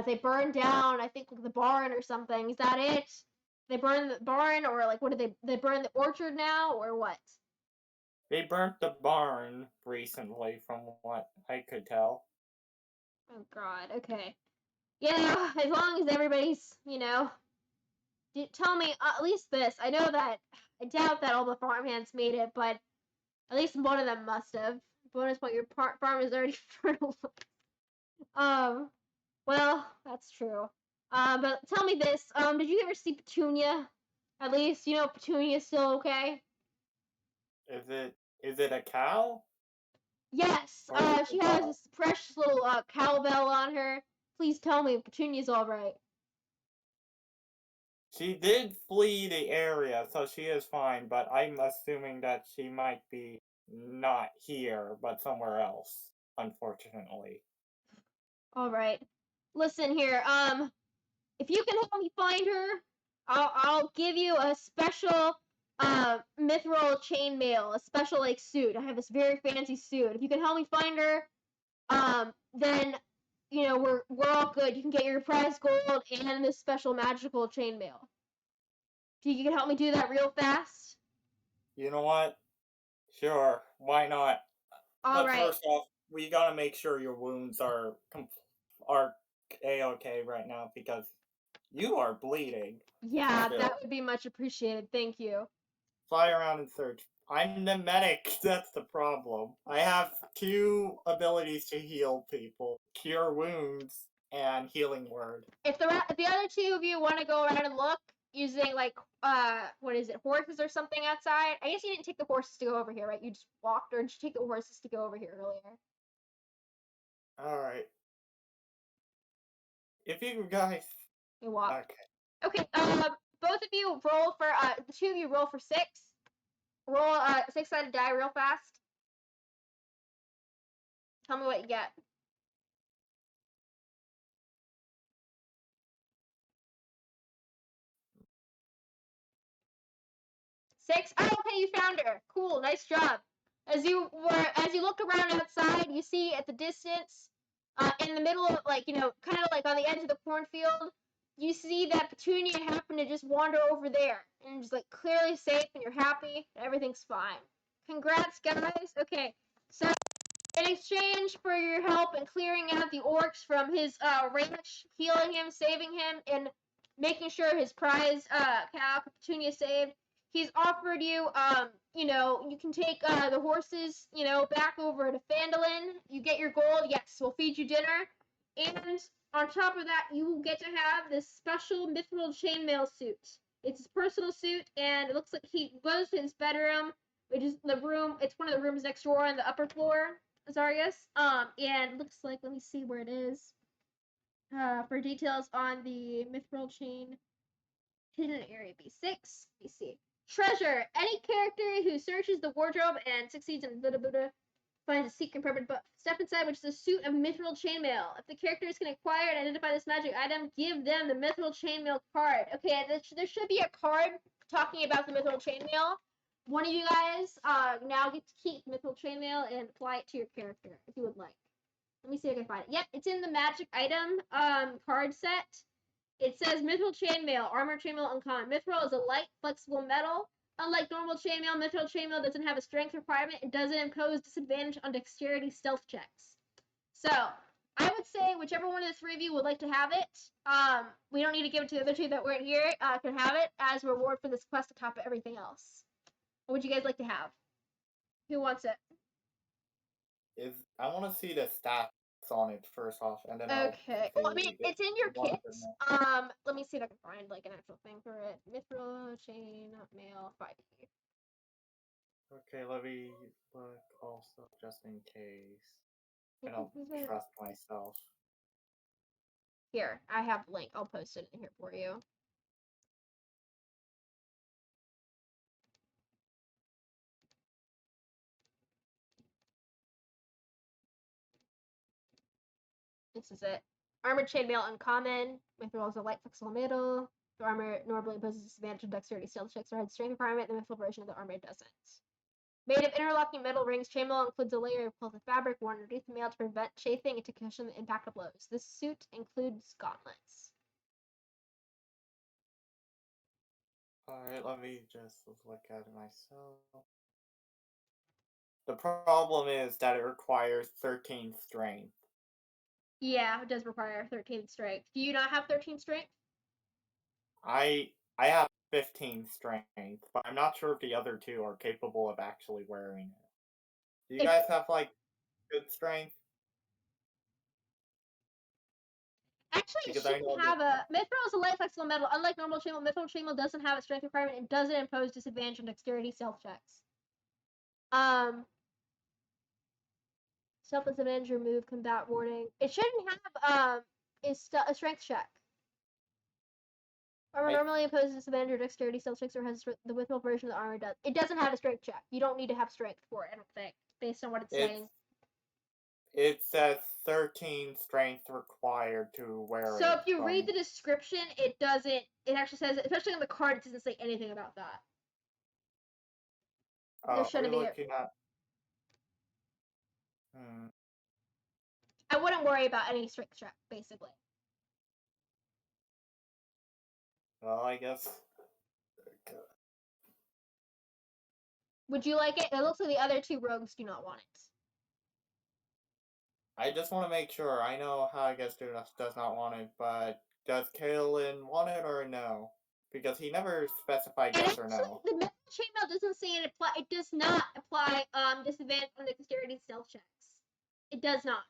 They burned down, I think, like the barn or something. Is that it? They burned the barn, or like what did they burn the orchard now, or what? they burnt the barn recently, from what I could tell. Oh god. Okay. Yeah. As long as everybody's, tell me at least this. I know that I doubt that all the farmhands made it, but at least one of them must have. Bonus point: your farm is already fertile. um. Well, that's true. But tell me this. Did you ever see Petunia? At least Petunia's still okay. Is it a cow? Yes. Or is it a She has dog? this precious little cowbell on her. Please tell me Petunia's all right. She did flee the area, so she is fine, but I'm assuming that she might be not here, but somewhere else, unfortunately. All right. Listen here. If you can help me find her, I'll give you a special mithril chainmail, a special like suit. I have this very fancy suit. If you can help me find her, then we're all good. You can get your prize gold and this special magical chainmail. If you can help me do that real fast. You know what? Sure, why not? All But right. first off, we gotta make sure your wounds are a-okay right now because you are bleeding. Yeah, Still. that would be much appreciated. Thank you. Fly around and search. I'm the medic. That's the problem. I have 2 abilities to heal people: Cure Wounds and Healing Word. If the other 2 of you want to go around and look using like what is it, horses or something outside? I guess you didn't take the horses to go over here, right? You just walked, or did you take the horses to go over here earlier? All right. If you guys. You walked. Okay. Okay. Both of you roll for the 2 of you roll for 6. Roll 6-sided die real fast. Tell me what you get. 6. Oh, okay, you found her. Cool, nice job. As you look around outside, you see at the distance, in the middle of kind of like on the edge of the cornfield, you see that Petunia happened to just wander over there, and just like clearly safe, and you're happy, and everything's fine. Congrats, guys. Okay, so in exchange for your help in clearing out the orcs from his ranch, healing him, saving him, and making sure his prize cow Petunia saved, he's offered you, you can take the horses, back over to Phandalin. You get your gold. Yes, we'll feed you dinner, and on top of that, you will get to have this special mithril chainmail suit. It's his personal suit, and it looks like he goes to his bedroom, which is the room. It's one of the rooms next door on the upper floor. Zarius. And looks like, let me see where it is. For details on the mithril chain hidden area B6. Let me see. Treasure. Any character who searches the wardrobe and succeeds in finds a secret compartment, but step inside, which is a suit of mithril chainmail. If the characters can acquire and identify this magic item, give them the mithril chainmail card. Okay, there should be a card talking about the mithril chainmail. One of you guys now get to keep mithril chainmail and apply it to your character if you would like. Let me see if I can find it. Yep, it's in the magic item card set. It says mithril chainmail, armor chainmail uncommon. Mithril is a light, flexible metal. Unlike normal chainmail, mithril chainmail doesn't have a strength requirement. It doesn't impose disadvantage on dexterity stealth checks. So I would say whichever one of the 3 of you would like to have it. We don't need to give it to the other 2 that weren't here. Can have it as a reward for this quest to top everything else. What would you guys like to have? Who wants it? I want to see the stats on it first off, and then Okay. Well, I mean, it's in your kit. Let me see if I can find like an actual thing for it. Mithril chain mail 5e. Okay, let me look also just in case. I don't trust myself. Here, I have the link. I'll post it in here for you. This is it. Armored chainmail uncommon. Mithril is a light flexible metal. The armor normally imposes disadvantage on dexterity stealth checks or head strength requirement. The mithril version of the armor doesn't. Made of interlocking metal rings, chainmail includes a layer of quilted fabric worn underneath the mail to prevent chafing and to cushion the impact of blows. This suit includes gauntlets. Alright, let me just look at it myself. The problem is that it requires 13 strength. Yeah, it does require 13 strength. Do you not have 13 strength? I have 15 strength, but I'm not sure if the other 2 are capable of actually wearing it. Do you guys have like good strength? Actually, it shouldn't have a. Mithril is a light flexible metal. Unlike normal chainmail, mithril chainmail doesn't have a strength requirement. It doesn't impose disadvantage on dexterity stealth checks. Stealth disadvantage, remove combat warning. It shouldn't have a strength check. Armor normally imposes disadvantage or dexterity stealth checks or has the mithril version of the armor does. It doesn't have a strength check. You don't need to have strength for it, I don't think, based on what it's saying. It says 13 strength required to wear it. So if you read the description, it doesn't. It actually says, especially on the card, it doesn't say anything about that. There shouldn't be. I wouldn't worry about any strength check, basically. Well, I guess. Would you like it? It looks like the other 2 rogues do not want it. I just want to make sure. I know Hagas does not want it, but does Krylldin want it or no? Because he never specified And yes or actually, no. the medical chainmail doesn't say it apply. It does not apply disadvantage on the dexterity stealth checks. It does not.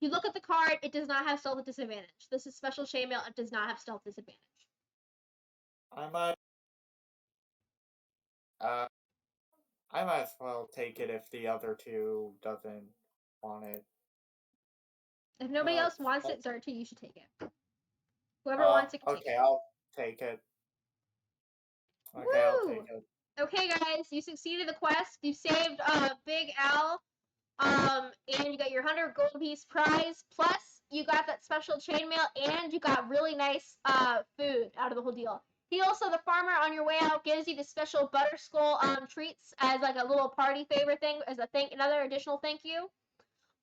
You look at the card. It does not have stealth disadvantage. This is special chainmail. It does not have stealth disadvantage. I might. Uh, I might as well take it if the other two doesn't want it. If nobody else wants it, Zartu, you should take it. Whoever wants it can take Okay, it. I'll take it. Okay, I'll take Woo! it. Okay, guys, you succeeded the quest. You saved Big Al. And you got your 100 gold piece prize. Plus, you got that special chainmail, and you got really nice food out of the whole deal. He also, the farmer, on your way out, gives you the special Butterskull treats as like a little party favor thing, as a another additional thank you.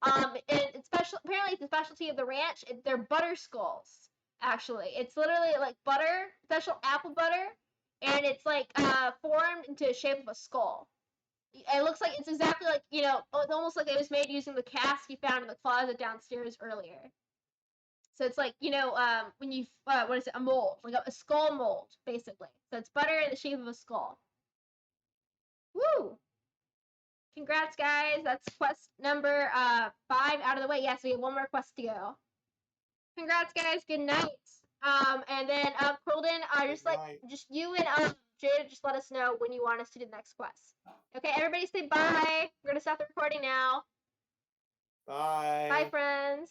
And it's special. Apparently, it's the specialty of the ranch. They're Butterskulls. Actually, it's literally like butter, special apple butter, and it's like formed into the shape of a skull. It looks like it's exactly like, it's almost like it was made using the cask you found in the closet downstairs earlier. So it's like, when you what is it, a mold, like a skull mold, basically. So it's butter in the shape of a skull. Woo! Congrats, guys. That's quest number 5 out of the way. Yes, we have one more quest to go. Congrats, guys. Good night. And then Krylldin, just you and Jada, just let us know when you want us to do the next quest. Okay, everybody say bye. We're gonna stop the recording now. Bye. Bye, friends.